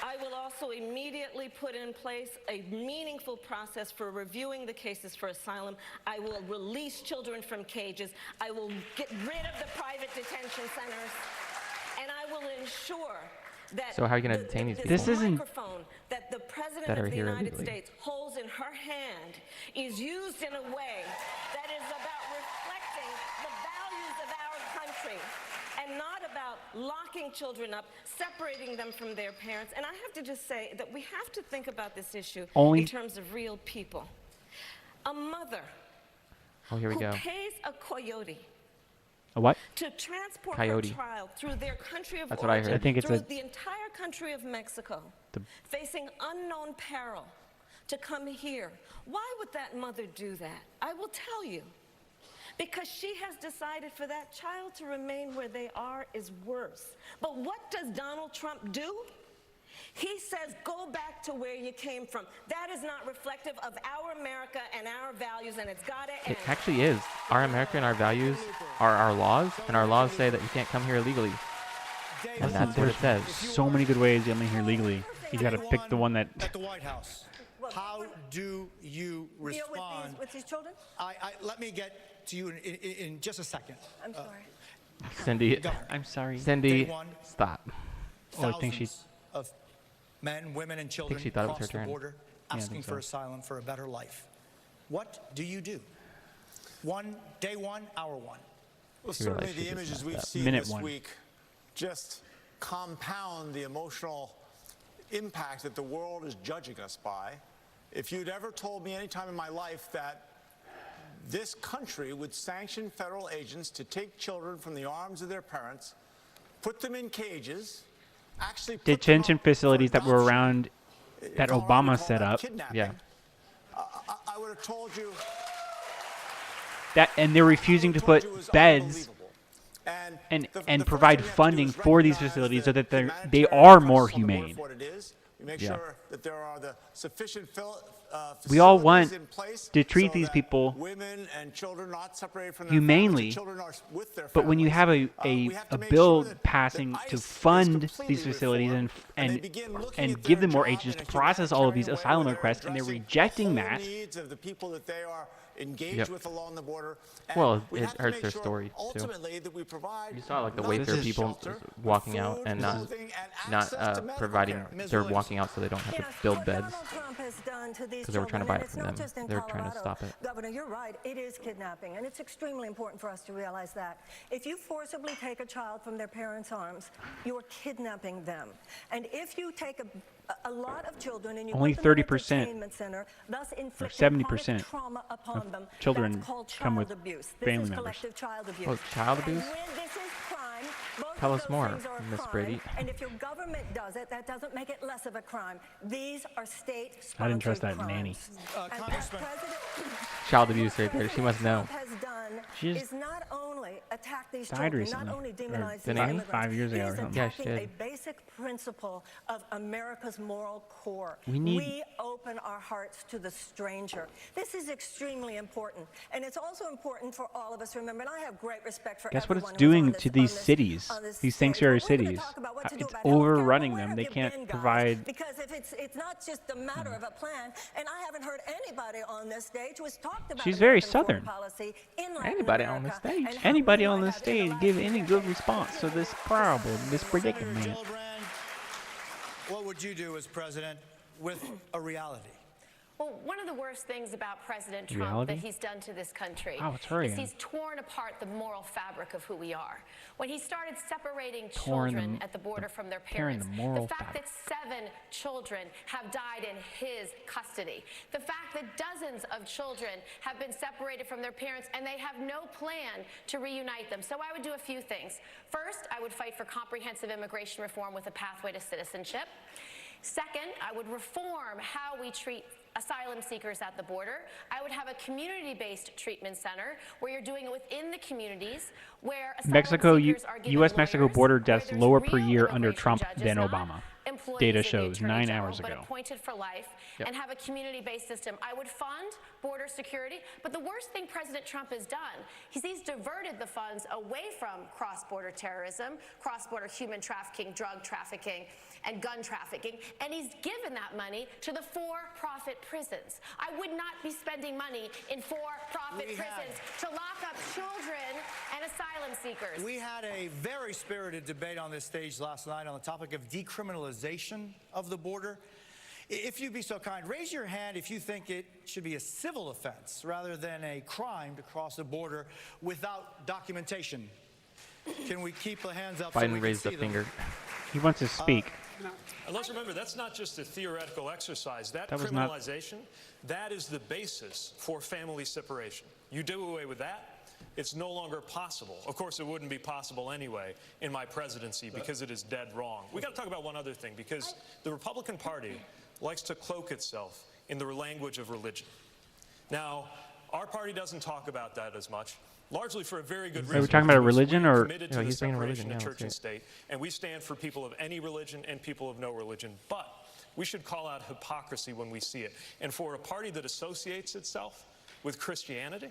I will also immediately put in place a meaningful process for reviewing the cases for asylum. I will release children from cages. I will get rid of the private detention centers. And I will ensure that So how are you going to detain these people? This isn't microphone that the President that are of the here United illegally. States holds in her hand is used in a way that is about reflecting the values of our country and not about locking children up, separating them from their parents. And I have to just say that we have to think about this issue in terms of real people. A mother Here we who go. pays a coyote A what? to transport Coyote. her child through their country of That's what I origin, heard. I think it's through a- the entire country of Mexico, facing unknown peril to come here. Why would that mother do that? I will tell you. Because she has decided for that child to remain where they are is worse. But what does Donald Trump do? He says, go back to where you came from. That is not reflective of our America and our values, and it's got to end. It actually is. Our America and our values are our laws, and our laws say that you can't come here illegally. And that's what it says. So many good ways to come in here legally. You got to pick the one that. At the White House, how do you respond? With these children? Let me get to you in just a second. I'm sorry. Cindy, Governor, I'm sorry. Cindy, Day one, stop. Oh, I think she. thousands of men, women, and children she thought it was cross her the turn. border I asking think for so. asylum for a better life. What do? Day one, hour one. Well, She realized certainly she the just images messed we've up. seen Minute this one. week just compound the emotional impact that the world is judging us by. If you'd ever told me any time in my life that this country would sanction federal agents to take children from the arms of their parents, put them in cages, actually put them Detention up for facilities that were adoption, around that if I Obama recall set that up. kidnapping, Yeah. I would have told you And they're refusing to put beds and provide funding for these facilities so that they are more humane. We make Yeah. sure that there are the sufficient We all facilities want in place to treat so these that people women and children not separated from their humanely, families, and children are with their but when you families. have We have to a make bill sure that passing ICE to is fund completely these facilities reformed, they and begin looking at give their them more job agents in to a process all of these humanitarian way asylum where they're requests, and they're addressing rejecting the whole that. needs of the people that they are engaged Yep. with along the border. And Well, we it have to hurts make their sure story, too. ultimately that we provide You saw like the not Wayfair just people shelter, but walking out food, and not clothing, and access to medical providing. care. Ms. They're Williams. walking out so they don't have to Yes, build what beds. Donald Trump has done to these 'Cause they were trying to buy children, it from and it's them. not just in They were trying to Colorado. stop it. Governor, you're right. It is kidnapping, and it's extremely important for us to realize that. If you forcibly take a child from their parents' arms, you're kidnapping them. And if you take a lot of children and you Only put them in a 30% detainment center, thus or inflicting 70% chronic trauma upon of them, children that's called come with child abuse. This family is members. collective child abuse. Oh, child And abuse? when this is crime, both Tell of us those more, things are a Miss crime, Brady. and if your government does it, that doesn't make it less of a crime. These are state-sponsored I didn't trust that crimes. nanny. And what Congressman. President Child abuse right there. She must know. Trump has done She is- is not only attack these Died children, recently. not only demonize these Been immigrants, 5 years ago or he's something. Yeah, she attacking did. a basic principle of America's moral core. We open our hearts to the stranger. This is extremely important, and it's also important for all of us to remember. And I have great respect for Guess what everyone it's who's doing on to this- these on this- cities, on this these stage. sanctuary But we're gonna cities. talk about what to do It's about healthcare. overrunning Well, them. where They have you can't been, guys? provide. Because if it's not just a matter of a plan, and I haven't heard anybody on this stage who has talked about She's very American foreign Southern. policy in Latin Anybody on this America stage. and how Anybody we on might this have stage interacted give any with good them. response to this problem, this predicament? Gillibrand, what would you do as president with a reality? Well, one of the worst things about President Trump Reality? that he's done to this country Wow, it's her is again. he's torn apart the moral fabric of who we are. When he started separating Torn children the- at the border from their tearing parents, the moral fact that 7 children have died in his custody, the fact that dozens of children have been separated from their parents and they have no plan to reunite them. So I would do a few things. First, I would fight for comprehensive immigration reform with a pathway to citizenship. Second, I would reform how we treat asylum seekers at the border. I would have a community-based treatment center where you're doing it within the communities where asylum Mexico, seekers are given U.S.-Mexico lawyers, border where deaths there's lower per real year under immigration Trump judges, than not Obama. employees Data of the shows Attorney 9 General, hours but ago. appointed for life, Yep. and have a community-based system. I would fund border security, but the worst thing President Trump has done is he's diverted the funds away from cross-border terrorism, cross-border human trafficking, drug trafficking, and gun trafficking, and he's given that money to the for-profit prisons. I would not be spending money in for-profit prisons to lock up children and asylum seekers. We had a very spirited debate on this stage last night on the topic of decriminalization of the border. If you'd be so kind, raise your hand if you think it should be a civil offense rather than a crime to cross the border without documentation. Can we keep the hands up? Biden raised the finger. He wants to speak. And let's remember, that's not just a theoretical exercise. That was not- criminalization, that is the basis for family separation. You do away with that, it's no longer possible. Of course, it wouldn't be possible anyway in my presidency because it is dead wrong. We got to talk about one other thing, because the Republican Party likes to cloak itself in the language of religion. Now, our party doesn't talk about that as much. Largely for a very good reason. Are we talking about a religion or? Committed to the separation of church and state, and we stand for people of any religion and people of no religion. But we should call out hypocrisy when we see it. And for a party that associates itself with Christianity,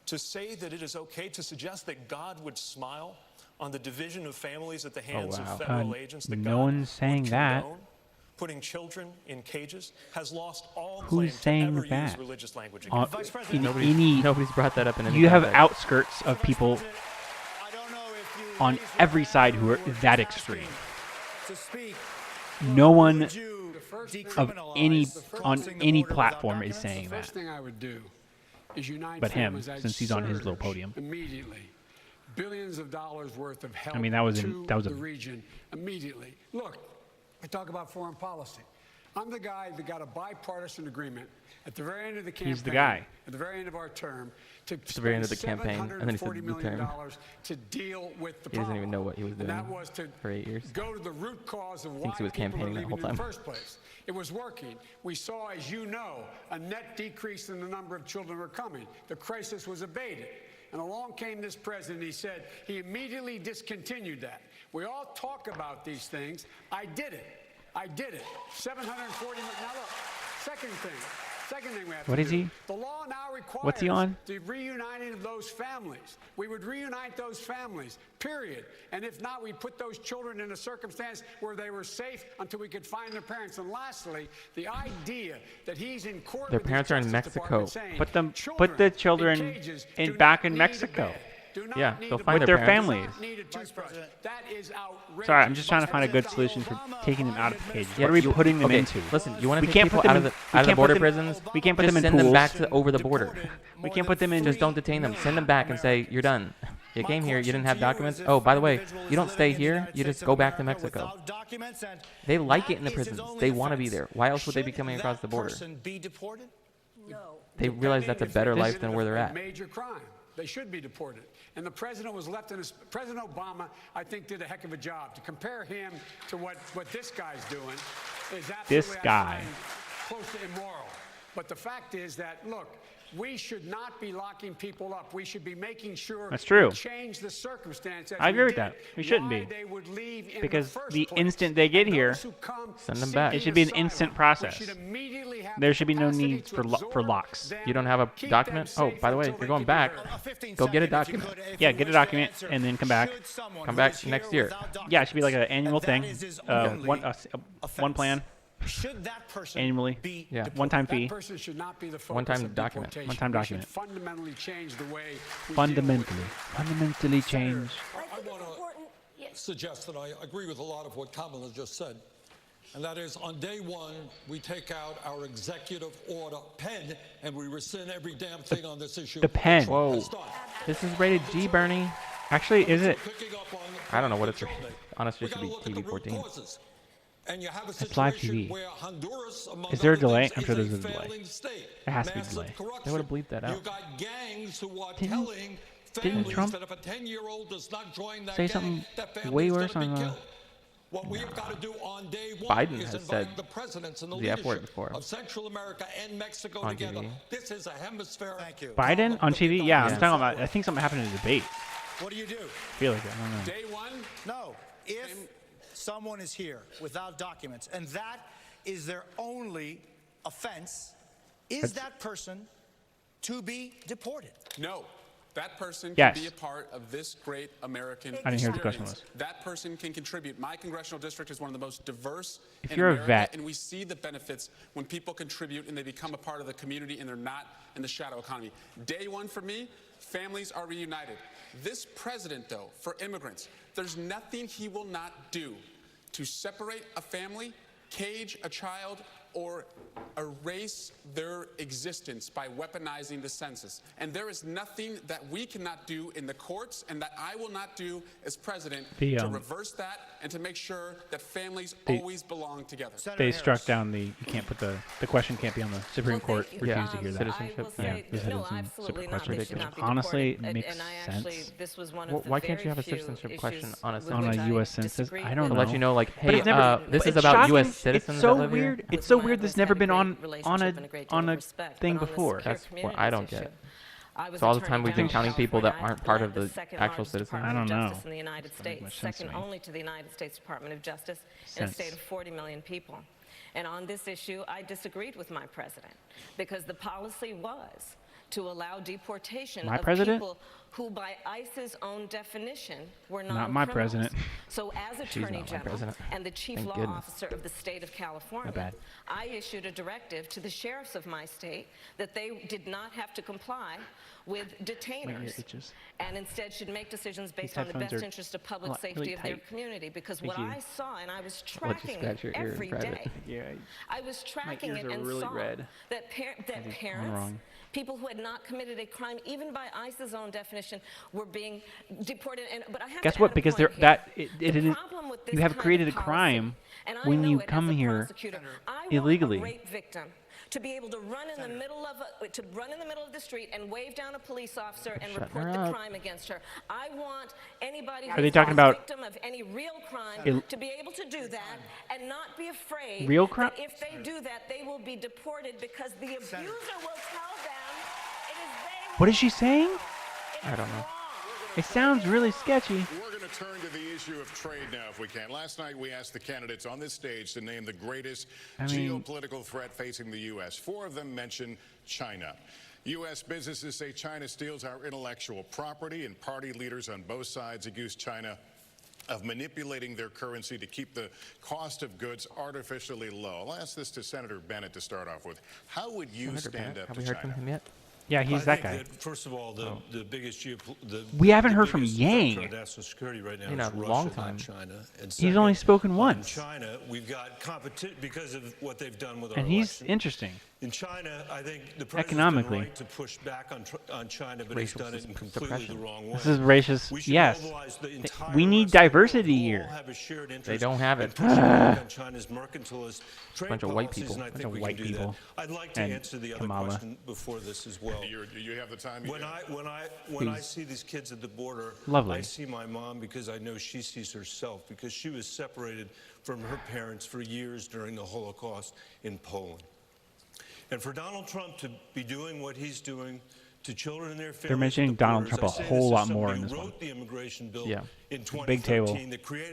to say that it is okay to suggest that God would smile on the division of families at the hands of federal agents, that no God one's saying would that. condone putting children in cages, has lost all Who's claim to saying ever use that? religious language On- again. Vice President, Nobody's brought that up in any You have context. outskirts of people on every side who are that extreme. to speak. No one Would you of any decriminalize on crossing the any border without platform is documents? saying The first that. thing I would do is unite But him, families. I'd since he's on his little surge podium. immediately. Billions of dollars worth of help mean, that was to a the region immediately. Look, I talk about foreign policy. I'm the guy that got a bipartisan agreement at the very end of the campaign. He's the guy. At the very end of our term, to the very end of the campaign, and then he said $740 the million term. to deal with the He doesn't even know what he was and doing that was to for 8 years. go to the root cause of why Thinks he was people are campaigning that leaving whole in the time. first place. It was working. We saw, as you know, a net decrease in the number of children who were coming. The crisis was abated. And along came this president. He said he immediately discontinued that. We all talk about these things. I did it. I did it. 740 million. Now look, second thing we have What to is do. he? The law now requires What's he on? the reuniting of those families. We would reunite those families, period. And if not, we put those children in a circumstance where they were safe until we could find their parents. And lastly, the idea that he's in court Their with parents the are in Justice Mexico. Department saying Put the children cages in do back not in need a Mexico. bed, do not Yeah, need they'll a find With their their parents. families. need a toothbrush. That is outrageous. Sorry, I'm just trying to find a good Vice solution for President taking them out of the cages. Yeah, What are we you- putting them okay, into? Listen, you want We to take can't people put out them of in- the we out of the can't put border them- prisons? we can't put just them in send them back pools. to over the border. We can't put them in. Just don't detain them. Send them back and say you're done. You came here. You didn't have documents. Oh, by the way, you don't stay here. You just go back to Mexico. They like it in the prisons. They want to be there. Why else would they be coming across the border? Be deported? No. They realize that's a better life than where they're at. Major crime. They should be deported. And the president was left in President Obama, I think, did a heck of a job. To compare him to what this guy's doing is absolutely This guy. I find, close to immoral. But the fact is that, look, we should not be locking people up. We should be making sure That's true. we change the circumstance. I agree with that. We shouldn't be. They would leave in because the instant they get here, send them back. It should be an instant process. There should be no need for locks. You don't have a document? Oh, by the way, if you're going back, go get a document. Yeah, get a document and then come back. Come back next year. Yeah, it should be like an annual thing. One plan. Should that person annually? Yeah. One-time fee. That person should not be the focus One-time of document. deportation. One-time We should document. fundamentally change the way we Fundamentally change. I want to suggest that I agree with a lot of what Kamala just said. And that is, on day one, we take out our executive order pen and we rescind every damn thing on this issue. The pen. Whoa. This is rated G, Bernie. Actually, is it? I don't know what it's rated. Honestly, it should be TV 14. And you have a It's live situation TV. where Honduras, among Is there a other delay? things, I'm sure is there's a delay. It has to be a delay. They would have bleeped that out. You got gangs who are Didn't- telling didn't families Trump that if a 10-year-old does not join that say gang, something that family way is worse gonna be on the- killed. What we have got to do on day one Biden is has invite said the presidents and the the F word leadership before of Central America and Mexico on together. TV. This is a hemisphere. Thank you. Biden on TV? Yeah, I'm Yeah. talking about. I think something happened in the debate. What do you do? I feel like it. I don't know. Day one, No. If someone is here without documents and that is their only offense, is that person to be deported? no. That person Yes. can be a part of this great American I didn't hear what the question experience. That person can contribute. My congressional district is one of the most diverse If in you're a America, vet- and we see the benefits when people contribute and they become a part of the community and they're not in the shadow economy. Day one for me, families are reunited. This president, though, for immigrants, there's nothing he will not do to separate a family, cage a child, or erase their existence by weaponizing the census. And there is nothing that we cannot do in the courts and that I will not do as president to reverse that and to make sure that families always belong together. They struck down the. You can't put the question can't be on the Supreme Court. thank you. Refused to hear that. Citizenship. Yeah, the no, citizen absolutely super not. question. They should not be Honestly, deported. it makes and I actually, sense. this was one Well, of the why can't you very have a few citizenship question issues on a with census? which On a I U.S. census? disagreed I don't To with. know. let you know, like, But hey, it's never, this but is it's about shocking. U.S. citizens It's so that live here. weird. It's so weird. This never been on a thing thing before. That's what I don't get. So all the time we've been counting people that aren't part of the actual citizens. I don't know. In the United States, much sense to second me. only to the United States Department of Justice in a state of 40 million people. And on this issue, I disagreed with my president because the policy was to allow deportation My of president? people who, by ICE's own definition, were Not my non-criminals. president. So as She's Attorney not my General president. and the Chief Thank Law goodness. Officer of the state of California, bad. I issued a directive to the sheriffs of my state that they did not have to comply with detainers itches. and instead should make decisions based These on the headphones best are interest of a public lot- safety really of their tight. community. Because Thank what you. I saw, and I was I'll let you tracking scratch it your ear in every private. day, Yeah. I was tracking ears it are and really saw red. that, that Maybe I'm parents, wrong. people who had not committed a crime, even by ICE's own definition, were being deported. But I have Guess to what? add a Because point they're here. it The is. problem with this You have kind created a of policy, crime and I when know you it as come a here prosecutor, I illegally. want a rape victim to be able to run in the middle of the street and wave down a police officer and Shut report her the up. crime against her. I want anybody Are who's they talking a about victim of any real crime to be able to do that and not be afraid Real crime? that if they do that, they will be deported because the abuser will tell them it is they. What is she saying? I don't know. It sounds really sketchy. We're going to turn to the issue of trade now, if we can. Last night, we asked the candidates on this stage to name the greatest geopolitical threat facing the U.S. 4 of them mention China. U.S. businesses say China steals our intellectual property, and party leaders on both sides accuse China of manipulating their currency to keep the cost of goods artificially low. I'll ask this to Senator Bennett to start off with. How would you Senator stand Bennett, up have to we heard China? from him yet? Yeah, he's that guy. First of all, the biggest We haven't heard from Yang threat to our national security right now In is a Russia, long not time. China. And He's only spoken once. China, we've got competition because of what they've done with our And he's election. interesting. In China, I think the president's Economically. been right to push back on China, but he's done it in completely the wrong way. This is racist. We should Yes. mobilize the entire We need rest of the world diversity who all here. have a shared interest They don't have in it. pushing back on China's mercantilist trade Bunch of white policies, people. and I Bunch think of we white can do people. that. I'd like to And answer the other Kamala. question before this as well. You have the time. When I see these kids at the border, Lovely. I see my mom because I know she sees herself because she was separated from her parents for years during the Holocaust in Poland. And for Donald Trump to be doing what he's doing to children and their families. They're mentioning Donald Trump a whole lot more in this one. The immigration bill yeah. in Big table,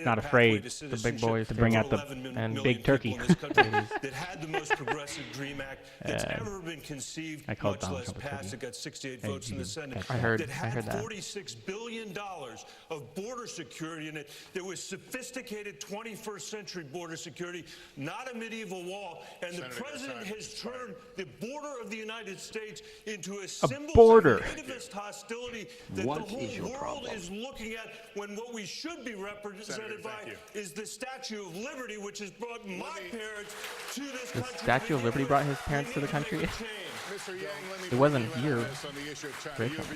not afraid, the big boys to bring out the and big turkey. That had the most progressive DREAM Act that's ever been conceived, much less passed. It got 68 votes in the Senate. I heard that. $46 billion of border security in it. There was sophisticated 21st century border security, not a medieval wall. And the president has turned the border of the United States into a symbol of nativist hostility that the whole world is looking at, when what we should be represented by is the Statue of Liberty, which has brought my parents to this country. The Statue of Liberty brought his parents to the country? It wasn't here.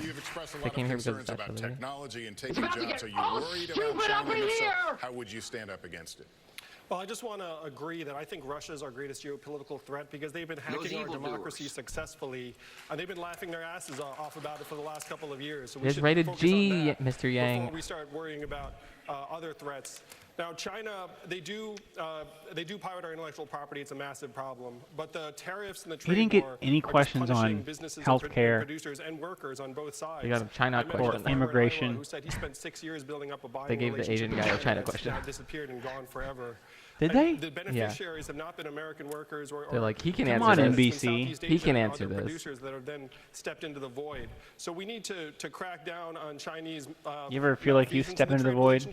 You've expressed a lot of concerns about technology and taking jobs. Are you worried about China? And if so, how would you stand up against it? Well, I just want to agree that I think Russia is our greatest geopolitical threat because they've been hacking our democracy successfully, and they've been laughing their asses off about it for the last couple of years. So we should rated focus G, on that Mr. Yang. before we start worrying about other threats. Now, China, they do pirate our intellectual property. It's a massive problem. But the tariffs and the trade didn't get war any are questions just on businesses healthcare, producers and workers on both sides. They got a China question. Immigration. Who said he spent 6 years building up a buying they gave the Asian guy a China question. Now disappeared and gone forever. Did they? The beneficiaries have not been American workers or they're like, he can come answer on, this. NBC. He can answer this. Producers that have then stepped into the void. So we need to crack down on Chinese. You ever feel like you step into the void?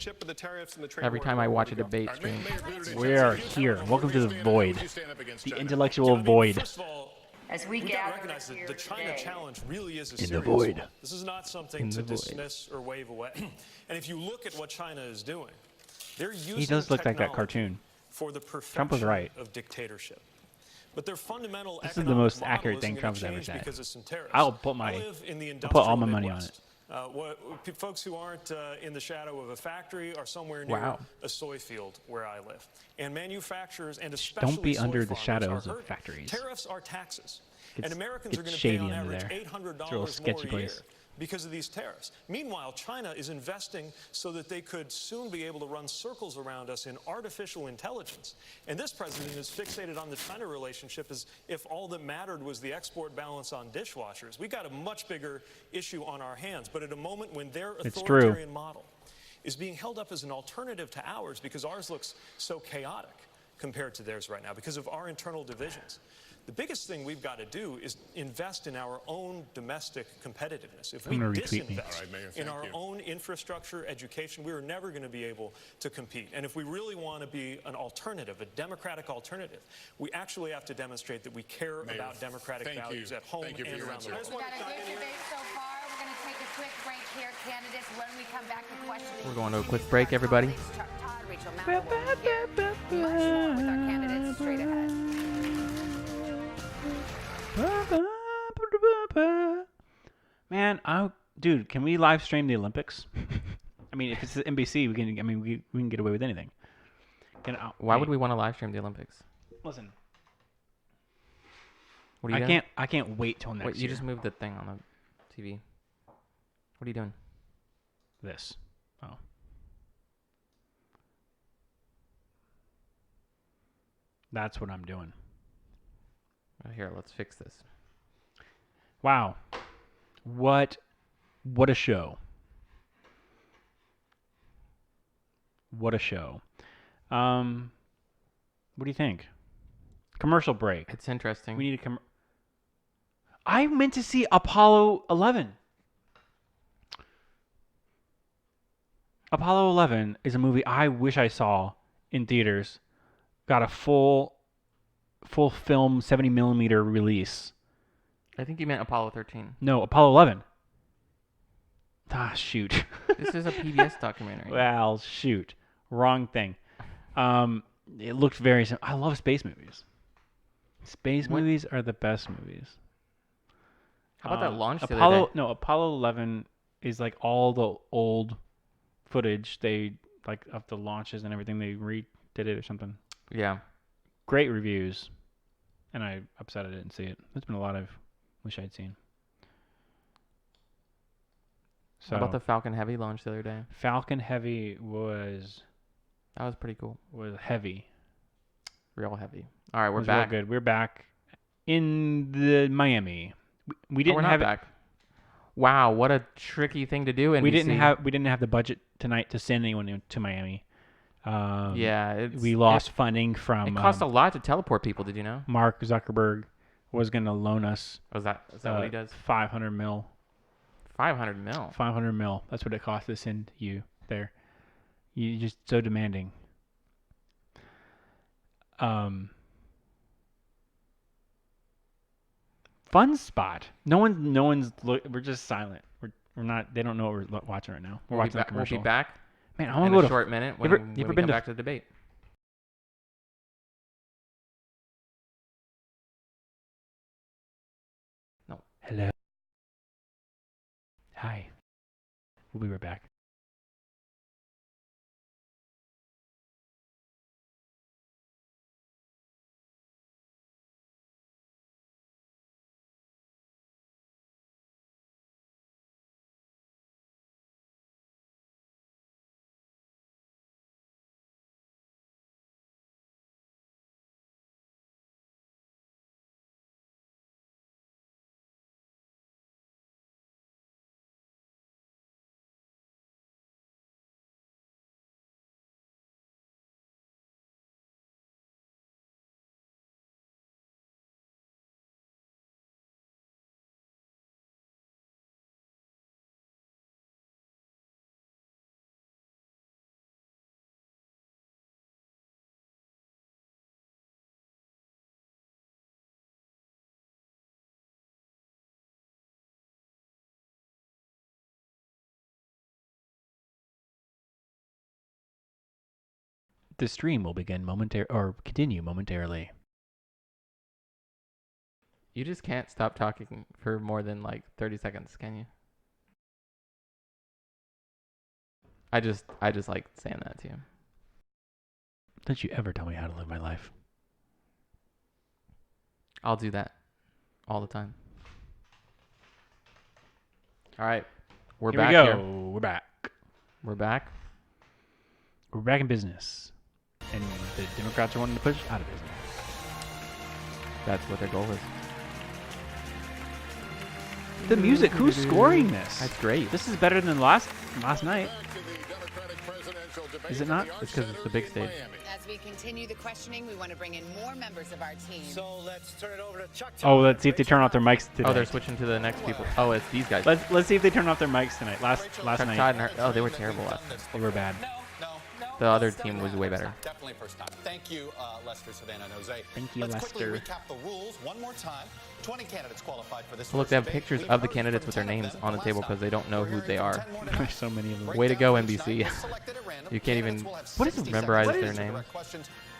Every time I watch a debate stream. We are here. Welcome to the void. The intellectual void. As we recognize that the China challenge really is a serious the void. one. This is not something to dismiss or wave away. And if you look at what China is doing, they're using he does look like that cartoon. For the perfection Trump was right. of dictatorship. But their fundamental this is the most accurate thing Trump's ever said. I'll put all my money on it. Folks who aren't in the shadow of a factory are somewhere near a soy field where I live. And manufacturers, and especially don't be under the farmers, shadows of factories. Tariffs are taxes. And Americans are going to pay on average $800 more a year because of these tariffs. Meanwhile, China is investing so that they could soon be able to run circles around us in artificial intelligence. And this president is fixated on the China relationship as if all that mattered was the export balance on dishwashers. We've got a much bigger issue on our hands, but at a moment when their authoritarian model is being held up as an alternative to ours because ours looks so chaotic compared to theirs right now because of our internal divisions. The biggest thing we've got to do is invest in our own domestic competitiveness. If we disinvest in our own infrastructure, education, we're never going to be able to compete. And if we really want to be an alternative, a democratic alternative, we actually have to demonstrate that we care about democratic values at home and around the world. We've got a good debate so far. We're going to take a quick break here, candidates. When we come back, the question is... We're going to a quick break, everybody. Todd, Rachel Maddow will be here. Much more with our candidates straight ahead. Man, dude, can we live stream the Olympics? I mean, if it's NBC, we can. I mean, we can get away with anything. Why would we want to live stream the Olympics? Listen, what are you doing? I can't wait till next year. You just moved the thing on the TV. What are you doing? This. Oh. That's what I'm doing. Here, let's fix this. Wow. What a show. What a show. What do you think? Commercial break. It's interesting. We need a I meant to see Apollo 11. Apollo 11 is a movie I wish I saw in theaters. Got a full film 70mm release. I think you meant Apollo 13. No, Apollo 11. Ah, shoot. This is a PBS documentary. Well, shoot. Wrong thing. It looked very... I love space movies. Space movies are the best movies. How about that launch the other day? No, Apollo 11 is like all the old footage they... Like, of the launches and everything. They redid it or something. Yeah. Great reviews. And I'm upset I didn't see it. There's been a lot of... Wish I'd seen. So, how about the Falcon Heavy launch the other day? Falcon Heavy was... That was pretty cool. Was heavy. Real heavy. All right, we're back. Real good. We're back. in the Miami. We didn't have back. Wow, what a tricky thing to do. NBC. We didn't have the budget tonight to send anyone to Miami. We lost funding from. It cost a lot to teleport people. Did you know? Mark Zuckerberg was going to loan us. Is that what he does? 500 mil. 500 mil. 500 mil. That's what it cost to send you there. You're just so demanding. Fun spot. No one's. We're just silent. We're not. They don't know what we're watching right now. We're watching a commercial. We'll be back. Man, I want to go a short minute when we come back to the debate. No. Hello. Hi. We'll be right back. The stream will begin continue momentarily. You just can't stop talking for more than like 30 seconds, can you? I just like saying that to you. Don't you ever tell me how to live my life. I'll do that all the time. All right. We're back here. We're back. We're back. We're back in business. And the Democrats are wanting to push out of business. That's what their goal is. The music, who's scoring this? That's great. This is better than last night. Is it not? It's because it's the big stage. As we continue the questioning, we want to bring in more members of our team. So let's turn it over to Chuck. Oh, let's see if they turn off their mics today. Oh, they're switching to the next people. Oh, it's these guys. Let's see if they turn off their mics tonight. Last night. Oh, they were terrible last night. They were bad. The other team was way better. Definitely first time. Thank you, Lester, Savannah, and Jose. Thank you, Let's Lester. quickly recap the rules one more time. 20 candidates qualified for this. Look, they have pictures of the candidates with their names on the table because they don't know who they are. There's so many of them. Way to go, NBC. You can't even memorize their name.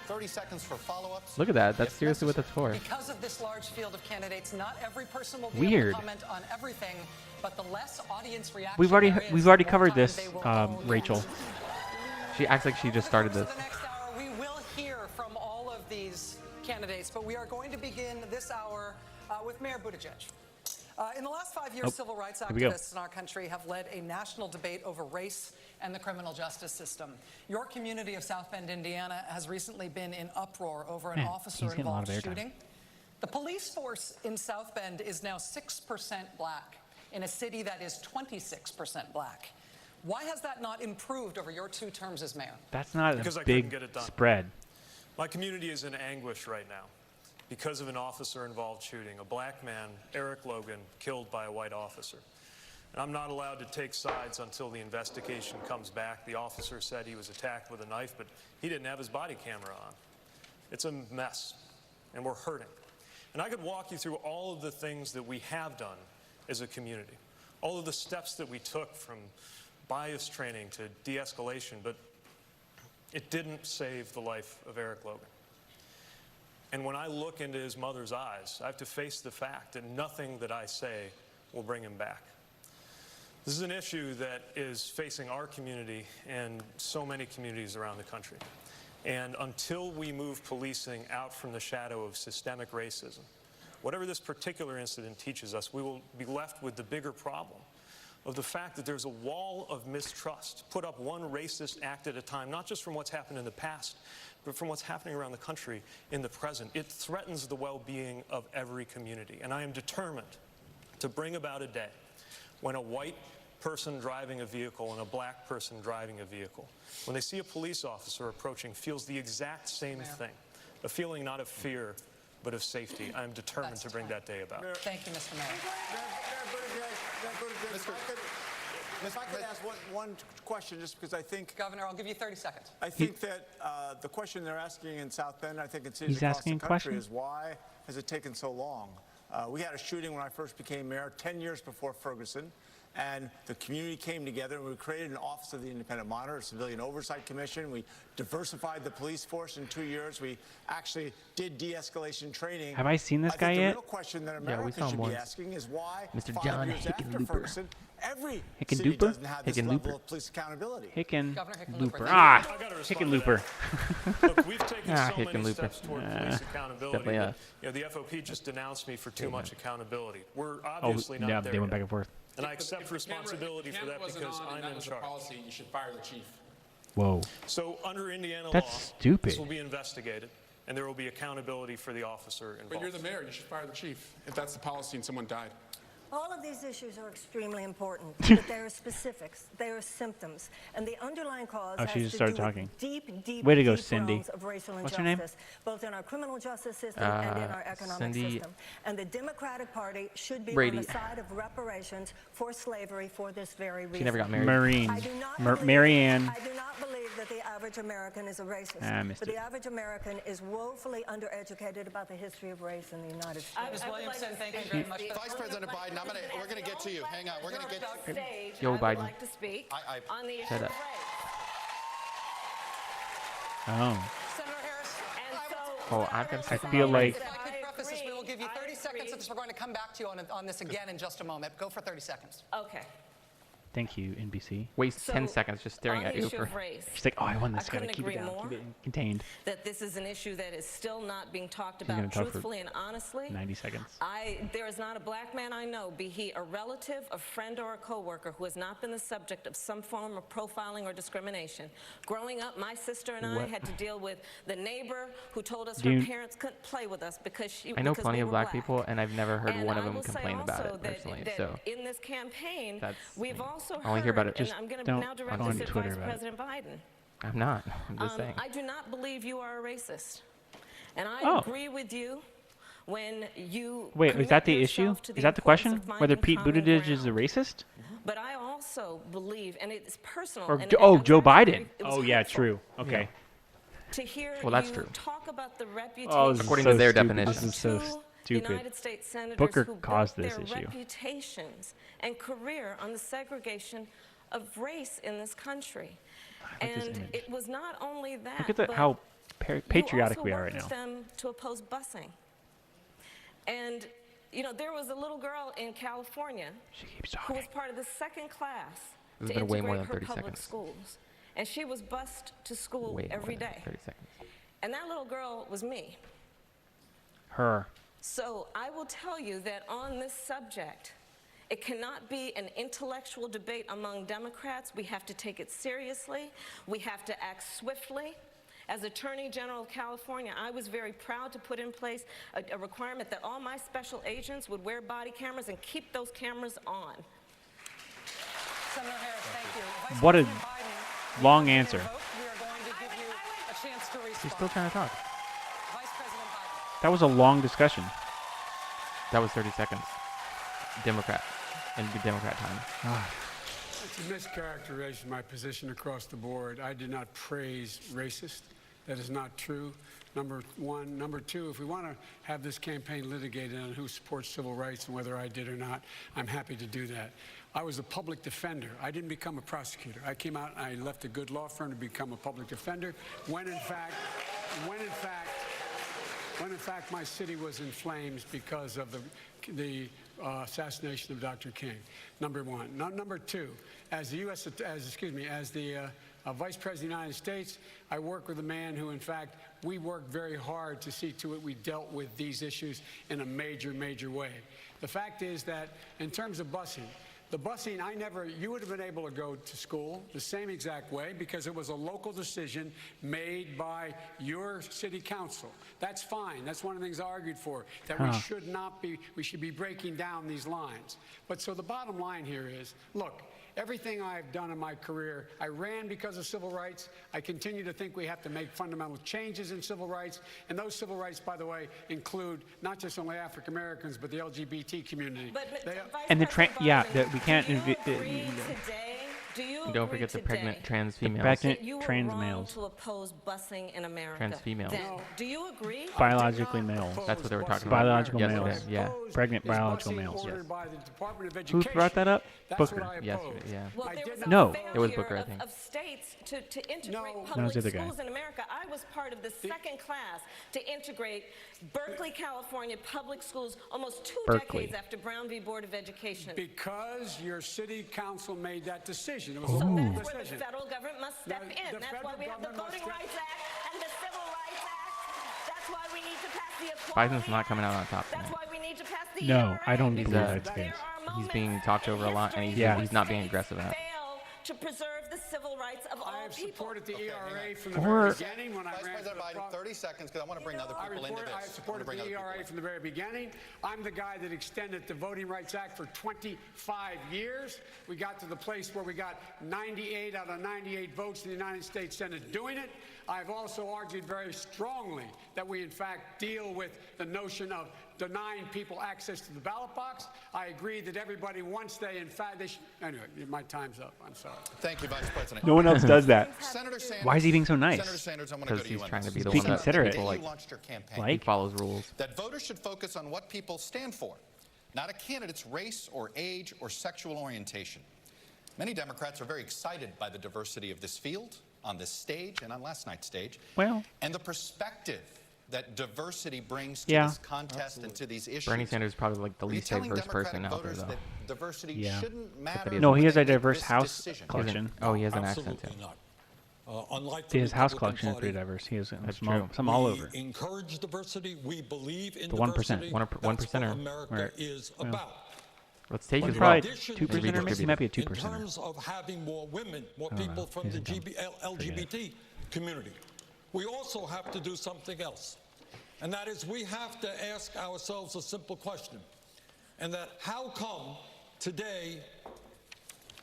30 seconds for follow-ups. Look at that. That's seriously what that's for. Because of this large field of candidates, not every person will be able to comment on everything, but the less audience reaction We've already covered this, Rachel. She acts like she just started this. For the next hour, we will hear from all of these candidates, but we are going to begin this hour with Mayor Buttigieg. In the last 5 years, civil rights activists in our country have led a national debate over race and the criminal justice system. Your community of South Bend, Indiana, has recently been in uproar over an officer-involved shooting. The police force in South Bend is now 6% black in a city that is 26% black. Why has that not improved over your 2 terms as mayor? That's not a big spread. My community is in anguish right now because of an officer-involved shooting. A black man, Eric Logan, killed by a white officer. And I'm not allowed to take sides until the investigation comes back. The officer said he was attacked with a knife, but he didn't have his body camera on. It's a mess, and we're hurting. And I could walk you through all of the things that we have done as a community, all of the steps that we took from bias training to de-escalation, but it didn't save the life of Eric Logan. And when I look into his mother's eyes, I have to face the fact that nothing that I say will bring him back. This is an issue that is facing our community and so many communities around the country. And until we move policing out from the shadow of systemic racism, whatever this particular incident teaches us, we will be left with the bigger problem of the fact that there's a wall of mistrust put up one racist act at a time, not just from what's happened in the past, but from what's happening around the country in the present. It threatens the well-being of every community. And I am determined to bring about a day when a white person driving a vehicle and a black person driving a vehicle, when they see a police officer approaching, feels the exact same thing, a feeling not of fear, but of safety. I am determined to bring that day about. Thank you, Mr. Mayor. If I could ask one question, just because I think... Governor, I'll give you 30 seconds. I think that the question they're asking in South Bend, I think it's He's across asking the country, questions? is why has it taken so long? We had a shooting when I first became mayor 10 years before Ferguson, and the community came together and we created an Office of the Independent Monitor, a Civilian Oversight Commission. We diversified the police force in 2 years. We actually did de-escalation training. Have I seen this guy The yet? real question that Americans should be asking is why Mr. 5 John years after Hickenlooper. Ferguson, every city doesn't have this level of police accountability. Hickenlooper. Ah, Hickenlooper. Look, we've taken so many Hickenlooper. steps toward police accountability. Definitely, But, the FOP just denounced me for too much accountability. We're obviously not there they went yet. back and forth. And I accept responsibility for that because I'm in charge. Policy, you should fire the chief. Whoa. So under Indiana That's law, stupid. this will be investigated, and there will be accountability for the officer involved. But you're the mayor. You should fire the chief if that's the policy and someone died. All of these issues are extremely important, but there are specifics, there are symptoms, and the underlying cause Oh, has she just to started do with talking. deep Way to go, deep Cindy. realms of racial What's injustice, her name? both in our criminal justice system and in our economic Cindy system. And the Democratic Party should be Brady. on the side of reparations for slavery for this very reason. She never got married. Marine. I do not Marianne. I do not believe that the average American is a racist, I missed but it. the average American is woefully undereducated about the history of race in the United States. Ms. Williamson, thank you very much. Vice President Biden, we're going to get to you. Hang on. We're going to get to Stage, Joe I would Biden. like to speak on the issue Shut of up. race. Oh. Senator Harris, Oh, I've got I feel like if I could preface this, we will give you 30 seconds of this. We're going to come back to you on this again in just a moment. Go for 30 seconds. Okay. Thank you, NBC. Waste 10 seconds just staring on at the you. issue of race, She's like, oh, I won this. I Gotta couldn't keep it agree down. more. Keep it contained. that this is an issue that is still not being talked gonna about talk for truthfully and honestly. 90 seconds. There is not a black man I know, be he a relative, a friend, or a coworker, who has not been the subject of some form of profiling or discrimination. Growing up, my sister and I What? had to deal with the neighbor who told us Do her you- parents couldn't play with us because I know because plenty we of were black people, and I've never heard And one of I them will say complain about also it that- personally. that So in this campaign, That's- we've also I only hear about it. and Just I'm going to don't now direct go on this at Twitter Vice about it. President Biden. I'm not. I'm just saying. I do not believe you are a racist. And I Oh. agree with you when you Wait, is commit that the issue? yourself to Is that the importance question? of finding Whether Pete common Buttigieg is a ground. racist? But I also believe, and it's personal. Or and oh, I'm Joe very- Biden. it was Oh, yeah, hurtful true. Okay. To hear Well, that's you true. talk about the reputation Oh, this is According so to their stupid. definition. This is so two stupid. United States senators Booker who caused built this their issue. reputations and career on the segregation of race in this country. like this And image. it was not only that, Look at but how patriotic you also we are worked right with now. them to oppose busing. And, there was a little girl in California who was part of the second class This to has been way more integrate than her 30 public seconds. schools. And she was bused to school Way more every than day. 30 seconds. And that little girl was me. Her. So I will tell you that on this subject, it cannot be an intellectual debate among Democrats. We have to take it seriously. We have to act swiftly. As Attorney General of California, I was very proud to put in place a requirement that all my special agents would wear body cameras and keep those cameras on. Senator Harris, thank you. Vice What a President Biden, long you have answer. your vote. We are going to give you a chance to respond. She's still trying to talk. Vice President Biden. That was a long discussion. That was 30 seconds. Democrat. In Democrat time. It's a mischaracterization of my position across the board. I did not praise racist. That is not true. Number one. Number two, if we want to have this campaign litigated on who supports civil rights and whether I did or not, I'm happy to do that. I was a public defender. I didn't become a prosecutor. I came out and I left a good law firm to become a public defender when in fact my city was in flames because of the assassination of Dr. King. Number one. Number two, as the Vice President of the United States, I work with a man who, in fact, we worked very hard to see to it we dealt with these issues in a major, major way. The fact is that in terms of busing, The busing, you would have been able to go to school the same exact way because it was a local decision made by your city council. That's fine. That's one of the things I argued for, that we should be breaking down these lines. But so the bottom line here is, look, everything I've done in my career, I ran because of civil rights. I continue to think we have to make fundamental changes in civil rights. And those civil rights, by the way, include not just only African Americans, but the LGBT community. And we can't. Don't forget the pregnant trans females. Pregnant you trans were wrong males. to oppose busing in America. Trans females. Then. Do you agree? Biologically males. That's what they were talking about. Biological yesterday. males. Yeah. Pregnant biological males. Yes. Who brought that up? Booker. Yesterday, yeah. Well, there was No. It was Booker, I think. Of states to integrate No, it public was the other guy. schools in America. I was part of the second class to integrate Berkeley, California public schools almost 2 decades after Brown v. Board of Education. Because your city council made that decision. It was So a local that's where the decision. federal government must step in. That's why we have the Voting Rights Act and the Civil Rights Act. That's why we need to pass the Equality Biden's not coming out on top That's tonight. why we need to pass the No, ERA. I don't He's, believe that's the case. he's being talked over a lot, and he's not being aggressive at it. To preserve the civil rights of all people. Supported the ERA from the For- very beginning when I Vice ran for President the Biden, 30 seconds, because I want to bring other people into this. I supported the ERA from the very beginning. I'm the guy that extended the Voting Rights Act for 25 years. We got to the place where we got 98 out of 98 votes in the United States Senate doing it. I've also argued very strongly that we, in fact, deal with the notion of denying people access to the ballot box. I agree that everybody, once they, in fact, anyway, my time's up. I'm sorry. Thank you, Vice President. No one else does that. Senator Sanders, Why is he being so nice? Senator Sanders, I'm going to go to you He's on trying this. to be the Be one that considerate. people You like. launched your campaign. He follows rules. That voters should focus on what people stand for, not a candidate's race or age or sexual orientation. Many Democrats are very excited by the diversity of this field on this stage and on last night's stage. Well, and the perspective that diversity brings to this contest and to these issues. Bernie Sanders is probably like the least diverse person out there, though. That diversity shouldn't matter. No, he has a diverse house collection. Oh, he has an accent too. Unlike His house Republican collection is Party, pretty diverse. He has true. some all over. We encourage diversity. We believe in The 1%. diversity. 1%. That's what America is about. Let's take his Probably vote. 2%. He might be a 2%. In terms of having more women, more people from the LGBT community, we also have to do something else. And that is we have to ask ourselves a simple question. And that how come today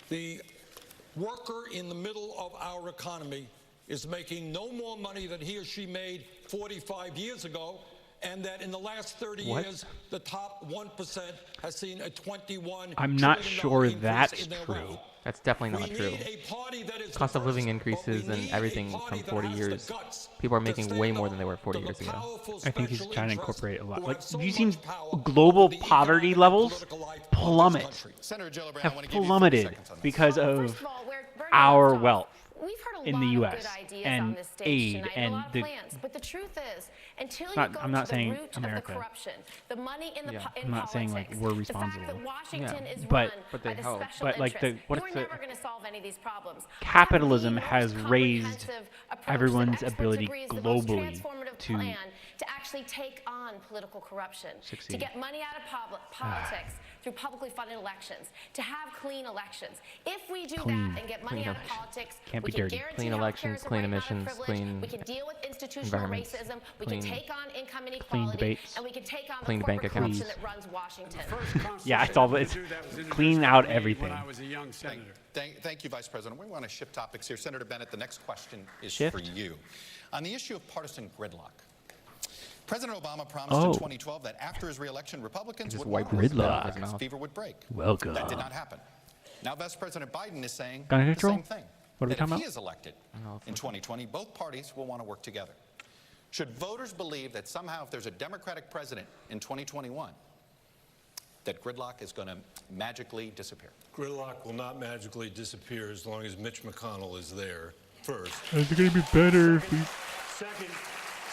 the worker in the middle of our economy is making no more money than he or she made 45 years ago, and that in the last 30 years, the top 1% has seen a $21 I'm not trillion sure increase that's in their true. wealth. That's definitely not We true. need a party that is Cost of diverse, living but we increases and need everything a from party that 40 has years. the guts People are to making stand way more up than they were 40 to the years ago. powerful I think he's special trying to interests incorporate a lot. who Like, have so have you seen much power global over the poverty economic and levels political life of this plummet? country. Senator Gillibrand, I Have want to give you 30 plummeted seconds on this. because First of of all, where Bernie our left off, wealth we've heard a in lot the of U.S. good ideas and on this stage aid tonight, and a lot the of plans. But the truth is, until you Not- go I'm not to the saying root America. of the corruption, the money in the Yeah. in I'm not saying, like, politics, we're the responsible. fact that Washington Yeah. is But- run but by they the help. special But, like, interests, what's you're the- never going to solve any of these problems. Capitalism We have the has most raised comprehensive approach everyone's that experts ability agree is the most globally transformative to plan to actually take on political corruption, to succeed. get money out of politics through publicly funded elections, to have clean elections. If we do Clean. that and get money Clean out of elections. politics, Can't we be can dirty. guarantee Clean healthcare elections, is a clean right, not a emissions, privilege. clean We can deal with institutional environments, racism. We clean- can take on income inequality, debates, and we can take on clean the bank corporate accounts. corruption that runs Washington. Yeah, it's all it's clean out everything. When I was a young senator. Thank you, Vice President. We want to shift topics here. Senator Bennett, the next question is Shift? for you. On the issue of partisan gridlock, President Obama promised in 2012 that after his reelection, Republicans Just would wipe want gridlock. the America's fever would break. Welcome. That did not happen. Now, Vice President Biden is saying Gun the control? same thing. What are we that talking if he about? is elected in 2020, both parties will want to work together. Should voters believe that somehow if there's a Democratic president in 2021, that gridlock is going to magically disappear? Gridlock will not magically disappear as long as Mitch McConnell is there first. It's going to be better if we... Second,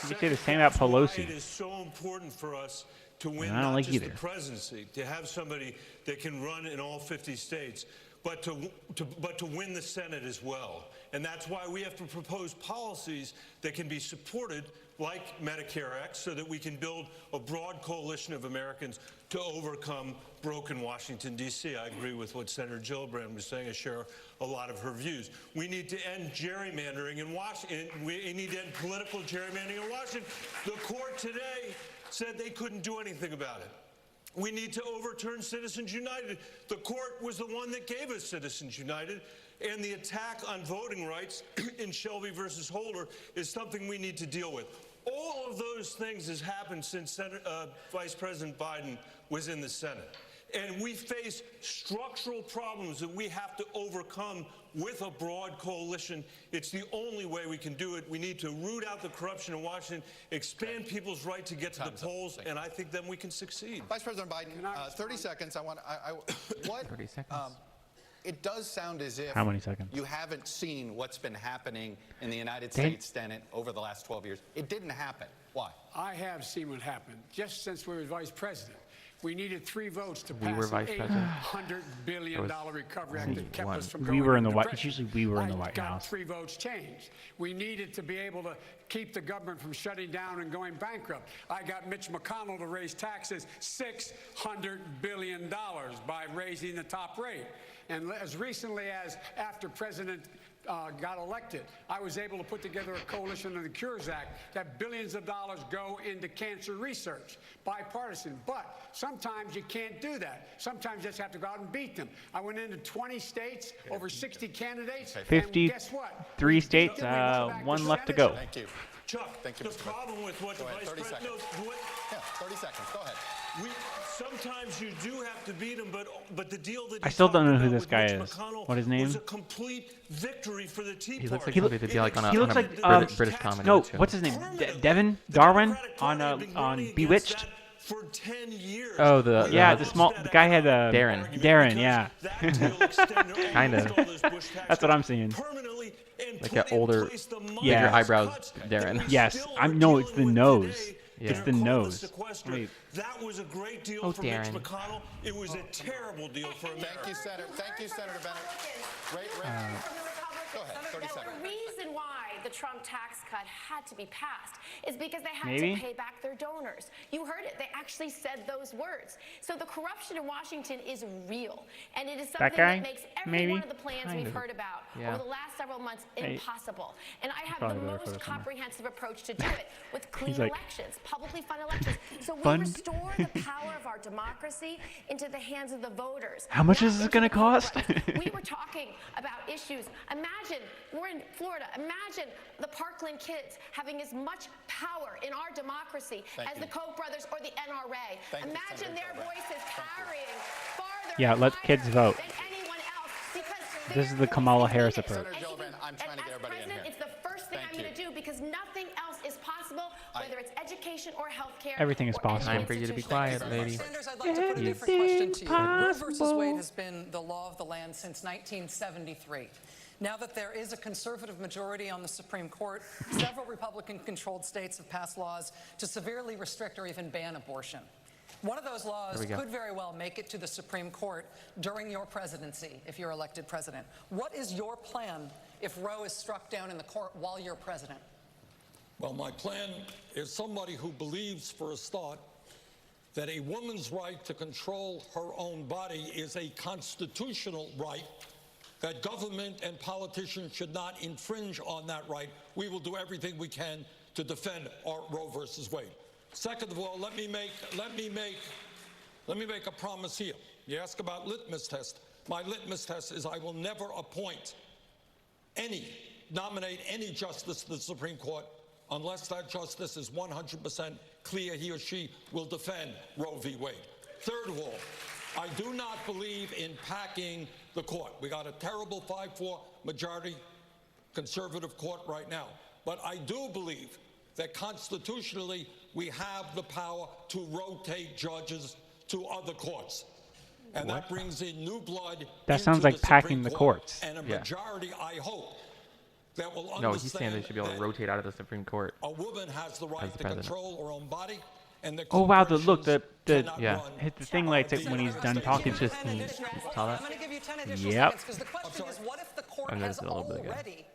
You could say the same about Pelosi. It is so important for us to win I don't not like just either. the presidency, to have somebody that can run in all 50 states, but to win the Senate as well. And that's why we have to propose policies that can be supported, like Medicare Act, so that we can build a broad coalition of Americans to overcome broken Washington, D.C. I agree with what Senator Gillibrand was saying. I share a lot of her views. We need to end gerrymandering in Washington. We need to end political gerrymandering in Washington. The court today said they couldn't do anything about it. We need to overturn Citizens United. The court was the one that gave us Citizens United, and the attack on voting rights in Shelby versus Holder is something we need to deal with. All of those things has happened since Vice President Biden was in the Senate. And we face structural problems that we have to overcome with a broad coalition. It's the only way we can do it. We need to root out the corruption in Washington, expand people's right to get to the polls, and I think then we can succeed. Vice President Biden, 30 seconds. What? 30 seconds. It does sound as if How many seconds? You haven't seen what's been happening in the United States Senate over the last 12 years. It didn't happen. Why? I have seen what happened just since we were vice president. We needed 3 votes to pass We were vice an president. $800 billion recovery act that kept us from going We were in the into White. depression. Usually, we were in the I White got House. 3 votes changed. We needed to be able to keep the government from shutting down and going bankrupt. I got Mitch McConnell to raise taxes $600 billion by raising the top rate. And as recently as after President got elected, I was able to put together a coalition of the Cures Act that billions of dollars go into cancer research, bipartisan. But sometimes you can't do that. Sometimes you just have to go out and beat them. I went into 20 states, over 60 candidates. 50, and guess what? 3 states, 1 left to go. Thank you. Chuck, Thank you, the Mr. problem with what the Vice 30 President... seconds. Yeah, 30 seconds. Go ahead. Sometimes you do have to beat him, but the deal that I still don't know who this with guy Mitch is. McConnell What his name? was a complete victory for the Tea He looks like Party. somebody to be like on a, He looks on a like British comedy no. show. What's his name? Devin Darwin on Bewitched. For 10 years. Oh, the guy had a Darren, yeah. Kind of. That's what I'm seeing. Like an older, bigger eyebrows, Darren. Yes, it's the nose. Yeah. It's the nose. Wait. That was a great deal for Darren. Mitch McConnell. It was a terrible deal for America. Thank you, Senator Bennett. Go ahead, 30 seconds. The reason why the Trump tax cut had to be passed is because they had Maybe? to pay back their donors. You heard it. They actually said those words. So the corruption in Washington is real. And it is something that makes every one of the plans we've heard about over the last several months impossible. And I have the most comprehensive approach to do it with clean elections, publicly funded elections. So we restore the power of our democracy into the hands of the voters. How much is this going to cost? We were talking about issues. Imagine, we're in Florida, imagine the Parkland kids having as much power in our democracy as the Koch brothers or the NRA. Imagine their voices carrying farther let kids vote. than anyone else because This is the Kamala Harris approach. I'm trying to get everybody in here. It's the first thing I'm going to do because nothing else is possible, whether it's education or healthcare. Everything is possible. Time for you to be quiet, lady. Sanders, I'd like to put a different question to you. Roe versus Wade has been the law of the land since 1973. Now that there is a conservative majority on the Supreme Court, several Republican-controlled states have passed laws to severely restrict or even ban abortion. One of those laws could very well make it to the Supreme Court during your presidency, if you're elected president. What is your plan if Roe is struck down in the court while you're president? Well, my plan is somebody who believes, for a start, that a woman's right to control her own body is a constitutional right, that government and politicians should not infringe on that right. We will do everything we can to defend our Roe versus Wade. Second of all, let me make a promise here. You ask about litmus test. My litmus test is I will never nominate any justice to the Supreme Court unless that justice is 100% clear he or she will defend Roe v. Wade. Third of all, I do not believe in packing the court. We got a terrible 5-4 majority conservative court right now. But I do believe that constitutionally we have the power to rotate judges to other courts. And that brings in new blood. That sounds like packing the courts. And a majority, I hope, that will No, he's saying they should be able to rotate out of the Supreme Court. A woman has the right to control her own body, And the oh wow! The yeah. The thing lights it when he's done talking. It's just saw that. I'm going to give you 10 additional Yep. seconds because the question is, what if the court And has there's a little bit again. already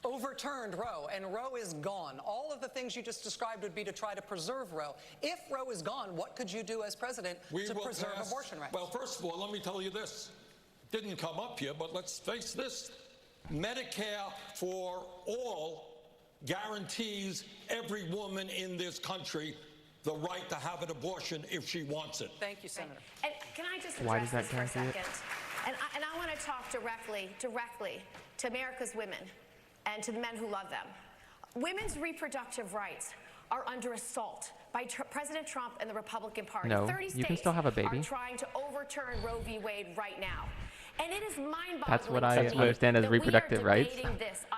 overturned Roe and Roe is gone? All of the things you just described would be to try to preserve Roe. If Roe is gone, what could you do as president to preserve abortion rights? Well, first of all, let me tell you this. Didn't come up here, but let's face this. Medicare for all guarantees every woman in this country the right to have an abortion if she wants it. Thank you, Senator. And can I just Why address does that this for a guarantee second? And I want to talk directly to America's women and to the men who love them. Women's reproductive rights are under assault by President Trump and the Republican Party. No, 30 you states can still have a baby. are trying to overturn Roe v. Wade right now. And it is mind-boggling. That's what I understand as reproductive rights.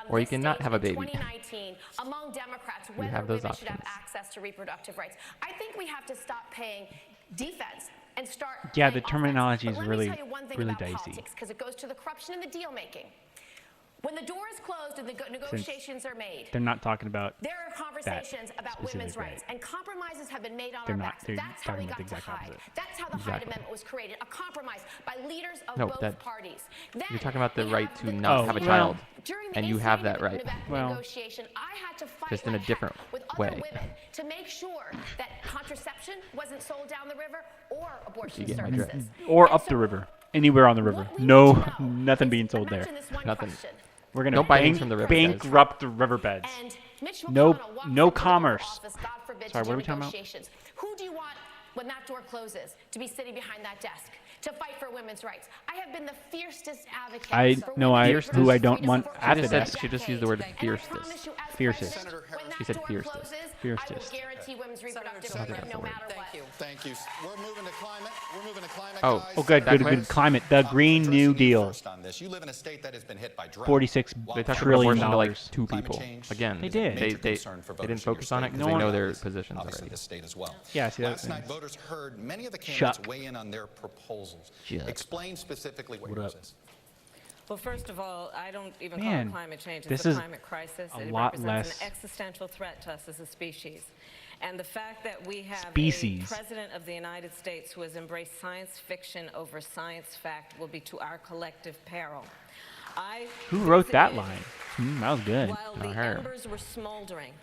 Or you cannot have a baby. 2019, among Democrats, You whether have those women should have options. access to reproductive rights. I think we have to stop paying defense and start. Yeah, playing the terminology offense. is But really, let me tell you one thing really about dicey. politics, because it goes to the corruption and the deal making. When the door is closed and the negotiations are made, They're not talking about. there are conversations about women's rights, and compromises have been made on They're our not. backs. They're That's how we talking about got the to exact Hyde. opposite. That's how the Hyde Exactly. Amendment was created, a compromise by leaders of No, both that- parties. Then You're talking about the we right have to the- not Oh, have a well, child, During the and you ACA have that right. Well, negotiation, I had to fight just in a like heck different with way. other women to make sure that contraception wasn't sold down the river or abortion get my drift. services. Or And up so the river, anywhere on the river. what we No, need to know nothing is- being sold there. imagine this one Nothing. question. We're gonna No biting from the river, guys. bankrupt the riverbeds. And Mitch No- McConnell walks no into the Oval commerce. Office, God forbid, Sorry, to what are do we talking about? negotiations. Who do you want when that door closes to be sitting behind that desk to fight for women's rights? I have been the fiercest advocate I for know women's who I reproductive don't freedom want for at the over a desk. She just used the word decade. And I fiercest. promise you, as Fiercest. president, when She that said door fiercest. closes, I Fiercest. will guarantee women's reproductive Senator rights no Tillman. matter what. Thank you. Thank you. We're moving to climate. We're moving to climate, Oh, guys. Oh, good, That good, way? good. Climate, the Green Addressing New you Deal. first on this. You live in a state that has been hit by drought. 46 They talked about trillion abortion to like dollars. 2 Climate people. change Again, They did. is a They, major they, concern for they didn't voters in your focus on it state. because No they know one- their positions Obviously, already. the state as well. Yeah, see, that Last night, thing's- voters heard many of the candidates Chuck. weigh in on their proposals. Chuck. Explain specifically what What yours up? is. Well, first of all, I don't even Man, call it climate change. this It's a is climate crisis. a It lot represents less an existential threat to us as a species. And the fact that we have Species. a president of the United States who has embraced science fiction over science fact will be to our collective peril. Who wrote that line? That was good. While Not the her. embers were smoldering,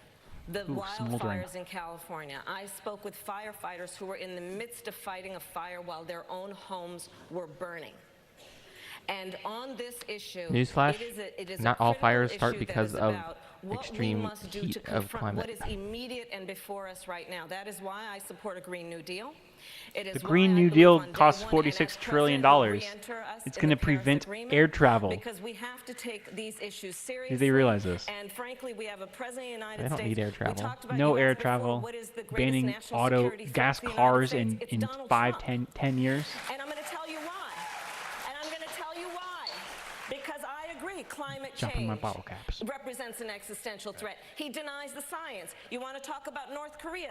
the smoldering. wildfires in California, I spoke with firefighters who were in the midst of fighting a fire while their own homes were burning. And on this issue, Newsflash, it is a not all critical fires start issue that because is of about what extreme we must do heat to of confront what climate. is immediate and before us right now. That is why I support a Green New Deal. It is The why Green I New believe Deal on day costs one, $46 and as trillion. president, we re-enter us It's in going to the Paris prevent Agreement air travel. because we have to take these issues seriously. Do they realize this? And frankly, we have a president of the United They don't States. need air We travel. talked about No you air asked before, travel, what is the greatest banning national auto security threat gas to the United cars States? in It's 5, Donald Trump. 10 years. And I'm going to tell you why. And I'm going to tell you why. Because I agree, climate Jumping my change bottle caps. represents an existential threat. He denies the science. You want to talk about North Korea?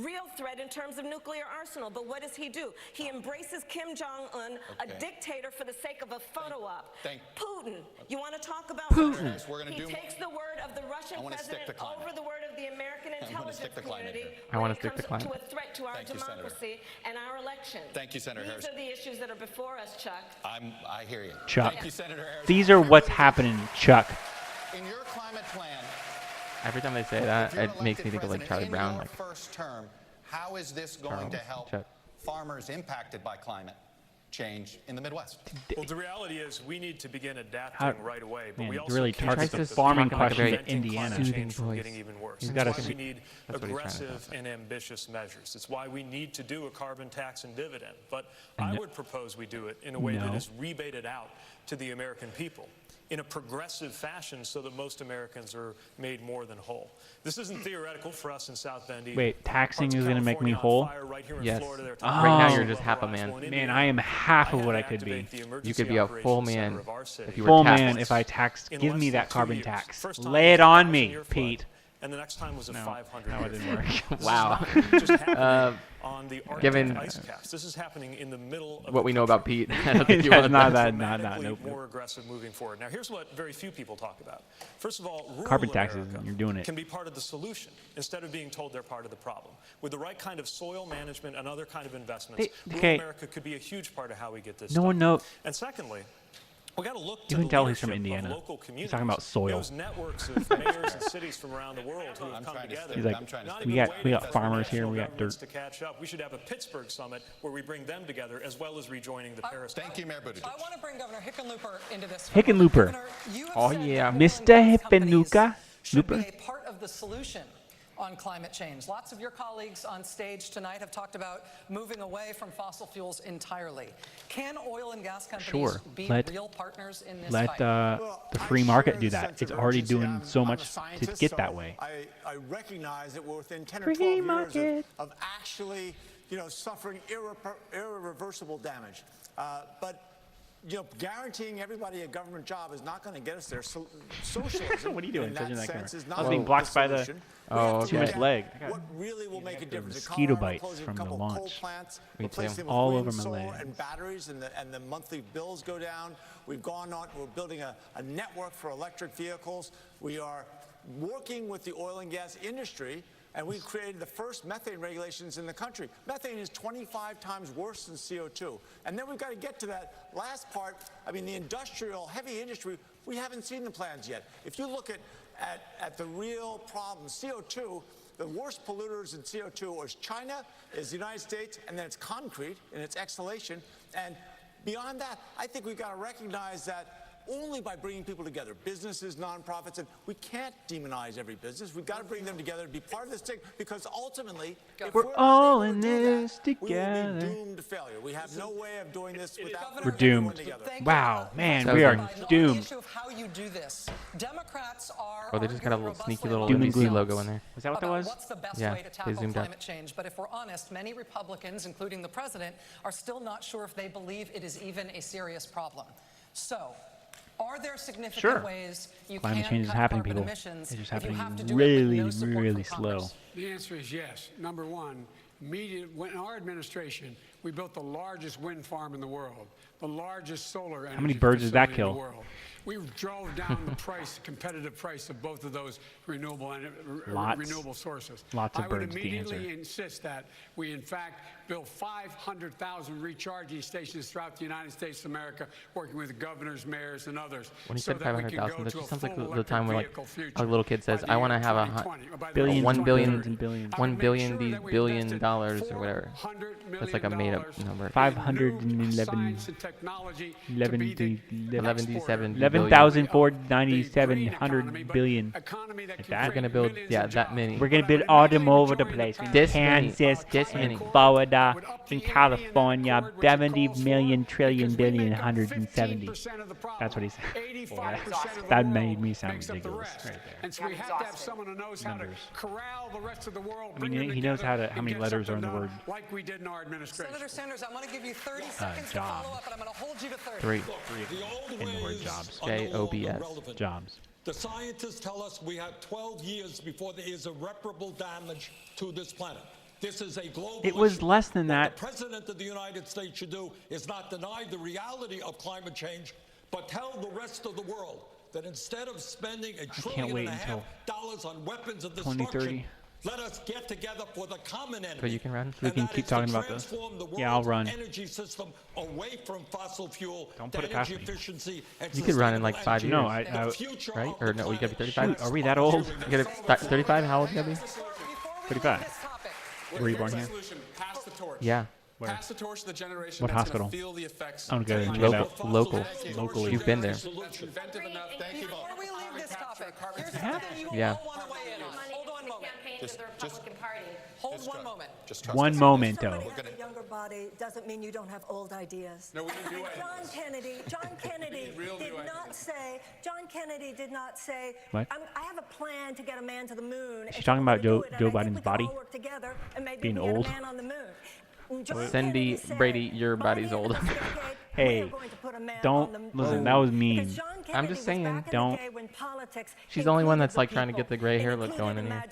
Real threat in terms of nuclear arsenal. But what does he do? He embraces Kim Jong-un, a dictator for the sake of a photo op. Putin. You want to talk about Putin. We're gonna He do takes the word of the Russian I wanna stick president to climate. over the word of the American intelligence stick to climate community here. I wanna when it stick to comes climate. to a threat to our Thank you, Senator. democracy and our elections. Thank you, Senator These Harris. are the issues that are before us, Chuck. I hear you. Chuck. Thank you, Senator Harris. These are what's happening, Chuck. In your climate plan, Every time they say if that, you're it makes me elected think of like president Charlie in Brown. your Like, first term, how is this going to Charles, help Chuck. farmers impacted by climate change in the Midwest? Well, the reality is we need to begin adapting How- right away, but man, we he also really can't targets keep the the farming talking about question to preventing Indiana. climate Soothing change from voice. getting even worse. He's It's got why a- we need That's what he's trying to aggressive and ambitious measures. It's why we need to do a carbon tax and dividend. But And I no- would propose we do it in a way that No. is rebated out to the American people in a progressive fashion so that most Americans are made more than whole. This isn't theoretical for us in South Bend either. Wait, taxing Parts of is going to make me California on whole? fire, right here in yes. Florida, they're Right talking now about you're just half a Roswell man. in Man, Indiana. I am half of had what to I could be. activate the You Emergency could be a full Operations Center man of our city. if you were Full taxed. man if I taxed. In Give less me than that 2 carbon years. tax. First time Lay was it on 1,000-year me, flood, Pete. And the next time was a No, 500 that year didn't work. flood. This is Wow. not just happening on the Arctic Given ice caps. This is happening in the middle of what we know about Pete. I don't think you That's want not that. that. More aggressive moving forward. Now, here's what very few people talk about. First of all, rural Carbon taxes, America you're doing it. can be part of the solution instead of being told they're part of the problem. With the right kind of soil management and other kind of investments, rural America could be a huge part of how we get this No one knows. And secondly, we got to look You to can the tell he's from leadership of Indiana. local He's communities. talking about soil. Those networks of mayors and cities from around the world who have come together. He's like, we got farmers here, we got dirt. To catch up. We should have a Pittsburgh summit where we bring them together as well as rejoining the Paris. Thank you, Mayor Buttigieg. I want to bring Governor Hickenlooper into this. Hickenlooper. Oh yeah, Mr. Hickenlooper. Should be a part of the solution on climate change. Lots of your colleagues on stage tonight have talked about moving away from fossil fuels entirely. Can oil and gas companies be real partners in this fight? Let the free market do that. It's already doing so much to get that way. I recognize that we're within 10 or 12 years of actually, suffering irreversible damage. But guaranteeing everybody a government job is not going to get us there. So, socialism, what are you doing? in that sense, is not I was being blocked by the too much leg. What really will make a difference? Mosquito bites from the launch. Me too. All over my leg. And batteries, and the monthly bills go down. We're building a network for electric vehicles. We are working with the oil and gas industry. And we created the first methane regulations in the country. Methane is 25 times worse than CO2. And then we've got to get to that last part. I mean, the industrial, heavy industry, we haven't seen the plans yet. If you look at the real problem, CO2, the worst polluters in CO2 is China, is the United States, and then it's concrete in its exhalation. And beyond that, I think we've got to recognize that only by bringing people together, businesses, nonprofits, and we can't demonize every business. We've got to bring them together to be part of this thing, because ultimately, if we're all in this together. We will be doomed to failure. We have no way of doing this without We're doomed. Wow, man, we are doomed. The issue of how you do this, Democrats are. Oh, they just got a little sneaky little Doom and NBC gloom. logo in there. Was that what that was? What's the best Yeah, way to they tackle zoomed climate out. change? But if we're honest, many Republicans, including the president, are still not sure if they believe it is even a serious problem. So, are there significant ways you Climate can change is cut happening, carbon people. emissions It's just if you happening have to do it with really, no support really from slow. Congress? The answer is yes. Number one, in our administration, we built the largest wind farm in the world, the largest solar energy many birds did that facility in kill? the world. We drove down the price, competitive price of both of those renewable sources. Lots of I would birds, the immediately answer. insist that we, in fact, build 500,000 recharging stations throughout the United States of America, working with governors, mayors, and others. When he so said that we can 500,000, go that to just a sounds like full the time where like electric vehicle a future little kid says, by the "I want to year have a 2020, or by the billions, year $1 billion, 2030. and billions. I would $1 make billion, sure these that we billion invested dollars or whatever." $400 That's like a million made-up number. 511 11,497 billion. Like that? We're gonna build, that many. We're gonna build all them over the place. In This many. Kansas, This many. in Florida, in California, 70 million trillion billion 170. That's what he said. Yeah, that made me sound ridiculous right there. And so we have to have someone who knows how to corral the rest of the world. I mean, he knows how many letters are in the word. Like we did in our administration. Senator Sanders, I want to give you 30 seconds to job. follow up, and I'm going to hold you to 30. Three. In the word jobs. JOBS. Jobs. The scientists tell us we have 12 years before there is irreparable damage to this planet. This is a global It was issue. less than What that. the President of the United States should do is not deny the reality of climate change, but tell the rest of the world that instead of spending $1.5 trillion on weapons of destruction, 2030. let us get together for the common enemy. So you can run? We can keep talking about this. Yeah, I'll run. Energy system away from fossil fuel, Don't put it past energy me. efficiency, and You could run in like 5 years. No, right? Or no, you gotta be 35. Shoot, are we that old? You gotta 35. How old you gotta be? 35. Were you born here? Pass the torch. Yeah. Where? Pass the torch to the generation What that's gonna hospital? feel the effects. I'm gonna go check it Local. out. Local. Locally. You've been there. That's inventive enough. Thank you. Before we leave this topic, here's Yeah. something you Yeah. all want to weigh in on. Hold on a moment. Hold one moment. One momento. Somebody has a younger body doesn't mean you don't have old ideas. No, we need new ideas. John Kennedy John Kennedy did not say, What? I have a plan to get a man to the moon. Is she talking about Joe Biden's Biden's body work together and maybe being we get old? a man on the moon. Cindy Brady, your body's old. Hey, don't listen. That was mean. I'm just saying, don't. She's the only one that's like trying to get the gray hair look going in here.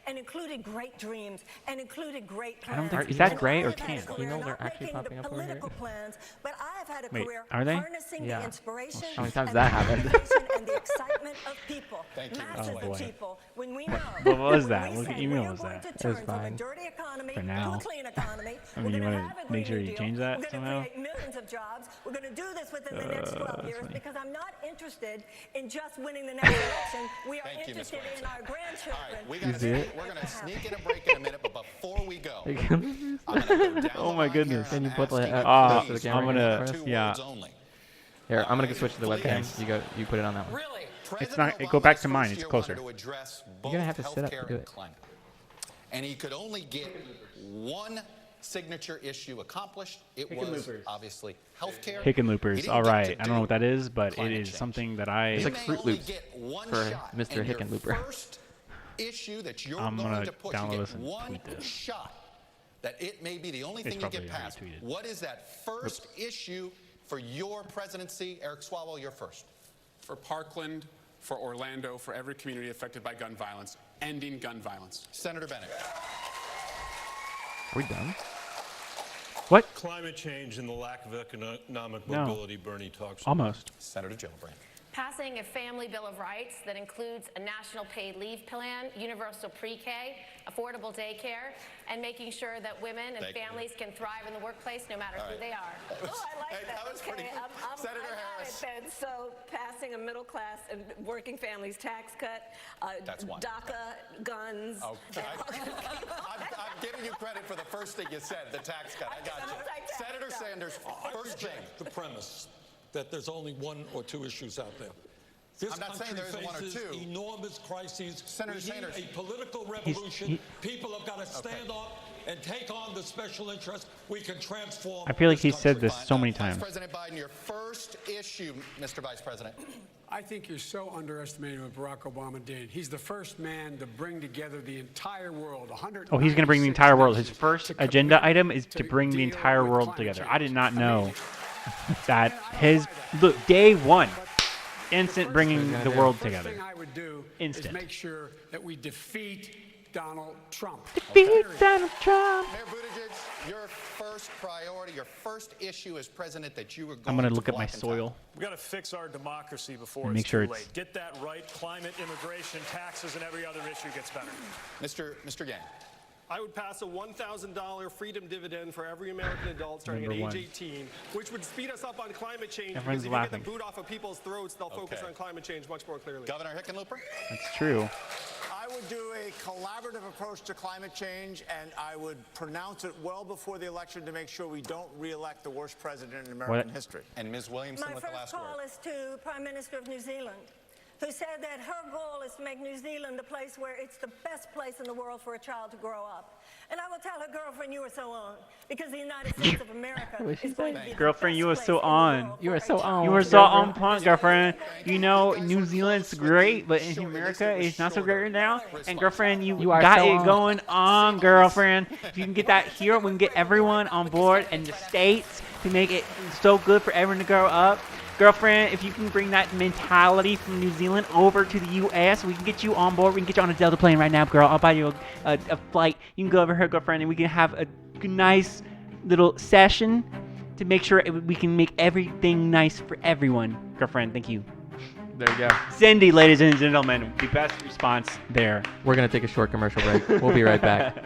And included great dreams and included great plans. I don't think, is that gray or tan? Emails are actually popping up over here. But I've had a Wait, career are they? harnessing the inspiration How many times that happened? and the excitement of people. Thank you. Masses of people. When we know. What was that? What email was that? It was fine. For now. I mean, you want to make sure you change that somehow? Millions of jobs. We're going to do this within the next 12 years because I'm not interested in just winning the next election. We are interested in our grandchildren. We're going to sneak in a break in a minute, but before we go, I'm going to go down oh my goodness. Can you put the I'm gonna, yeah. Here, I'm gonna switch to the webcam. You put it on that one. Really? It's not. Go back to mine. It's closer. You're gonna have to sit up to do it. And he could only get one signature issue accomplished. It was obviously healthcare. Hickenloopers. All right. I don't know what that is, but it is something that I. It's like Fruit Loops for Mr. Hickenlooper. Issue that you're I'm going gonna to push. download You this get and one tweet this. shot that it may be the only thing you get passed. What is that first issue for your presidency? Eric Swalwell, you're first. For Parkland, for Orlando, for every community affected by gun violence, ending gun violence. Senator Bennett. Are we done? What? Climate change and the lack of economic mobility Bernie talks about. Almost. Senator Gillibrand. Passing a family bill of rights that includes a national paid leave plan, universal pre-K, affordable daycare, and making sure that women and families can thrive in the workplace no matter who they are. Oh, I like that. That was pretty good. Senator Harris. Then, so passing a middle class and working families tax cut, That's one. DACA, guns. Oh, I'm giving you credit for the first thing you said, the tax cut. I got you. Senator Sanders, first thing. The premise that there's only one or two issues out there. This I'm not saying country there isn't one or faces two. enormous crises. Senator we Sanders. need a political revolution. People have got to stand up and take on the special interests. We can transform. I feel like he said country. this so many Vice times. President Biden, your first issue, Mr. Vice President. I think you're so underestimating what Barack Obama did. He's the first man to bring together the entire world. Oh, he's going to bring the entire world. His first agenda item is to bring the entire world together. I did not know that his look day one, instant bringing the world together. The first thing I would do Instant. is make sure that we defeat Donald Trump. Defeat Donald Trump. Mayor Buttigieg, your first priority, your first issue as president that you were going I'm going to look at my soil. We've got to fix our democracy before And make it's sure too it's- late. Get that right. Climate, immigration, taxes, and every other issue gets better. Mr. Yang. I would pass a $1,000 freedom dividend for every American adult starting at Number age one. 18, which would speed us up on climate change. Everyone's because if laughing. you get the boot off of people's throats, they'll focus on climate change much more clearly. Governor Hickenlooper? That's true. I would do a collaborative approach to climate change, and I would pronounce it well before the election to make sure we don't re-elect the worst president in American history. And Ms. Williamson My with the first last call word. is to Prime Minister of New Zealand, who said that her goal is to make New Zealand the place where it's the best place in the world for a child to grow up. And I will tell her girlfriend, you are so on, because the United States of America is going to be the Girlfriend, best you are place so in the on. world You are for so a child on. You were so on point, girlfriend. You know, New Zealand's great, but in America, it's not so great right now. And girlfriend, you are got so it on. going on, girlfriend. If you can get that here, we can get everyone on board in the States to make it so good for everyone to grow up. Girlfriend, if you can bring that mentality from New Zealand over to the U.S., we can get you on board. We can get you on a Delta plane right now, girl. I'll buy you a flight. You can go over here, girlfriend, and we can have a nice little session to make sure we can make everything nice for everyone. Girlfriend, thank you. There you go. Cindy, ladies and gentlemen, the best response there. We're going to take a short commercial break. We'll be right back.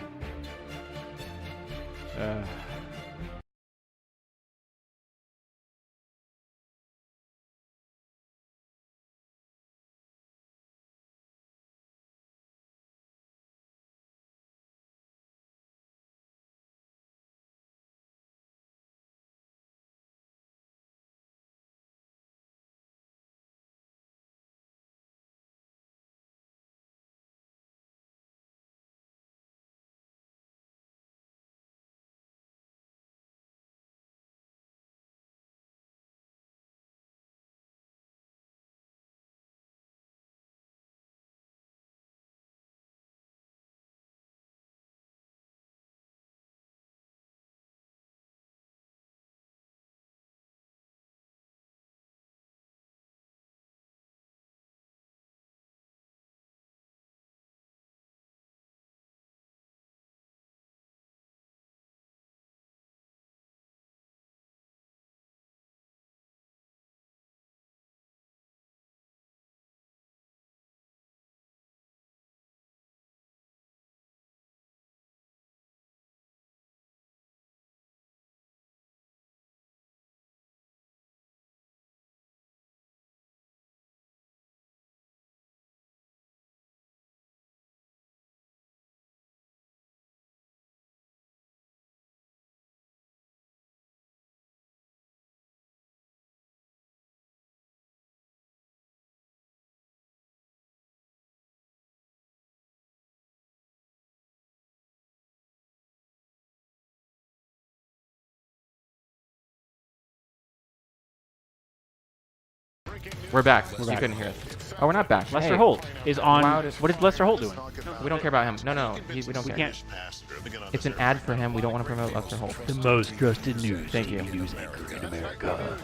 We're back. You couldn't hear us. Oh, we're not back. Lester Holt is on. What is Lester Holt doing? We don't care about him. No. We don't care. Can't. It's an ad for him. We don't want to promote Lester Holt. The most trusted news. Thank you. News anchor in America.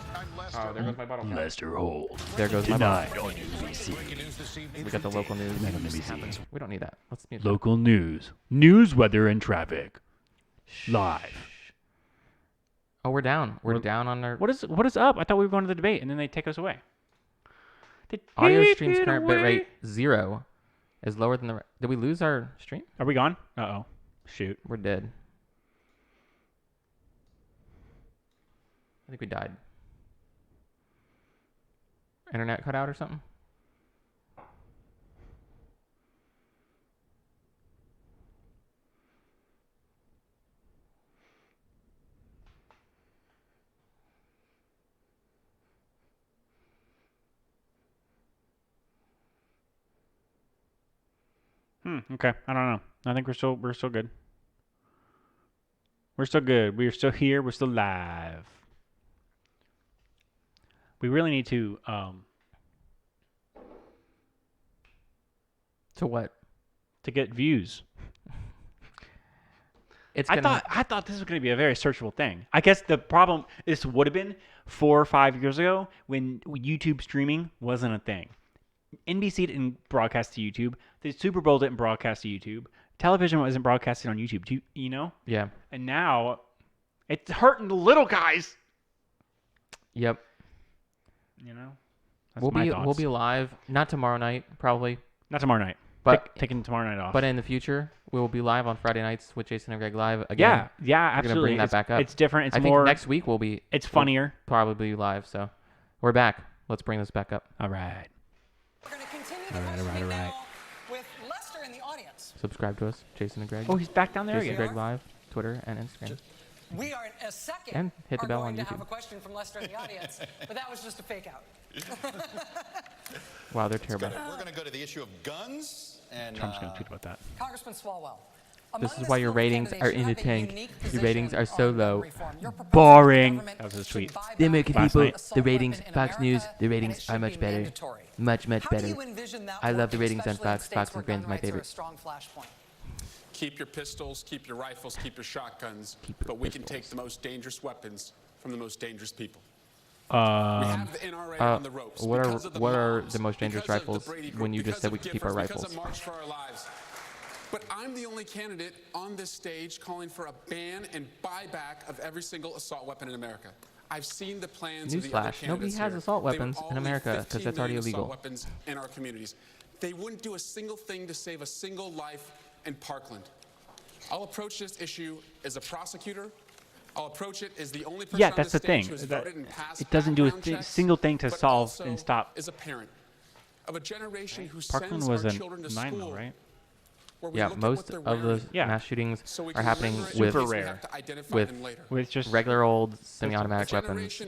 Oh, there goes my bottle. Lester Holt. There goes my bottle. On NBC. We got the local news. We don't need that. Let's mute that. Local news. News, weather, and traffic. Live. Oh, we're down. We're down on our. What is up? I thought we were going to the debate, and then they take us away. Audio stream's current bitrate 0 is lower than the. Did we lose our stream? Are we gone? Uh-oh. Shoot. We're dead. I think we died. Internet cut out or something? Okay. I don't know. I think we're still good. We're still good. We're still here. We're still live. We really need to To what? To get views. I thought this was going to be a very searchable thing. I guess the problem this would have been 4 or 5 years ago when YouTube streaming wasn't a thing. NBC didn't broadcast to YouTube. The Super Bowl didn't broadcast to YouTube. Television wasn't broadcasted on YouTube. You know? Yeah. And now it's hurting the little guys. Yep. You know? We'll be live, not tomorrow night, probably. Not tomorrow night. But taking tomorrow night off. But in the future, we will be live on Friday nights with Jason and Greg live again. Yeah, absolutely. We're gonna bring that back up. It's different. I think next week we'll be. It's funnier. We'll probably live. So we're back. Let's bring this back up. All right. We're going to continue the now with Lester in the audience. Subscribe to us, Jason and Greg. Oh, he's back down there Jason again. Greg live, Twitter and Instagram. We are in a second. And hit the bell on going to YouTube. have a question from Lester in the audience, but that was just a fake out. Wow, they're terrible. We're going to go to the issue of guns. And Trump's going to tweet about that. Congressman Swalwell. This is why your ratings are in the tank. Your ratings are so low. Boring. That was his tweet. The American people, the ratings, Fox News, the ratings are much better. Much better. I love the ratings on Fox. Fox and Friends, my favorite. Keep your pistols, keep your rifles, keep your shotguns, but we can take the most dangerous weapons from the most dangerous people. We have the NRA on the ropes. What are the most dangerous rifles when you just said we could keep our rifles? Because of March for Our Lives. But I'm the only candidate on this stage calling for a ban and buyback of every single assault weapon in America. I've seen the plans of the other Newsflash, nobody has assault weapons in America because that's already illegal. Assault weapons in our communities. They wouldn't do a single thing to save a single life in Parkland. I'll approach this issue as a prosecutor. I'll approach it as the only person on that's this the thing. stage who's voted and passed It doesn't do a background checks, single thing to but solve also and stop. as a parent of a generation who Parkland sends was our a children to 9 school. though, right? Yeah, most of the mass shootings are happening with super rare. with just regular old semi-automatic weapons.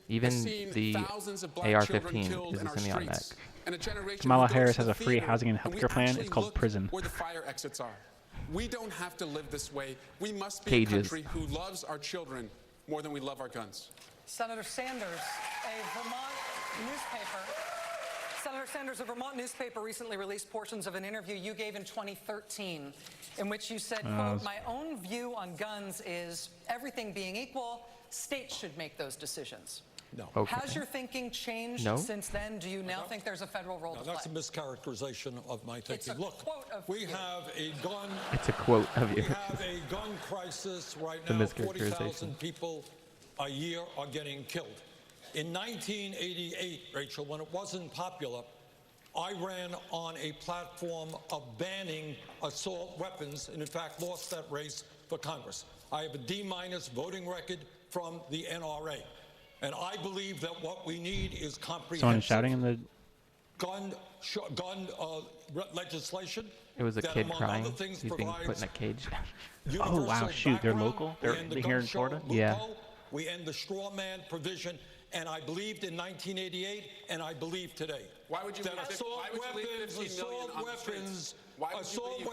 Even the AR-15 is a semi-automatic. Kamala Harris has a free housing and healthcare plan. It's called prison. Where the fire exits are. We don't have to live this way. We must be a country who loves our children more than we love our guns. Senator Sanders, a Vermont newspaper. Senator Sanders, a Vermont newspaper recently released portions of an interview you gave in 2013 in which you said, quote, my own view on guns is everything being equal, states should make those decisions. No. Okay. Has your thinking changed since then? Do you now think there's a federal role to play? That's a mischaracterization of my thinking. It's a Look, quote of we you. have a gun. It's a quote of you. We have a gun crisis right The now. mischaracterization. 40,000 people a year are getting killed. In 1988, Rachel, when it wasn't popular, I ran on a platform of banning assault weapons, and in fact lost that race for Congress. I have a D- voting record from the NRA. And I believe that what we need is comprehensive Someone shouting in the gun legislation. It was a that, kid among crying. other things, He's being put in a cage. Oh wow, shoot, they're local? They're here in Florida? Yeah. We end the straw man provision, and I believed in 1988, and I believe today. Why would you that leave assault weapons are Senator,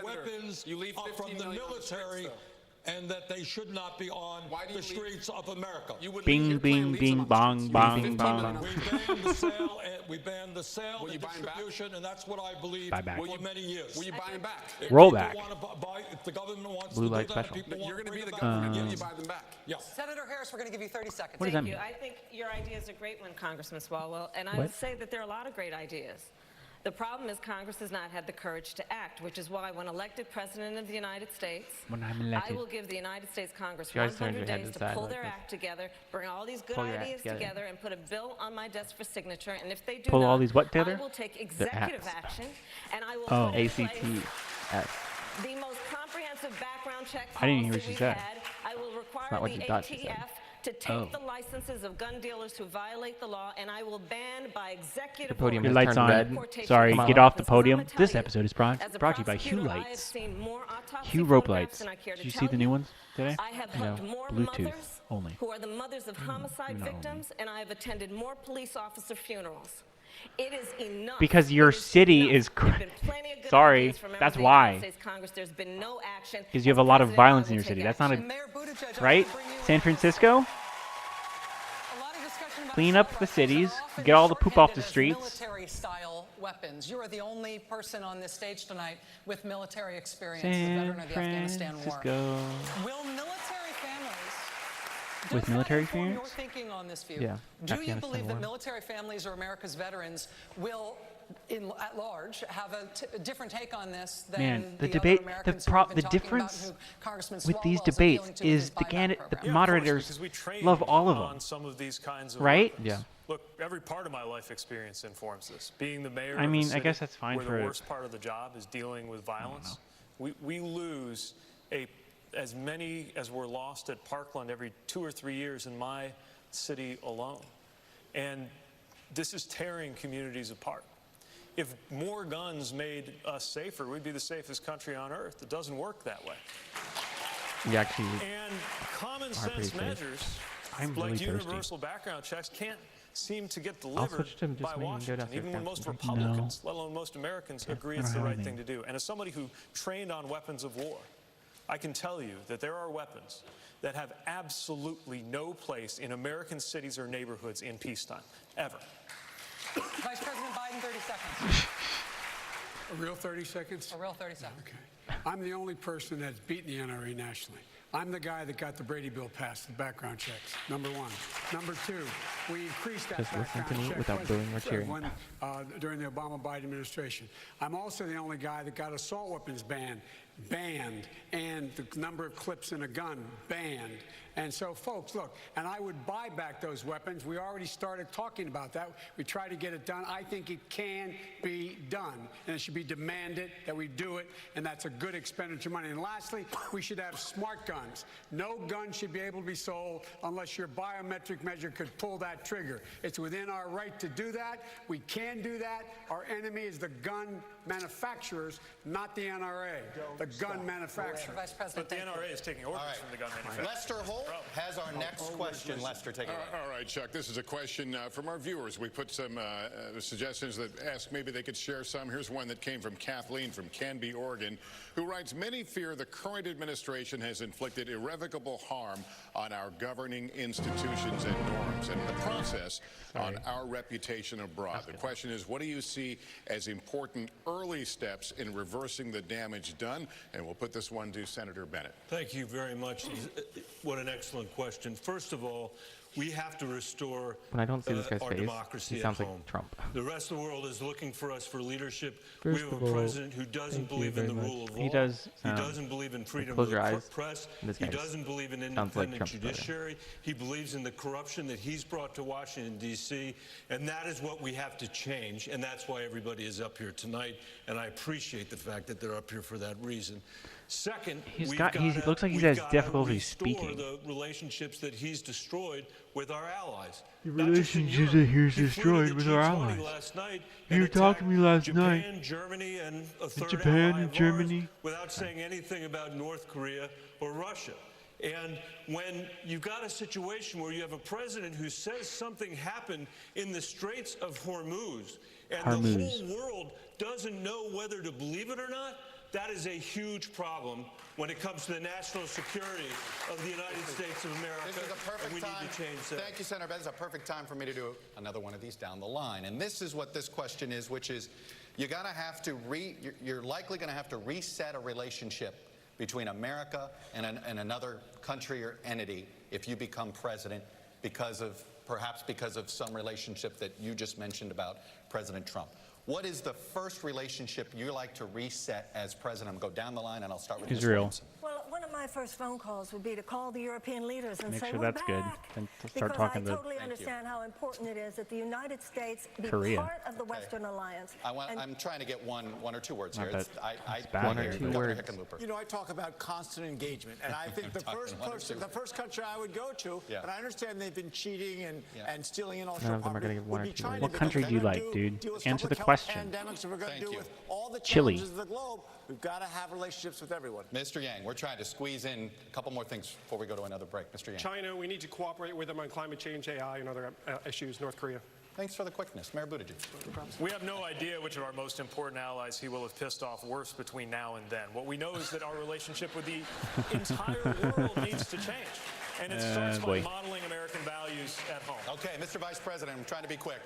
weapons you leave are 15 from the million military on the and that they should not be on the streets of America. Bing, bing, bing, bong, bong, bong. We banned the sale and distribution, and that's what I believe for many years. Will you buy them back? Roll back. If the government wants Blue to light do that, special. You're going to be the government. Will you buy them back? Yeah. Senator Harris, we're going to give you 30 seconds. What does that Thank you. mean? I think your idea is a great one, Congressman Swalwell, and I What? would say that there are a lot of great ideas. The problem is Congress has not had the courage to act, which is why when elected President of the United States, I will give the United States Congress 100 days to pull their act together, bring all these good ideas together, and put a bill on my desk for signature. And if they do Pull not, all these what together? I will take executive action, and I will Oh, put in ACT. place the most comprehensive background check I didn't hear policy what she we've said. had. I will require not what the you thought she said. ATF to take the licenses of gun dealers who violate the law, and I will ban by executive The podium order Your has lights turned on. red. Sorry, Come on. get off the Because I'm podium. gonna tell This you, episode is as a brought to you by Hue prosecutor, I have Lights. seen more autopsy Hue rope photographs lights. than I care to Did you tell see the new ones today? I have hugged more Bluetooth mothers only. who are the mothers of homicide victims, and I have attended more police officer funerals. It is enough. Because your It is city enough. is There've been plenty of good sorry, ideas from members that's of the United why. States Congress. There's been no action. Because you have As a lot of president, I violence in will your take city. That's not action. a Mayor Buttigieg, right. San Francisco. Clean up the cities. Get all the poop off the streets. Military-style weapons. You are the only person on this stage tonight with military experience, San a veteran of the Afghanistan War. Francisco. Will military families With military inform your experience? thinking on this view? Yeah, Do you Afghanistan believe War. that military families or America's veterans will, at large, have a different take on this than Man, the other debate, Americans the who we've been talking about, difference who Congressman with these Swalwell is debates appealing to with is his the buyback program? the moderators because we train love all of on them, some of these kinds of right? weapons. Yeah. Look, every part of my life experience informs this. Being the mayor I of mean, a I city guess that's fine where for the worst part of the job is dealing with violence. We lose as many as were lost at Parkland every 2 or 3 years in my city alone. And this is tearing communities apart. If more guns made us safer, we'd be the safest country on earth. It doesn't work that way. We actually And common are pretty sense safe. measures I'm like really universal background checks can't seem to get I'll delivered switch to just by me and go Washington, downstairs even when and most drink. Republicans, let alone most Americans, agree I it's don't the have right thing anything. to do. And as somebody who trained on weapons of war, I can tell you that there are weapons that have absolutely no place in American cities or neighborhoods in peacetime, ever. Vice President Biden, 30 seconds. A real 30 seconds? A real 30 seconds. Okay. I'm the only person that's beaten the NRA nationally. I'm the guy that got the Brady bill passed, the background checks, number one. Number two, we increased that Just listen to background me check without booing or cheering. during the Obama-Biden administration. I'm also the only guy that got assault weapons banned, and the number of clips in a gun banned. And so, folks, look, and I would buy back those weapons. We already started talking about that. We tried to get it done. I think it can be done, and it should be demanded that we do it, and that's a good expenditure of money. And lastly, we should have smart guns. No gun should be able to be sold unless your biometric measure could pull that trigger. It's within our right to do that. We can do that. Our enemy is the gun manufacturers, not the NRA. The gun manufacturers. Vice President, But the NRA is taking orders from the gun manufacturers. Lester Holt has our next question. Lester, take it away. All right, Chuck, this is a question from our viewers. We put some suggestions that ask maybe they could share some. Here's one that came from Kathleen from Canby, Oregon, who writes, many fear the current administration has inflicted irrevocable harm on our governing institutions and norms, and in the process on our reputation abroad. The question is, what do you see as important early steps in reversing the damage done? And we'll put this one to Senator Bennett. Thank you very much. What an excellent question. First of all, we have to restore When I don't see this guy's our face, democracy he sounds at like home. Trump. The rest of the world is looking for us for leadership. First We have of a all, president who doesn't thank you believe in the very rule much. of He law. does He sound- doesn't believe in freedom close of your the eyes. press. This He guy's- doesn't believe in sounds like independent Trump's brother. judiciary. He believes in the corruption that he's brought to Washington, D.C., and that is what we have to change, and that's why everybody is up here tonight, and I appreciate the fact that they're up here for that reason. Second, He looks like he we've has gotta difficulty restore speaking. the relationships that he's destroyed with our allies. The Not just in relationships Europe. that he's He flew to destroyed the with our G20 allies. last night You and were talking to me last attacked night. Japan, Germany, and a third Japan ally and of ours Germany. without saying anything about North Korea or Russia. And when you've got a situation where you have a president who says something happened in the Straits of Hormuz, and the whole world doesn't know whether to believe it or not, that is a huge problem when it comes to the national security of the United States of America. This is a perfect and we time. need to change that. Thank you, Senator Benz. It's a perfect time for me to do another one of these down the line. And this is what this question is, which is you're likely going to have to reset a relationship between America and another country or entity if you become president perhaps because of some relationship that you just mentioned about President Trump. What is the first relationship you like to reset as president? I'm going to go down the line, and I'll start with Israel. Well, one of my first phone calls would be to call the European leaders and say, sure we're that's back. good. And to start talking because I totally understand how important it is that the United States be Korea. part of the Western Alliance. I'm trying to get one or two words Not here. that One or two words. You know, I talk about constant engagement, and I think the first country I would go to, and I understand they've been cheating and stealing intellectual None of them are property, going to give one or two words. What country do you like, dude? deal with Answer the public health question. pandemics, and we're going to deal with all the Chile. challenges of the globe. We've got to have relationships with everyone. Mr. Yang, we're trying to squeeze in a couple more things before we go to another break. Mr. Yang. China, we need to cooperate with them on climate change, AI, and other issues. North Korea. Thanks for the quickness. Mayor Buttigieg. We have no idea which of our most important allies he will have pissed off worse between now and then. What we know is that our relationship with the entire world needs to change. And it starts by modeling American values at home. Okay, Mr. Vice President, I'm trying to be quick.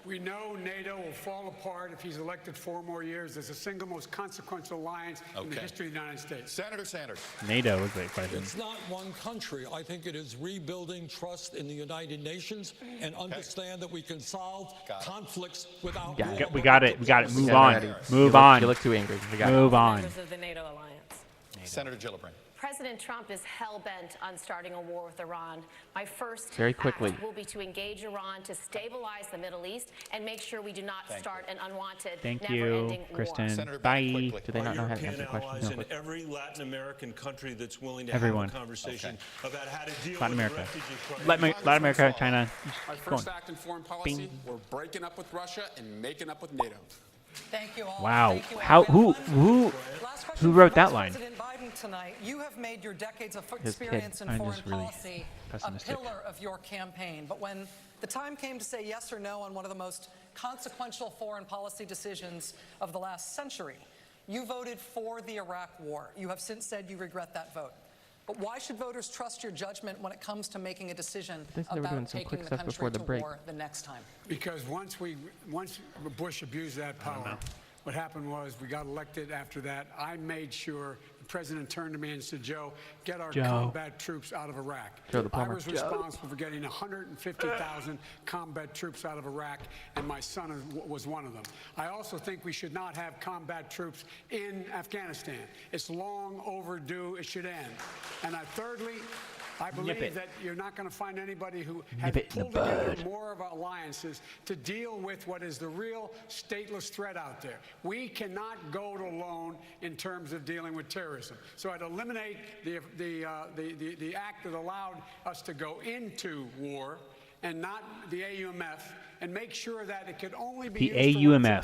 We know NATO will fall apart if he's elected 4 more years. It's the single most consequential alliance in the history of the United States. Senator Sanders. NATO is the question. It's not one country. I think it is rebuilding trust in the United Nations and understand that we can solve conflicts without war. We got it. Move on. Move on. You look too angry. Move on. Members of the NATO alliance. Senator Gillibrand. President Trump is hell-bent on starting a war with Iran. My first Very quickly. act will be to engage Iran to stabilize the Middle East and make sure we do not start an unwanted, never-ending war. Kristen. Bye. Do they not know how to answer questions? In every Latin American country that's willing to Everyone. have a conversation about how to deal Latin with America. the refugee crisis. Latin America, China. My first act in foreign policy, we're breaking up with Russia and making up with NATO. Thank you all. Wow. Thank you Last question Who wrote for that Vice line? President Biden tonight. You have made your decades of His experience kid. in I'm foreign just really policy a pessimistic. pillar of your campaign. But when the time came to say yes or no on one of the most consequential foreign policy decisions of the last century, you voted for the Iraq War. You have since said you regret that vote. But why should voters trust your judgment when it comes to making a decision about taking the country to war the next time? Because once Bush abused that power, what happened was we got elected after that. I made sure the president turned to me and said, Joe, get our combat troops out of Iraq. I was responsible for getting 150,000 combat troops out of Iraq, and my son was one of them. I also think we should not have combat troops in Afghanistan. It's long overdue. It should end. And thirdly, I believe that you're not going to find anybody who has pulled together more of alliances to deal with what is the real stateless threat out there. We cannot go it alone in terms of dealing with terrorism. So I'd eliminate the act that allowed us to go into war and not the AUMF, and make sure that it could only be used for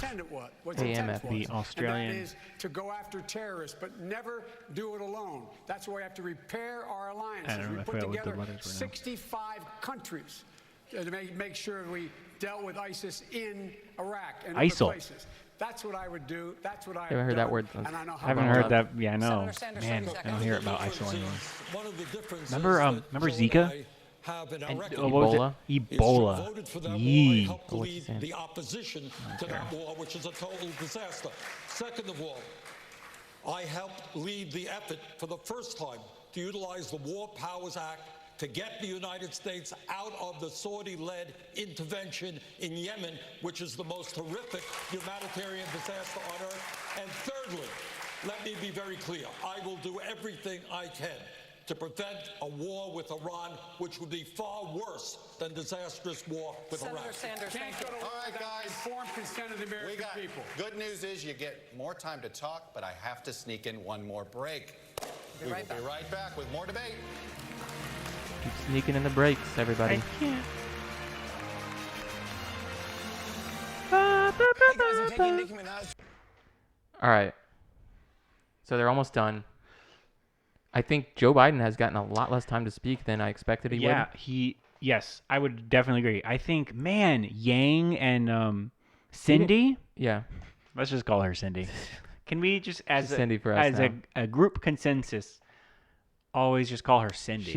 what's intended was. The Australian. And that is to go after terrorists, but never do it alone. That's why we have to repair our alliances. We put together 65 countries to make sure we dealt with ISIS in Iraq and other places. That's what I would do. That's what I haven't heard that word. And I know how I haven't heard that. Yeah, I know. Man, I don't hear about ISIL anymore. Remember Zika? And Ebola? Ebola. The opposition to that war, which is a total disaster. Second of all, I helped lead the effort for the first time to utilize the War Powers Act to get the United States out of the Saudi-led intervention in Yemen, which is the most horrific humanitarian disaster on earth. And thirdly, let me be very clear. I will do everything I can to prevent a war with Iran, which would be far worse than disastrous war with Iraq. Senator Sanders, thank you. All right, guys. Informed consent of the American people. Good news is you get more time to talk, but I have to sneak in one more break. We'll be right back with more debate. Keep sneaking in the breaks, everybody. Hey guys, I'm taking Nicki Minaj. All right. So they're almost done. I think Joe Biden has gotten a lot less time to speak than I expected he would. Yeah, yes, I would definitely agree. I think, man, Yang and Cindy. Yeah. Let's just call her Cindy. Can we just, as Cindy for us as a group consensus, always just call her Cindy?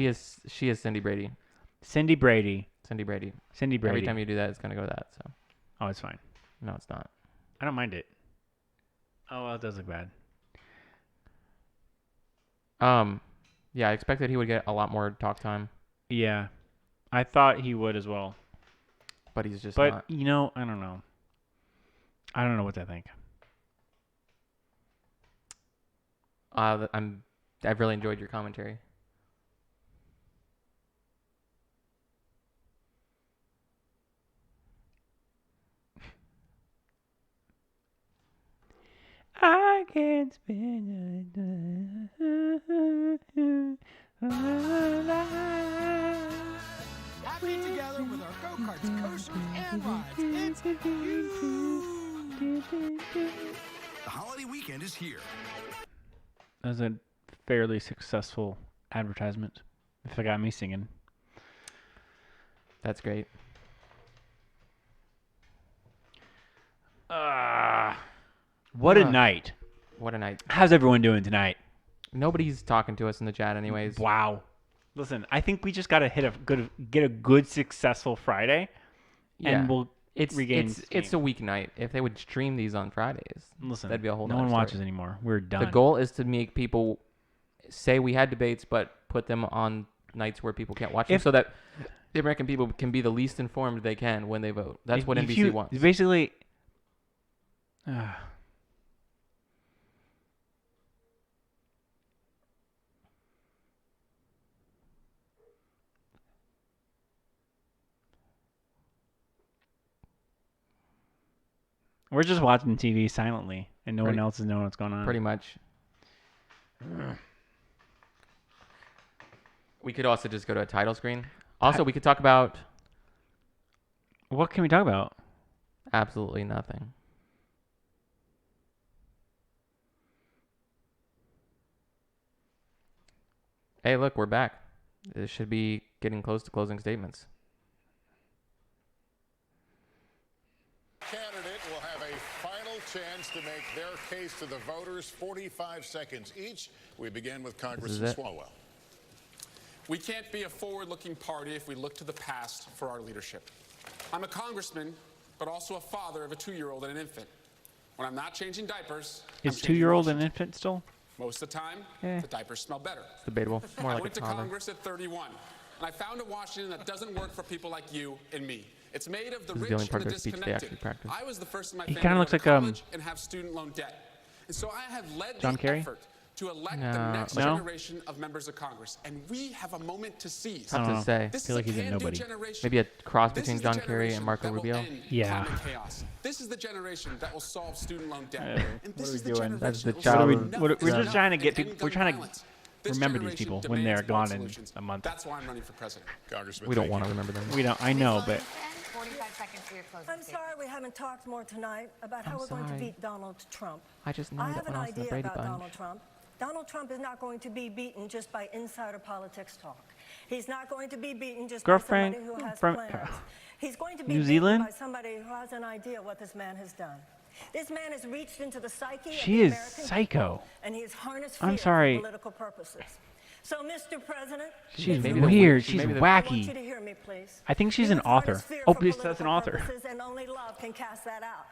She is Cindy Brady. Cindy Brady. Cindy Brady. Cindy Brady. Every time you do that, it's gonna go to that. So. Oh, it's fine. No, it's not. I don't mind it. Oh well, it does look bad. Yeah, I expected he would get a lot more talk time. Yeah, I thought he would as well. But he's just But not. you know, I don't know. I don't know what to think. I've really enjoyed your commentary. I can't spend happy together with our go-karts, coasters, and rides. It's huge. The holiday weekend is here. That was a fairly successful advertisement. If it got me singing. That's great. What a night. What a night. How's everyone doing tonight? Nobody's talking to us in the chat anyways. Wow. Listen, I think we just got to get a good successful Friday, and we'll regain. It's a weeknight. If they would stream these on Fridays, listen, that'd be a whole. No one watches anymore. We're done. The goal is to make people say we had debates, but put them on nights where people can't watch them, so that the American people can be the least informed they can when they vote. That's what NBC wants. Basically. We're just watching TV silently, and no one else is knowing what's going on. Pretty much. We could also just go to a title screen. Also, we could talk about... What can we talk about? Absolutely nothing. Hey, look, we're back. This should be getting close to closing statements. Candidate will have a final chance to make their case to the voters. 45 seconds each. We begin with Congressman Swalwell. We can't be a forward-looking party if we look to the past for our leadership. I'm a congressman, but also a father of a 2-year-old and an infant. When I'm not changing diapers, is 2-year-old an infant still? Most of the time, the diapers smell better. It's debatable. More like I went to Congress at 31, and I found a Washington that doesn't work for people like you and me. It's made of the rich and the disconnected. I was the first in my family to go to college and have student loan debt. And so I have led the effort to elect the next generation of members of Congress. And we have a moment to seize. Tough to say. I feel like he's a nobody. Maybe a cross between John Kerry and Marco Rubio. Yeah. This is the generation that will solve student loan debt. And What are we doing? That's the child. We're just trying to get people. We're trying to remember these people when they're gone in a month. That's why I'm running for president. Congressman, we don't want to remember them. We don't. I know, but. 45 seconds for your closing I'm sorry we haven't talked more tonight about how we're going to beat Donald Trump. I just know have that an when I was in the idea Brady about Bunch. Donald Trump. Donald Trump is not going to be beaten just by insider politics talk. He's not going to be beaten just by somebody who has plans. He's going to be beaten by somebody who has an idea what this man has done. This man has reached into the psyche of the American psycho. And he has harnessed fear for political purposes. So, Mr. President, she's weird. She's wacky. I want you to hear me, please. I think she's an author. Oh, that's an author. And only love can cast that out.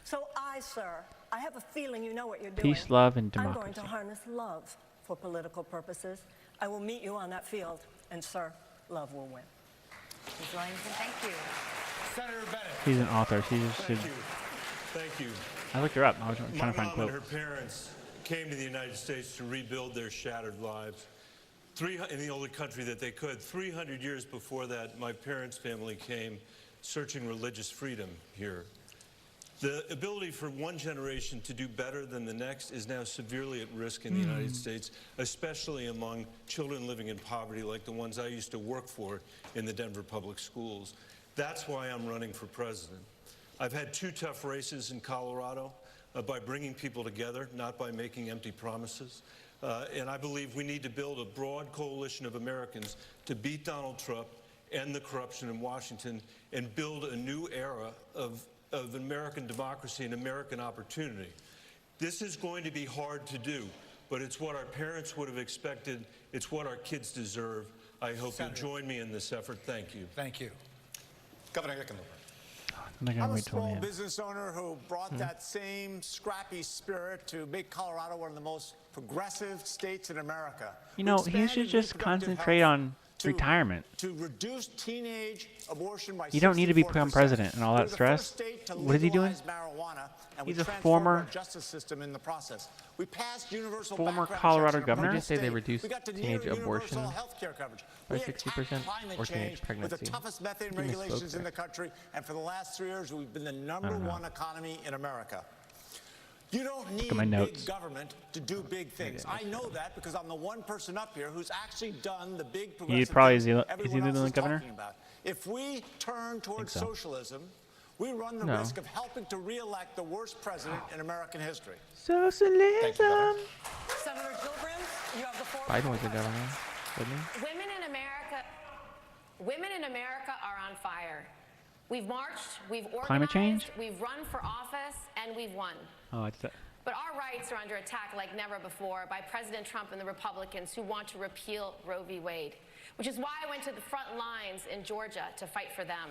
So sir, I have a feeling you know what you're doing. Peace, love, and democracy. I'm going to harness love for political purposes. I will meet you on that field, and sir, love will win. Ms. Williamson, thank you. Senator Bennett. She's an author. She just should. Thank you. I looked her up. I was trying to find My mom quotes. and her parents came to the United States to rebuild their shattered lives. In the only country that they could. 300 years before that, my parents' family came searching religious freedom here. The ability for one generation to do better than the next is now severely at risk in the United States, especially among children living in poverty like the ones I used to work for in the Denver Public Schools. That's why I'm running for president. I've had 2 tough races in Colorado by bringing people together, not by making empty promises. And I believe we need to build a broad coalition of Americans to beat Donald Trump, end the corruption in Washington, and build a new era of American democracy and American opportunity. This is going to be hard to do, but it's what our parents would have expected. It's what our kids deserve. I hope you'll join me in this effort. Thank you. Thank you. Governor Hickenlooper. I'm a small business owner who brought that same scrappy spirit to make Colorado one of the most progressive states in America. You know, he should just concentrate on retirement. To reduce teenage abortion by You don't need to become president and all that stress. What is he doing? He's a former justice system in the process. We passed universal Colorado governor. Did you say they reduced teenage abortion by 60% or teenage pregnancy? With the toughest methane regulations in the country, and for the last 3 years, we've been the #1 economy in America. You don't need big government to do big things. I know that because I'm the one person up here who's actually done the big progressive things everyone else is talking about. If we turn towards socialism, we run the risk of helping to re-elect the worst president in American history. Socialism. Senator Gillibrand, you have the floor. Biden was the governor, wasn't he? Women in America are on fire. We've marched, we've organized, Climate change? we've run for office, and we've won. Oh, it's that. But our rights are under attack like never before by President Trump and the Republicans who want to repeal Roe v. Wade, which is why I went to the front lines in Georgia to fight for them.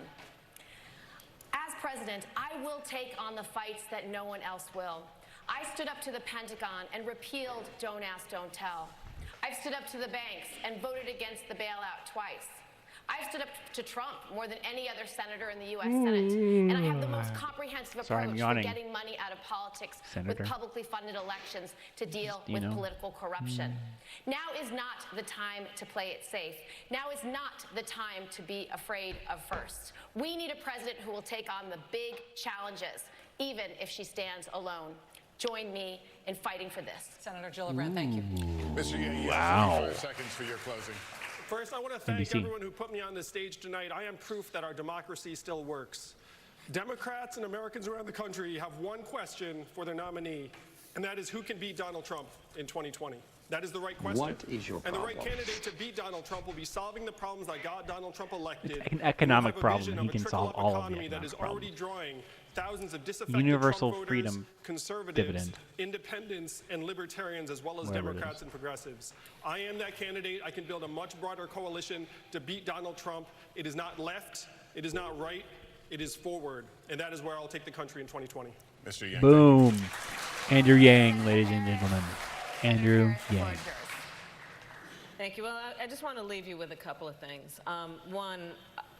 As president, I will take on the fights that no one else will. I stood up to the Pentagon and repealed Don't Ask, Don't Tell. I've stood up to the banks and voted against the bailout twice. I've stood up to Trump more than any other senator in the U.S. Senate, and I have the most comprehensive approach for getting money out of politics with publicly funded elections to deal with political corruption. Now is not the time to play it safe. Now is not the time to be afraid of firsts. We need a president who will take on the big challenges, even if she stands alone. Join me in fighting for this. Senator Gillibrand, thank you. Mr. Yang, wow. 35 seconds for your closing. First, I want to thank everyone who put me on this stage tonight. I am proof that our democracy still works. Democrats and Americans around the country have one question for their nominee, and that is who can beat Donald Trump in 2020. That is the right question. What is your problem? And the right candidate to beat Donald Trump will be solving the problems that got Donald Trump elected. It's an economic problem. He can solve all of the economic problems. Thousands of disaffected Universal Trump voters, freedom conservatives, dividend. Independents, and libertarians, as well as Democrats and progressives. I am that candidate. I can build a much broader coalition to beat Donald Trump. It is not left. It is not right. It is forward. And that is where I'll take the country in 2020. Mr. Yang. Boom. Andrew Yang, ladies and gentlemen. Andrew Yang. Thank you. Well, I just want to leave you with a couple of things. One,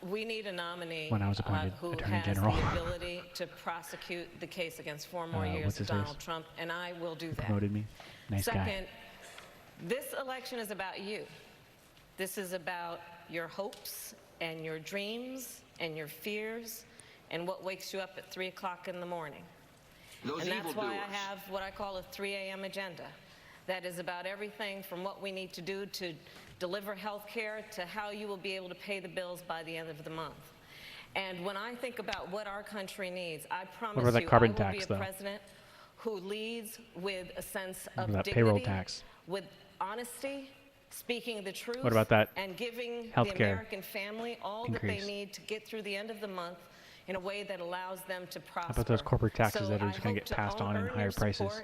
we need a nominee When I was appointed who Attorney has General. the ability to prosecute the case against 4 more years of Donald Trump, and I will do that. Promoted me. Nice Second, guy. this election is about you. This is about your hopes and your dreams and your fears and what wakes you up at 3 o'clock in the morning. And that's why I have what I call a 3 a.m. agenda. That is about everything from what we need to do to deliver health care to how you will be able to pay the bills by the end of the month. And when I think about what our country needs, I promise you I will be a president who leads with a sense of dignity, payroll tax. with honesty, speaking the truth, What about that and giving the healthcare American family all that they need to get through the end of the month in a way that allows them to prosper. How about those corporate taxes that are just going to get passed on in higher prices?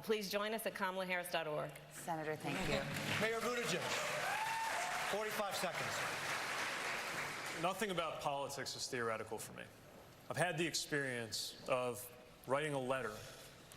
Please join us at KamalaHarris.org. Senator, thank you. Mayor Buttigieg, 45 seconds. Nothing about politics is theoretical for me. I've had the experience of writing a letter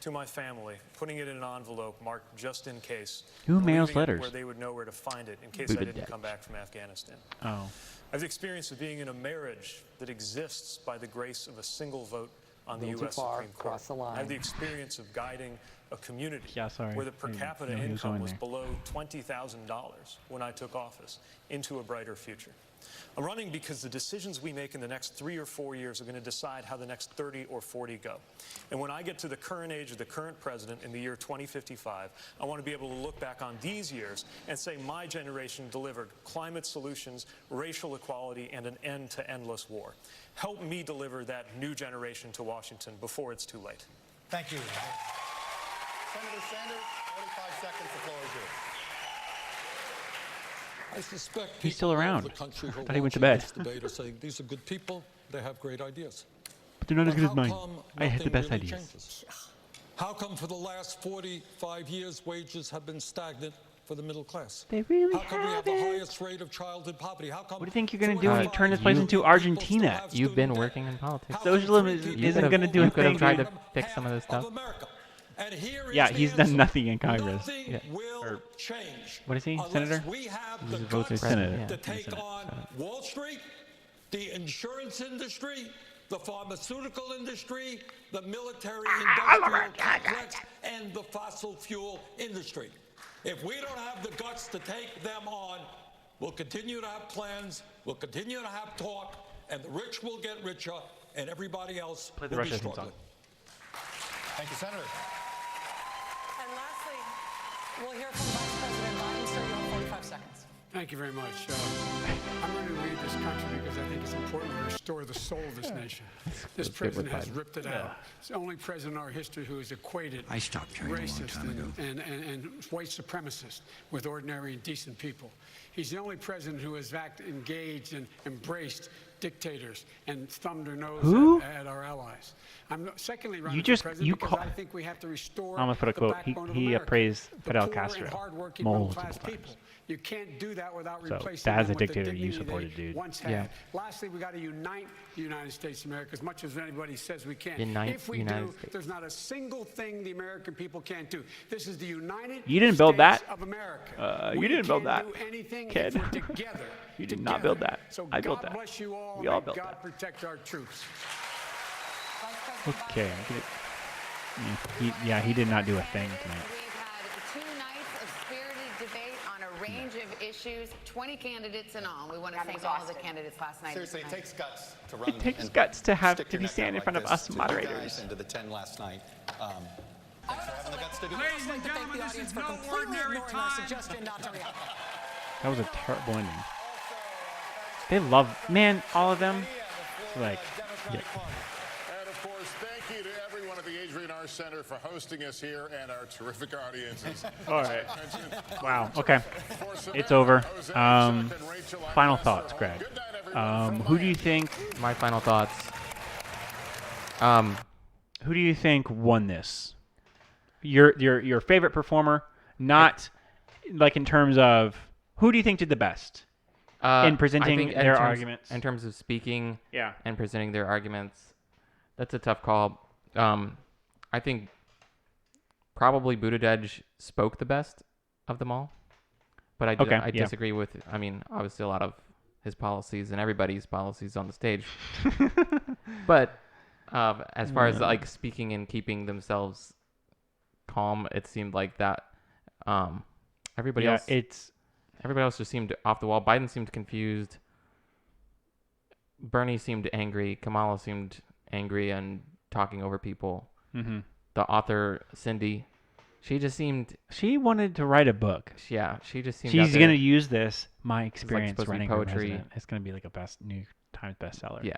to my family, putting it in an envelope marked just in case. Who mails leaving it letters? where they would know where to find it in case I didn't come back from Afghanistan. Oh. I have the experience of being in a marriage that exists by the grace of a single vote on the U.S. Supreme Court. I have the experience of guiding a community where the per capita income was below $20,000 when I took office into a brighter future. I'm running because the decisions we make in the next 3 or 4 years are going to decide how the next 30 or 40 go. And when I get to the current age of the current president in the year 2055, I want to be able to look back on these years and say my generation delivered climate solutions, racial equality, and an end to endless war. Help me deliver that new generation to Washington before it's too late. Thank you. Senator Sanders, 45 seconds, the floor is yours. I suspect He's still around. the country I who thought he went to watching bed. this debate are saying these are good people, they have great ideas. But they're not as good as how mine. come I had the nothing best really ideas. changes? How come for the last 45 years wages have been stagnant for the middle class? They really How come we have the highest rate of childhood poverty? How come? What do you think you're going to do when you turn this place into Argentina? You've been working in politics. Socialism isn't going to do a You could thing. have tried to fix some of this stuff. Yeah, he's done nothing in Congress. Yeah. Will change. What is he? Senator? We have He's the a voter guts senator. to Yeah, take Senate. on Wall Street, the insurance industry, the pharmaceutical industry, the military-industrial complex, and the fossil fuel industry. If we don't have the guts to take them on, we'll continue to have plans, we'll continue to have talk, and the rich will get richer, and everybody else will be struggling. Thank you, Senator. And lastly, we'll hear from Vice President Biden. Sir, you have 45 seconds. Thank you very much. I'm going to lead this country because I think it's important to restore the soul of this nation. This president has ripped it out. It's the only president in our history who has equated racist and white supremacist with ordinary and decent people. He's the only president who has engaged and embraced dictators and thumbed their nose at our allies. I'm secondly running for president because I think we have to restore I'm going to put a the quote. backbone of He America, appraised the Fidel poor Castro and hardworking multiple middle-class times. people. You can't do that without So replacing that's them a with the dictator you dignity supported, they dude. once had. Yeah. Lastly, we got to unite the United States of America as much as anybody says we can. Unite If we United do, States. there's not a single thing the American people can't do. This is the United You didn't build States that. of America. You We didn't build can't that, do anything kid. if we're together. You did not build that. So I built God that. bless you all. We all May built God that. protect our troops. Okay. He did not do a thing tonight. We've had 2 nights of spirited debate on a range of issues, 20 candidates in all. We want to thank all of the candidates last night. Seriously, it takes guts to run. It takes and guts to have stick to your be neck out standing in like front of this, us to you moderators. guys and to the 10 last night. Thanks for having the guts to do I'd this. just like to thank the audience for completely ignoring our suggestion not to react. That was a terrible ending. They love, man, all of them. Like, yeah. And of course, thank you to everyone at the Adrian R. Center for hosting us here and our terrific audiences. All right. Wow. Okay. It's over. Final thoughts, Greg. Who do you think? My final thoughts. Who do you think won this? Your favorite performer, not like in terms of who do you think did the best in presenting their arguments? In terms of speaking, yeah, and presenting their arguments, that's a tough call. I think probably Buttigieg spoke the best of them all, but I disagree with. I mean, obviously a lot of his policies and everybody's policies on the stage, but as far as like speaking and keeping themselves calm, it seemed like that. Everybody else just seemed off the wall. Biden seemed confused. Bernie seemed angry. Kamala seemed angry and talking over people. Mm-hmm. The author, Cindy, she just seemed... She wanted to write a book. Yeah, she just seemed... She's going to use this, my experience like running poetry. President. It's going to be like a New York Times bestseller. Yeah.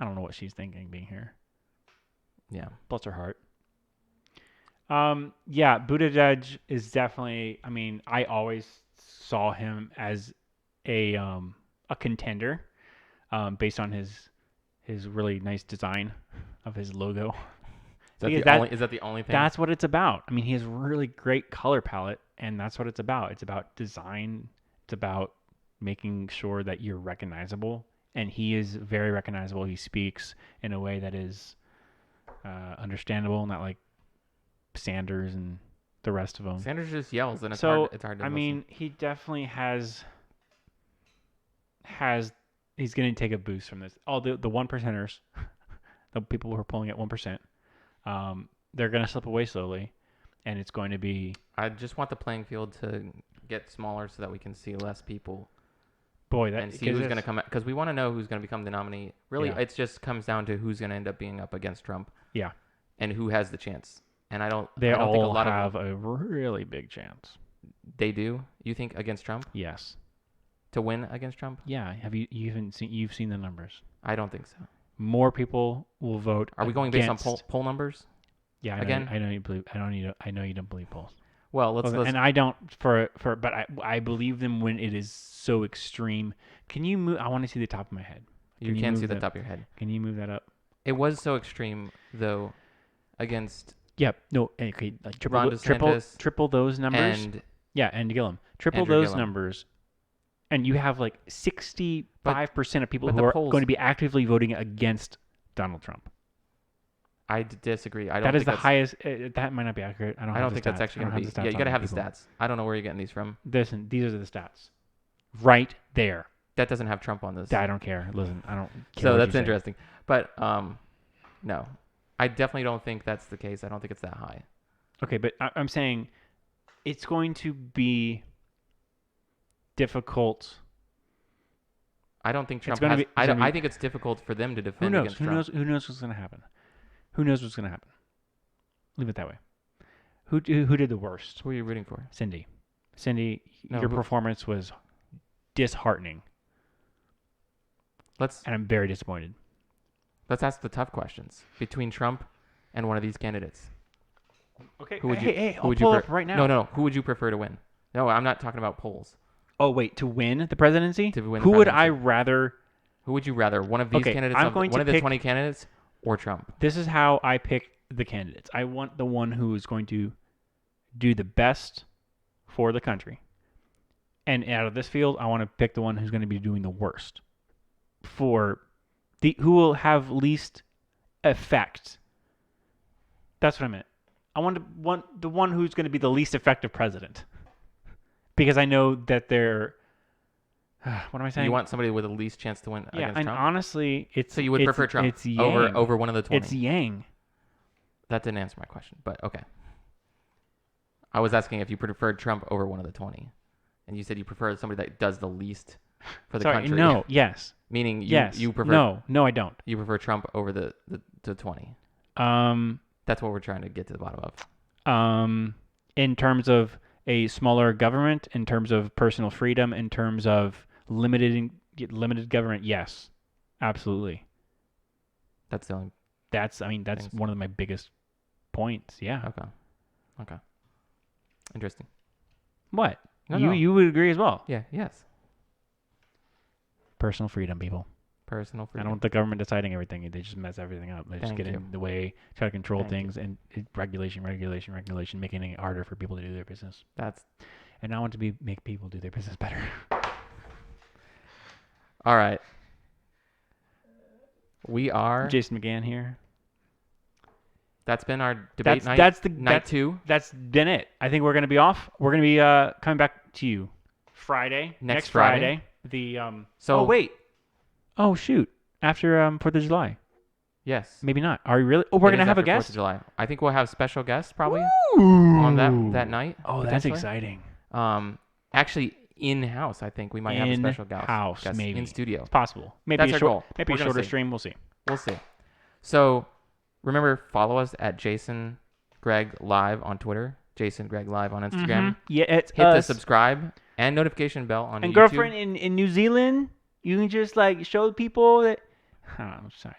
I don't know what she's thinking being here. Yeah. Bless her heart. Yeah, Buttigieg is definitely... I mean, I always saw him as a contender based on his really nice design of his logo. Is that the only thing? That's what it's about. I mean, he has really great color palette, and that's what it's about. It's about design. It's about making sure that you're recognizable, and he is very recognizable. He speaks in a way that is understandable, not like Sanders and the rest of them. Sanders just yells, and it's hard to listen. Mean, he definitely has. He's going to take a boost from this. All the 1%ers, the people who are pulling at 1%, they're going to slip away slowly, and it's going to be... I just want the playing field to get smaller so that we can see less people. Boy, and see who's going to come out. Because we want to know who's going to become the nominee. Really, it just comes down to who's going to end up being up against Trump. Yeah. And who has the chance. And I don't think a lot have a really big chance. They do? You think against Trump? Yes. To win against Trump? Yeah. You've seen the numbers? I don't think so. More people will vote. Are we going based on poll numbers? Yeah. I know you believe. I know you don't believe polls. Well, let's and I don't but I believe them when it is so extreme. Can you move? I want to see the top of my head. You can't see the top of your head. Can you move that up? It was so extreme though, against Yep. No. Okay. Triple those numbers. And Gillum. Triple Andrew those Gillum. numbers, and you have like 65% of people who are going to be actively voting against Donald Trump. I disagree. I don't. That is think the that's, highest. That might not be accurate. I don't think that's actually going to be. Yeah, you got to have the stats. I don't know where you're getting these from. Listen, these are the stats, right there. That doesn't have Trump on this. I don't care. Listen, I don't care. So that's interesting. But no, I definitely don't think that's the case. I don't think it's that high. Okay, but I'm saying it's going to be difficult. I don't think Trump has. I think it's difficult for them to defend against Trump. Who knows what's going to happen? Who knows what's going to happen? Leave it that way. Who did the worst? Who are you rooting for? Cindy, your performance was disheartening. And I'm very disappointed. Let's ask the tough questions between Trump and one of these candidates. Okay. I'll pull up right now. No. Who would you prefer to win? No, I'm not talking about polls. Oh wait, to win the presidency? To win. Who would I rather? Who would you rather? One of these candidates? One of the 20 candidates, or Trump? This is how I pick the candidates. I want the one who is going to do the best for the country. And out of this field, I want to pick the one who's going to be doing the worst for who will have least effect. That's what I meant. I want the one who's going to be the least effective president, because I know that they're. What am I saying? You want somebody with the least chance to win against Trump? And honestly, so you would prefer Trump it's Yang. over one of the 20. It's Yang. That didn't answer my question, but okay. I was asking if you preferred Trump over one of the 20, and you said you prefer somebody that does the least for the country. No. Yes. Meaning yes. You prefer. No, I don't. You prefer Trump over the 20. That's what we're trying to get to the bottom of. In terms of a smaller government, in terms of personal freedom, in terms of limited government, yes, absolutely. That's the only. That's one of my biggest points. Yeah. Okay. Interesting. What? No. You would agree as well? Yeah. Yes. Personal freedom, people. Personal freedom. I don't want the government deciding everything. They just mess everything up. They just get in the way, try to control things, and regulation, making it harder for people to do their business. And I want to make people do their business better. All right. We are Jason McGann here. That's been our debate night. That's night 2. That's been it. I think we're going to be off. We're going to be coming back to you Friday. Next Friday. Oh wait. Oh shoot. After 4th of July. Yes. Maybe not. Are we really? Oh, we're going to have a guest? 4th of July. I think we'll have special guests probably on that night. Oh, that's exciting. Actually in-house, I think we might have a special guest. Maybe. In studio. It's possible. Maybe that's our goal. Maybe a shorter stream. We'll see. So remember, follow us at Jason Greg Live on Twitter, Jason Greg Live on Instagram. Mm-hmm. Yeah, it's hit the subscribe and notification bell on YouTube. And girlfriend in New Zealand, you can just show people that. Oh, I'm sorry.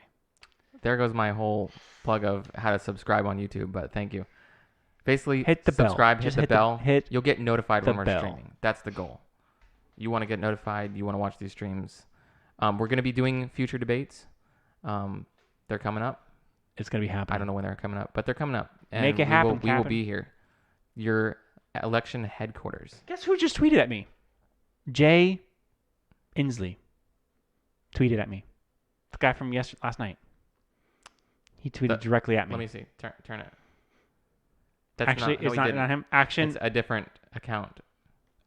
There goes my whole plug of how to subscribe on YouTube, but thank you. Basically, hit the subscribe, bell. Hit the bell. You'll get notified when we're bell. streaming. That's the goal. You want to get notified. You want to watch these streams. We're going to be doing future debates. They're coming up. It's going to be happening. I don't know when they're coming up, but they're coming up. And Make it happen. We will be here. Your election headquarters. Guess who just tweeted at me? Jay Inslee tweeted at me. The guy from last night. He tweeted directly at me. Let me see. Turn it. It's not him. It's a different account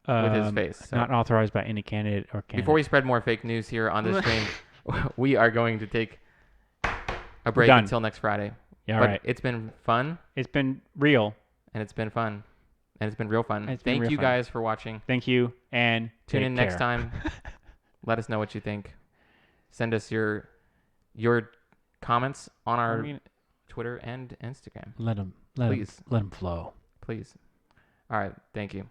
with his face. So. Not authorized by any candidate or candidate. Before we spread more fake news here on this stream, we are going to take a break until next Friday. Yeah, right. It's been fun. It's been real. And it's been fun. And it's been real fun. Thank you guys for watching. Thank you. And tune in next time. Let us know what you think. Send us your comments on our Twitter and Instagram. Let them flow. Please. All right. Thank you.